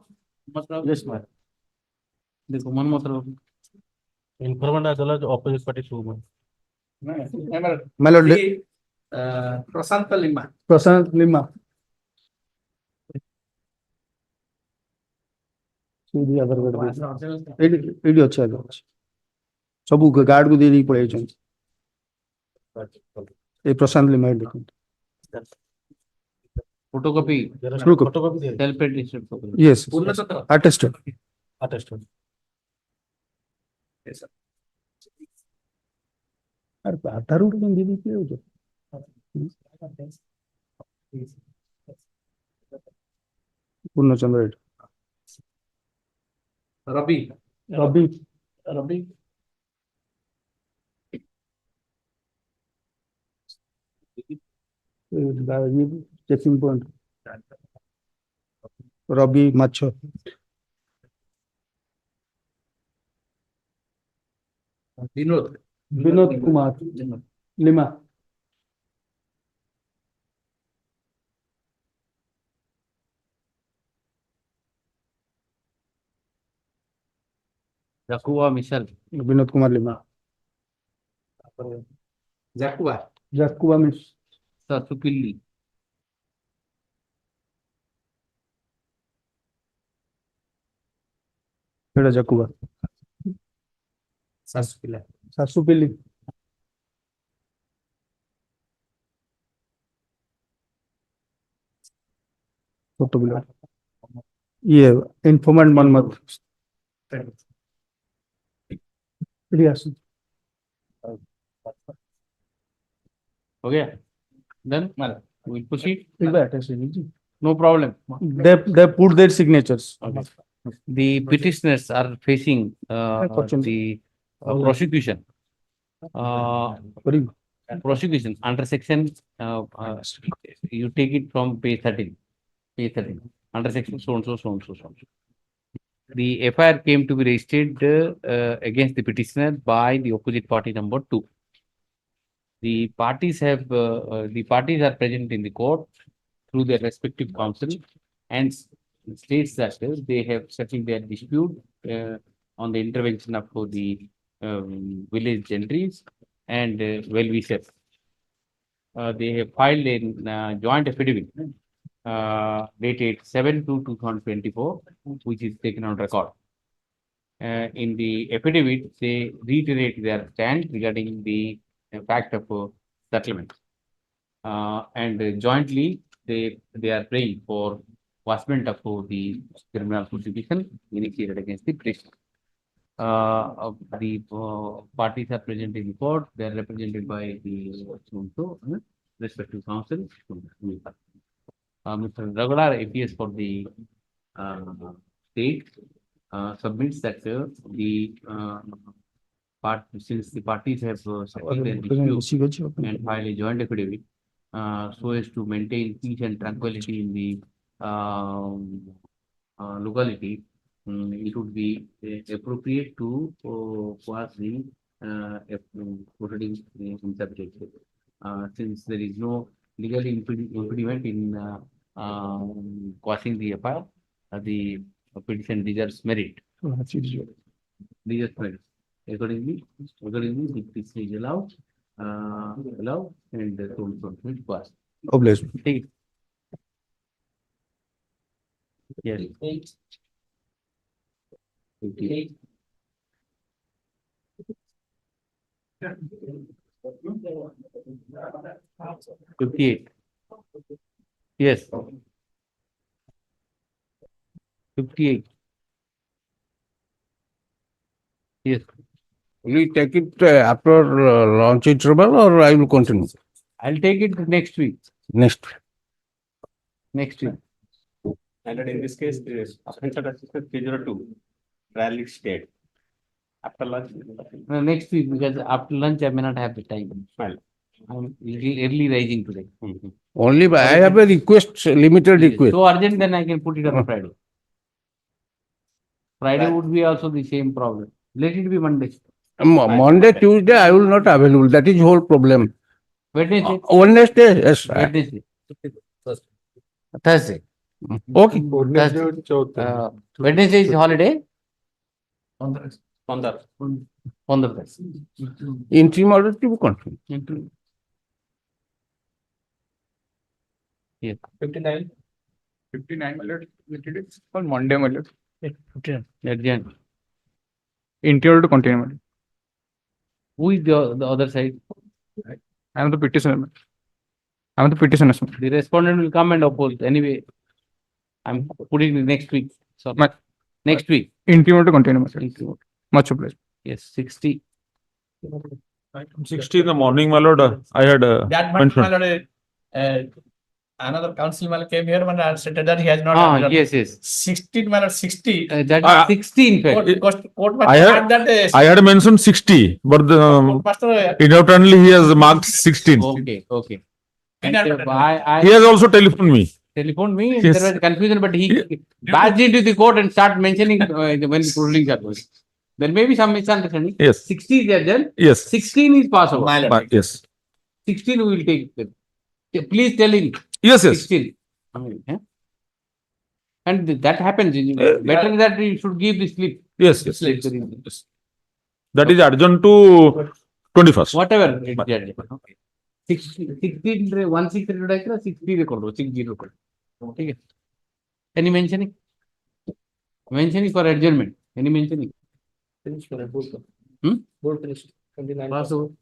यस मैम देखो Manmohan Rao Informant as well as opposite party two. My lord, Prasanta Lima. Prasant Lima. Sidhi other Wade AD अच्छा है सब गार्ड को दे दी पड़े जन ये प्रशांत लिमा देखो photocopy photocopy self-attested photocopy. yes attested Yes, sir. Aadhaar ଗୋଟେ କେମିତି ଦେଇକି ଯାଉଛ? ପୂର୍ଣ୍ଣଚନ୍ଦ୍ର ଏଇଠି। Rabi. Rabi Rabi. Checking point Rabi ମାଛ Vinod. Vinod Kumar Lima Jakuba Michelle. Vinod Kumar Lima Jacuba. Jakuba miss Sasupilli. ସେଇଟା ଜାକୁବା Sasupila. ଶାଶୁପିଲି ଛୋଟ ପିଲା ଇଏ ଇନଫର୍ମାଣ୍ଟ ମନ୍ମଥ ଏଠି ଆସୁ Okay. Then we'll proceed. That is easy. No problem. They put their signatures. Okay. The petitioners are facing Question. the prosecution. Prosecution under section, you take it from page 13. Page 13. Under section so and so, so and so, so and so. The FIR came to be registered against the petitioner by the opposite party number 2. The parties are present in the court through their respective counsel and states that they have settled their dispute on the intervention of the village gentries and well-wishers. They have filed a joint affidavit dated 7/2/2024, which is taken on record. In the affidavit, they reiterate their stand regarding the fact of settlement. And jointly, they are praying for vestment of the criminal prosecution initiated against the petitioner. The parties are present in the court. They are represented by the respective counsel. Mr. Raghular, APS for the state, submits that since the parties have settled their dispute and filed a joint affidavit, so as to maintain peace and tranquility in the locality, it would be appropriate to pass the proceedings in subject. Since there is no legal impediment in quashing the FIR, the petition deserves merit. Deserves merit. Accordingly, the petition is allowed, and so on to pass. Obliged. Take it. Yes. 58. Yes. 58. Yes. Will you take it after launch interval or I will continue? I'll take it next week. Next. Next week. And in this case, offensive assistant 302, trial is stayed. After lunch? No, next week, because after lunch I may not have the time. Well, I'm little early rising today. Only by, I have a request, limited request. So urgent, then I can put it on Friday. Friday would be also the same problem. Let it be Monday. Monday, Tuesday, I will not available. That is whole problem. Wednesday. Wednesday, yes. Wednesday. Thursday. Okay. Wednesday is holiday. on the Interim order to be confirmed. Yes. 59. 59 mallet on Monday mallet. Urgent. Interior to continue mallet. Who is the other side? I am the petitioner. I am the petitioner. The respondent will come and oppose. Anyway, I'm putting it next week. So next week. Interior to continue mallet. Much obliged. Yes, 60. Item 60 in the morning, my lord, I had That much, my lord, another council man came here and stated that he has not. Yes, yes. 16, my lord, 60. That is 60 in fact. Court I master had, that. I had mentioned 60, but the, Court master. inadvertently he has marked 16. Okay, okay. And, Inadvertently. He has also telephoned me. Telephoned me, and Yes. there was confusion, but he badged into the court and started mentioning when the proceedings are going. There may be some misunderstanding. Yes. 60 is there then. Yes. 16 is possible. Yes. 16 we will take. Please tell him. Yes, yes. 16. And that happens. Better that you should give the slip. Yes, yes. Yes. That is adjourned to 21st. Whatever. It is. 16 16 रहेगा 60 record 60 record. ठीक है. Any mentioning? Mentioning for adjournment. Any mentioning? Finish for both. Both finished. 29. Possible.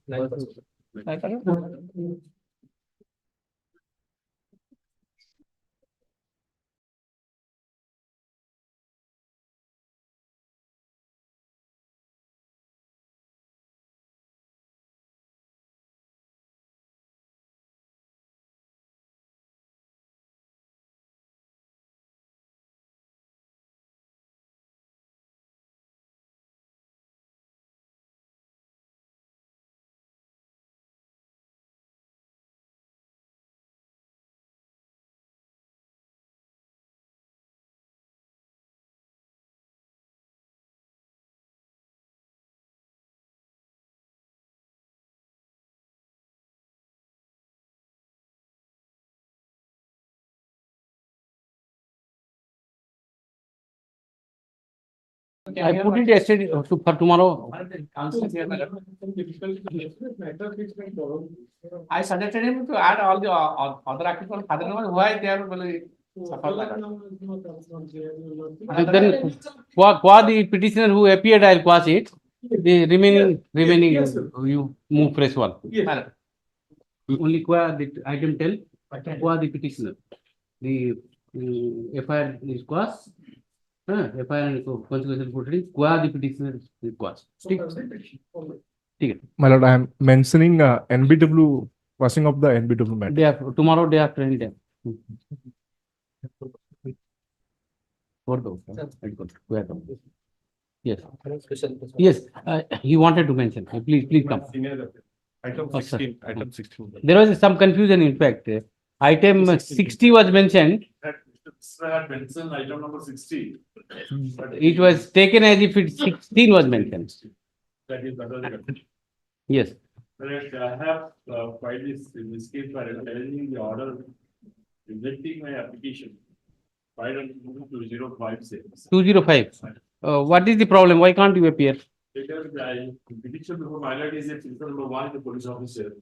I put it yesterday for tomorrow. I suggested him to add all the other articles. Otherwise, why they are really suffer like that? Then qua the petitioner who appeared, I'll quash it. The remaining you move fresh one. Yes. Only qua the item tell qua the petitioner. The FIR is quash. FIR and consequential proceedings qua the petitioner is quash. My lord, I am mentioning NBW passing of the NBW matter. Tomorrow day after any time. Yes. Yes. He wanted to mention. Please come. Item 16. Item 16. There was some confusion. In fact, item 60 was mentioned. Mr. had mentioned item number 60. But It was taken as if it 16 was mentioned. that is another. Yes. Correct. I have filed this in this case by challenging the order rejecting my application. Filed on 2056. 205. What is the problem? Why can't you appear? Because I petition before my lord is a citizen number 1 the police officer.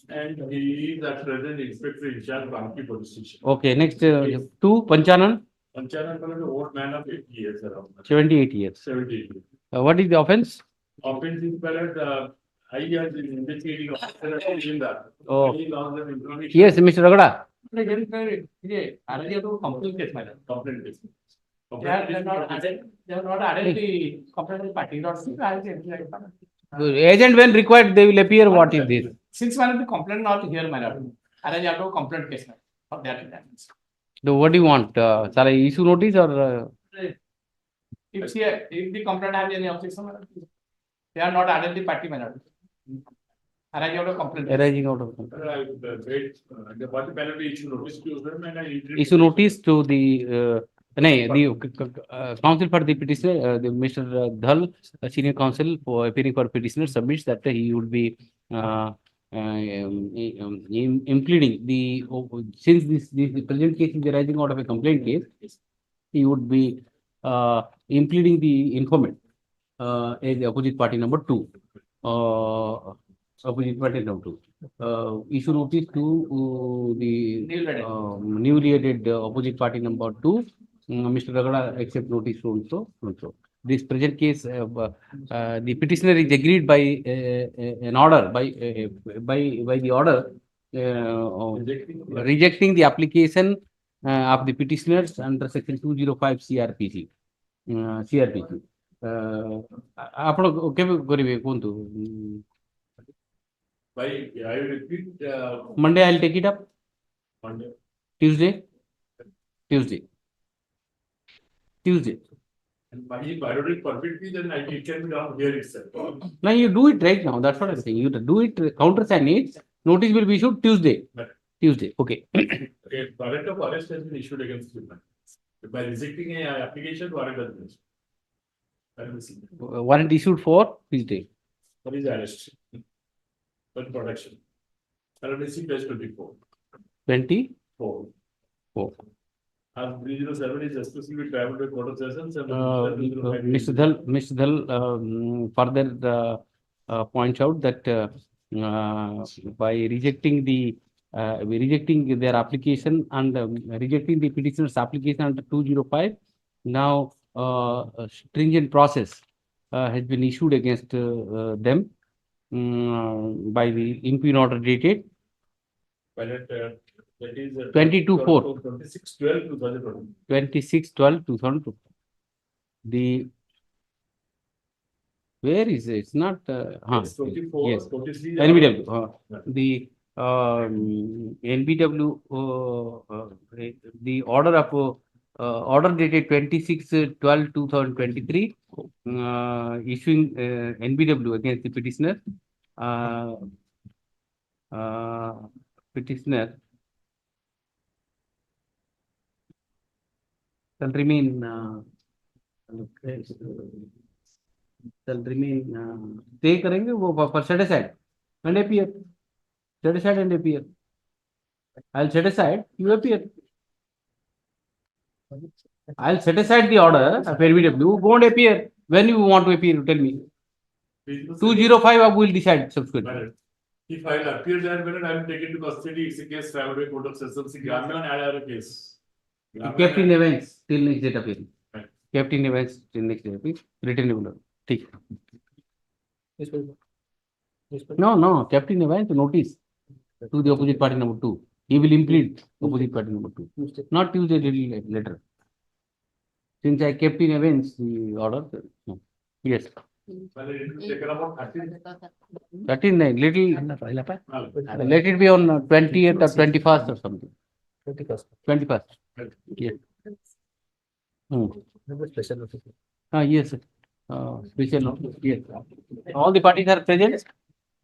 And he is at present inspector in charge of Banki police station. Okay. Next, 2 Panchanan. Panchanan is an old man of 80 years around. 78 years. 78 years. What is the offense? Offense is that I has been investigating officer in that. Oh. He lost the information. Yes, Mr. Ragada. Complaint case. Complaint case. They have not added the complaint party. Agent, when required, they will appear. What is this? Since one of the complaint not here, my lord. I have no complaint case. For that. So what do you want? Shall I issue notice or? If the complaint has any objection, they are not added the party, my lord. Arising out of complaint. Arising out of The party penalty issue notice to them and I issue notice to the counsel for the petitioner, the Mr. Dhal, senior counsel for appearing for petitioner, submits that he would be impleading the since the present case is arising out of a complaint case, he would be impleading the informant as the opposite party number 2. Opposite party number 2. Issue notice to the newly added opposite party number 2. Mr. Ragada accept notice so. This present case, the petitioner is agreed by an order by the order rejecting the application of the petitioners under section 205 CRPC. ଆପଣ କେବେ କରିବେ କୁହନ୍ତୁ? Monday I'll take it up. Tuesday. And by if I don't perfectly, then it can be done here itself. No, you do it right now. That's what I'm saying. You do it, countersign it. Notice will be issued Tuesday. Okay. Okay, warrant of arrest has been issued against him. By rejecting a application, warrant has been issued. Warrant issued for Tuesday. For his arrest. For production. RMC page 24. 24. As 307 is exclusively traveled by court of sessions and Mr. Dhal further points out that by rejecting their application and rejecting the petitioner's application under 205, now stringent process has been issued against them by the impugn order dated that is 22/4. 26/12/2020. 26/12/2002. Where is it? It's not. It's 24, Yes. 23. NBW. The NBW. The order of order dated 26/12/2023, issuing NBW against the petitioner. Petitioner shall remain stay करेंगे वो for set aside and appear. Set aside and appear. I'll set aside, you appear. I'll set aside the order of NBW, go and appear. When you want to appear, you tell me. 205 I will decide subsequently. If I will appear there, when I will take it to custody, it's a case traveled by court of sessions. Grant and add a case. Kept in abeyance till next date appearing. Kept in abeyance till next date appearing. Written order. ठीक. No. Kept in abeyance notice to the opposite party number 2. He will implead opposite party number 2. Not Tuesday later. Since I kept in abeyance the order. No. Yes. Well, it will take about 13 little. Let it be on 20th or 21st or something. 21st. Yes. Yes. Special notice. Yes. All the parties are present.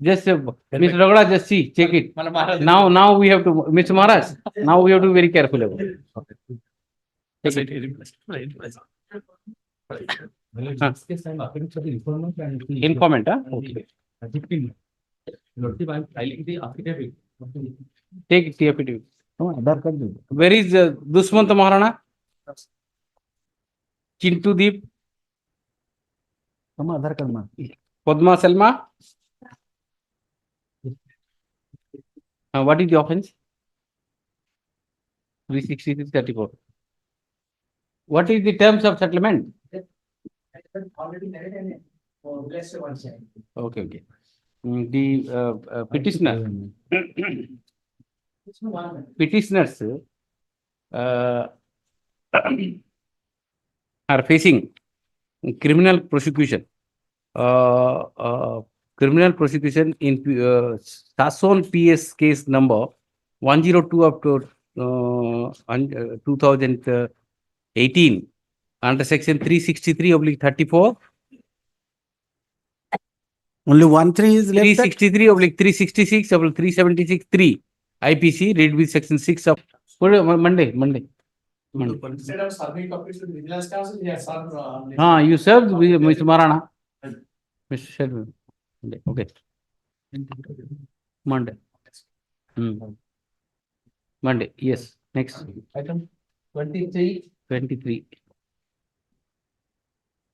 Just Mr. Ragada, just see, check it. Now we have to, Mr. Maharaj. Now we have to be very careful about it. Informant, huh? Okay. Take the affidavit. Where is Dushmant Maharana? Chintu Deep? Padma Selma? What is the offense? 366/34. What is the terms of settlement? Okay. The petitioners are facing criminal prosecution. Criminal prosecution in Sasson PS case number 102 of 2018 under section 363/34. Only 1/3 is left. 363/366/376(3) IPC read with section 6 of Monday. Instead of serving copies to the vigilance council, he has served. You served Mr. Marana. Mr. Shelby. Okay. Monday. Monday. Yes. Next. Item 23.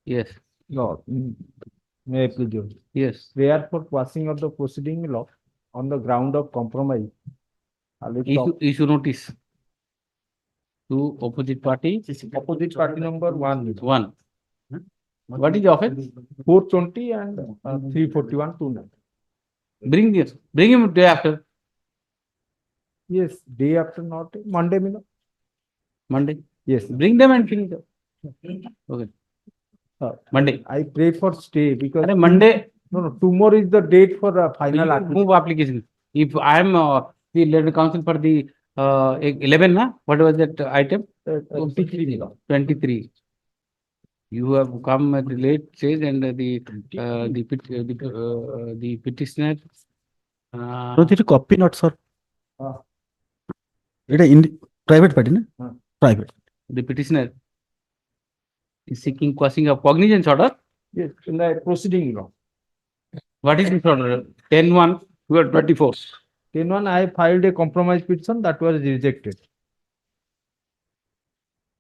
Yes. Lord, may I please you? Yes. Therefore, quashing of the proceeding law on the ground of compromise. Issue notice to opposite party. Opposite party number 1. What is the offense? 420 and 341/29. Bring him day after. Yes, day after, not Monday. Monday. Yes. Bring them and finish up. Okay. Monday. I pray for stay because Arey, Monday. no, tomorrow is the date for final You move application. If I am the learned counsel for the 11, na? What was that item? 23. You have come at the late stage and the petitioner. No, this is copy not sir. It is in private party, na? Private. The petitioner is seeking quashing of cognizance order. Yes, in the proceeding law. What is this order? 10-1, 24. 10-1, I filed a compromise petition that was rejected.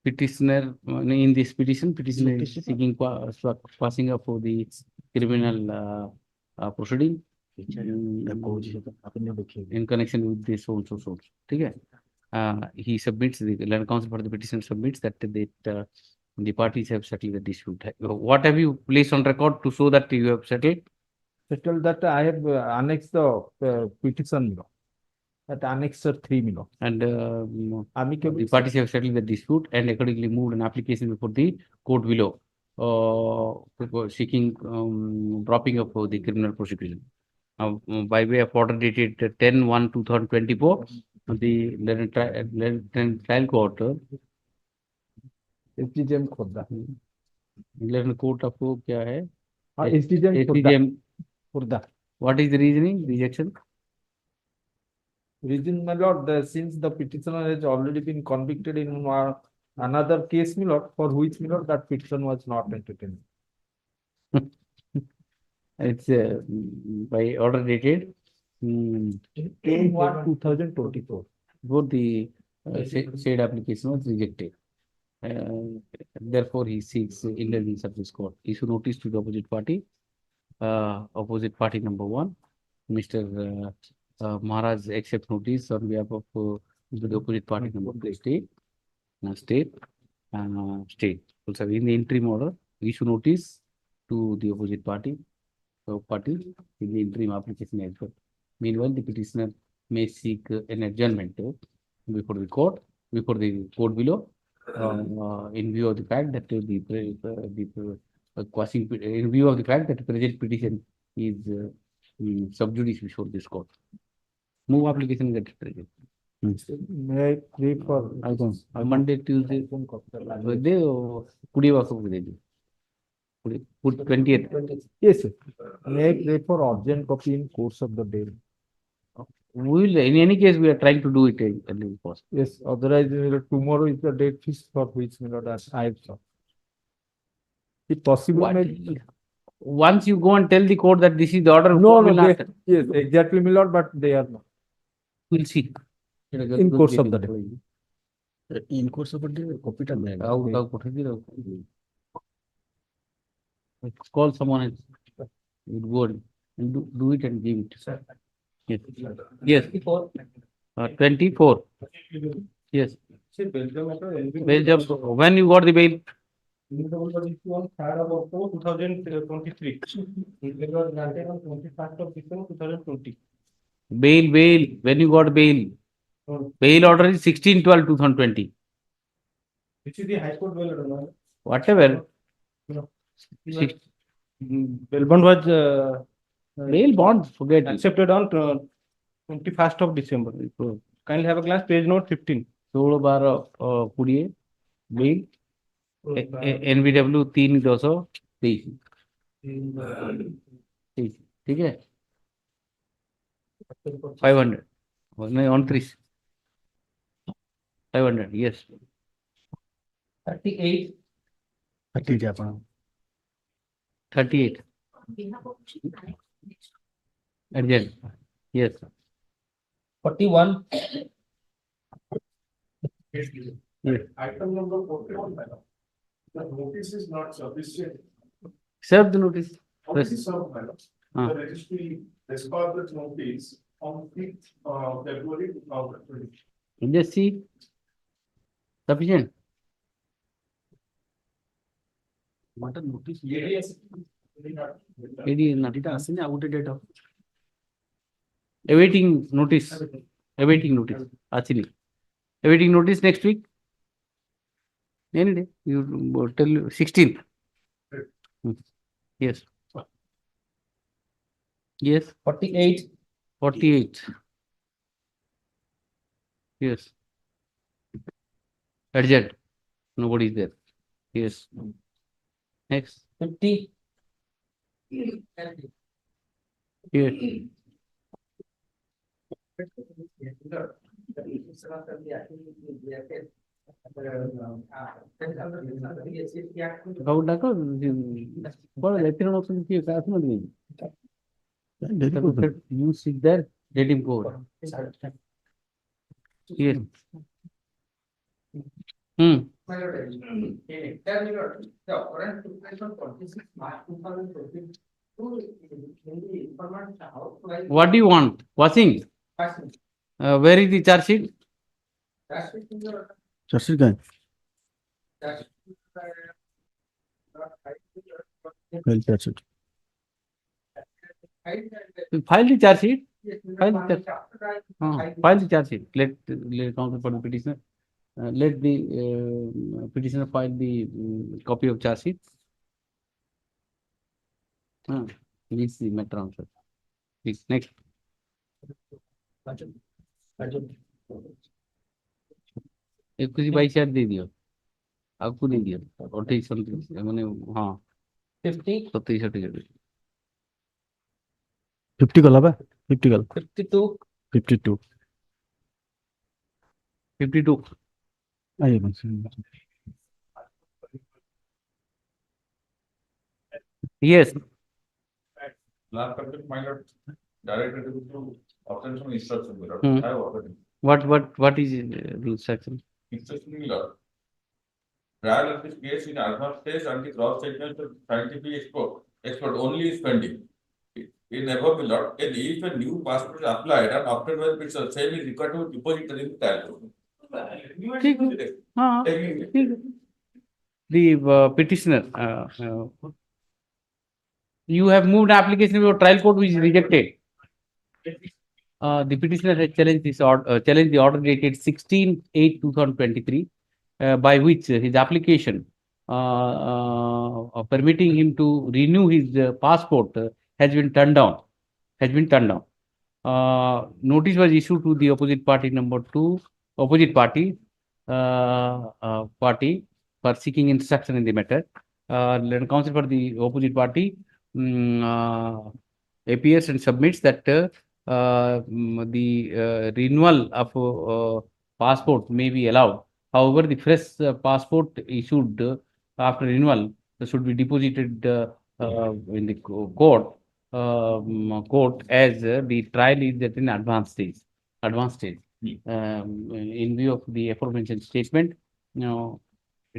Petitioner in this petitioner is seeking quashing of the criminal proceeding in connection with this so. Okay. He submits the learned counsel for the petition submits that the parties have settled the dispute. What have you placed on record to show that you have settled? Settled that I have annexed the petition law. That annexer 3 law. And amicable. The parties have settled the dispute and accordingly moved an application before the court below seeking dropping of the criminal prosecution. By way of order dated 10-1-2024, the trial court SDGM खोदा learned court of क्या है? SDGM खोदा. What is the reasoning? Rejection? Reason, my lord, since the petitioner has already been convicted in another case, my lord, for which, my lord, that petition was not entertained. It's by order dated 10-1-2024. Both the said application was rejected. Therefore, he seeks indulgence of this court. Issue notice to the opposite party. Opposite party number 1, Mr. Maharaj accepts notice on behalf of the opposite party number 2, state. Also, in the interim order, issue notice to the opposite party. In the interim application as well. Meanwhile, the petitioner may seek an adjournment before the court below, in view of the fact that the present petition is sub judice before this court. Move application get present. May I pray for Monday, Tuesday, put 20th. Yes, sir. May I pray for urgent copy in course of the day? We will, in any case, we are trying to do it early possible. Yes, otherwise tomorrow is the date fixed for which I have sought. If possible, once you go and tell the court that this is the order, yes, exactly, my lord, but they are not. We'll see. In course of the day. In course of the day, copy ta call someone else. You go and do it and give it. Yes. 24. Yes. Belgium. When you got the bail? 2023. It was granted on 21st of December 2020. Bail. When you got bail? Bail order is 16/12/2020. Which is the High Court bail order? Whatever. Bail bond was bail bond. Forget accepted on 21st of December. Kindly have a glance. Page note 15. 16/12/20 bail. NBW 3/223. ठीक है 500 नहीं on 3 500 yes 38 38 urgent yes 41 Yes. Item number 41. The notice is not sufficient. Serve the notice. Already served, madam. The registry dispatched the notice on 5th February 2020. Just see. Sufficient. What a notice. Yes. AD is not. Outdated. Awaiting notice. Awaiting notice. Actually. Awaiting notice next week. Any day. You tell 16th. Yes. Yes. 48. 48. Yes. Adjust. Nobody is there. Yes. Next. 50. Yes. How does what electron option ki class mein you sit there, let him go. Yes. What do you want? Washing? Where is the charge sheet? Charge sheet guy. Well, charge sheet. File the charge sheet. File the charge sheet. Let counsel for the petitioner. Let the petitioner file the copy of charge sheet. This is the matter answer. Please, next. एक किसी by shirt दे दियो आपको नहीं दिया 28 मैंने हाँ 50. 37 50 गला बा 50 गला 52. 52 52 आइए बस yes Last subject minor directed to obtention instruction. what is the instruction? Instruction miller. Trial of this case in advanced stage and the cross statement of scientific expert only is pending. In above miller, and if a new passport is applied and afterwards it's the same is required to deposit in the trial. The petitioner you have moved application of your trial court which is rejected. The petitioner has challenged this order, challenged the order dated 16/8/2023, by which his application permitting him to renew his passport has been turned down. Notice was issued to the opposite party number 2, opposite party for seeking instruction in the matter. Counsel for the opposite party appears and submits that the renewal of passport may be allowed. However, the fresh passport issued after renewal should be deposited in the court as the trial is at an advanced stage. In view of the aforementioned statement,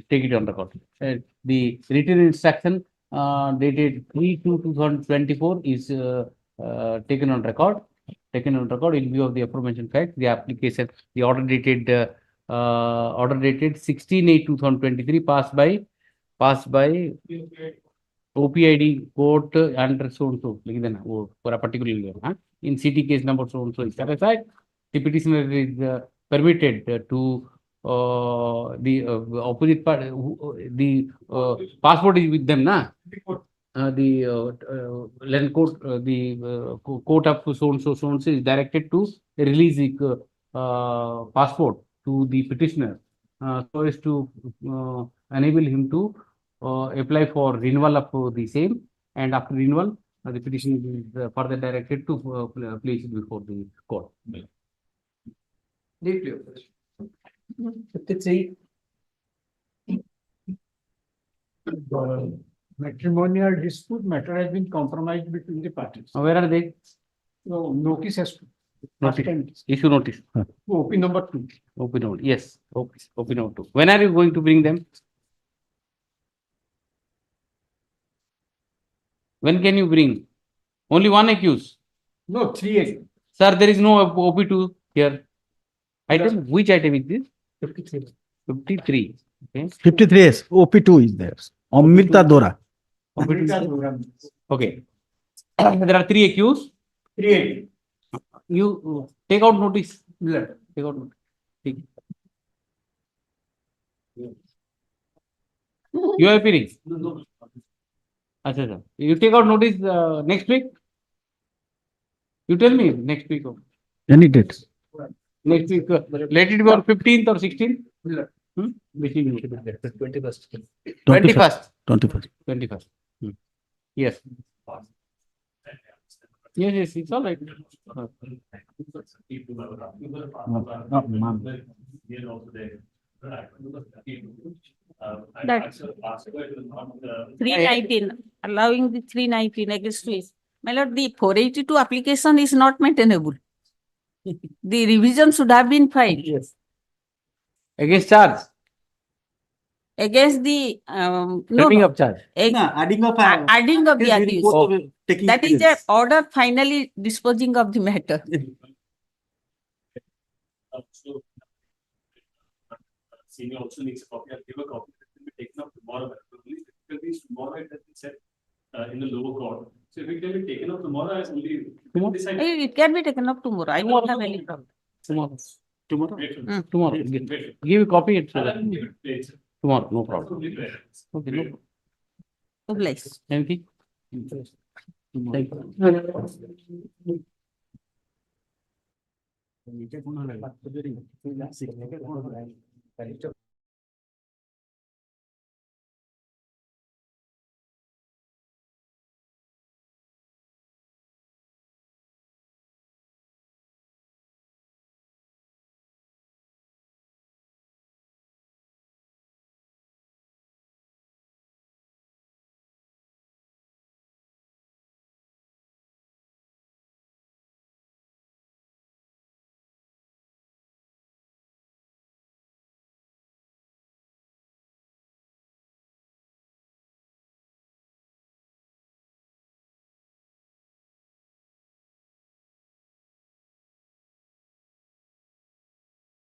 take it on record. The written instruction dated 3/2/2024 is taken on record. In view of the aforementioned fact, the application, the order dated 16/8/2023 passed by OPID court under so and so for a particular year. In CT case number so and so is satisfied. The petitioner is permitted to the opposite party, the passport is with them, na? The land court, the court of so and so is directed to release the passport to the petitioner so as to enable him to apply for renewal of the same, and after renewal, the petition is further directed to place it before the court. 53. Matrimonial dispute matter has been compromised between the parties. Where are they? So notice has to. Issue notice. OP number 2. OP note. Yes. OP note 2. When are you going to bring them? When can you bring? Only one accused? No, 3. Sir, there is no OP2 here. Item, which item is this? 53. 53. Okay. 53 is OP2 is there. Amrita Dora. Okay. There are 3 accused. 3. You take out notice. Take out notice. You are appearing. Acha, acha. You take out notice next week? You tell me next week. Any date? Next week, let it be on 15th or 16th? Which is 21st. 21st. 21st. 21st. Yes. Yes, it's all right. That 319, allowing the 319 against fees. My lord, the 482 application is not maintainable. The revision should have been filed. Yes. Against charge. Against the, Framing of charge. Adding of. Adding of the Yes, accused. report of taking That is the evidence. order finally disposing of the matter. Senior also needs a copy. I'll give a copy. It will be taken up tomorrow. Because tomorrow it has been said in the lower court. So if it can be taken up tomorrow, I only decide. It can be taken up tomorrow. I don't have any problem. Tomorrow. Tomorrow? Wait. Tomorrow. Wait. Give a copy. It's I'll give it later. tomorrow, no problem. Probably later. Okay, no problem. Obliged. Anything? Thank you.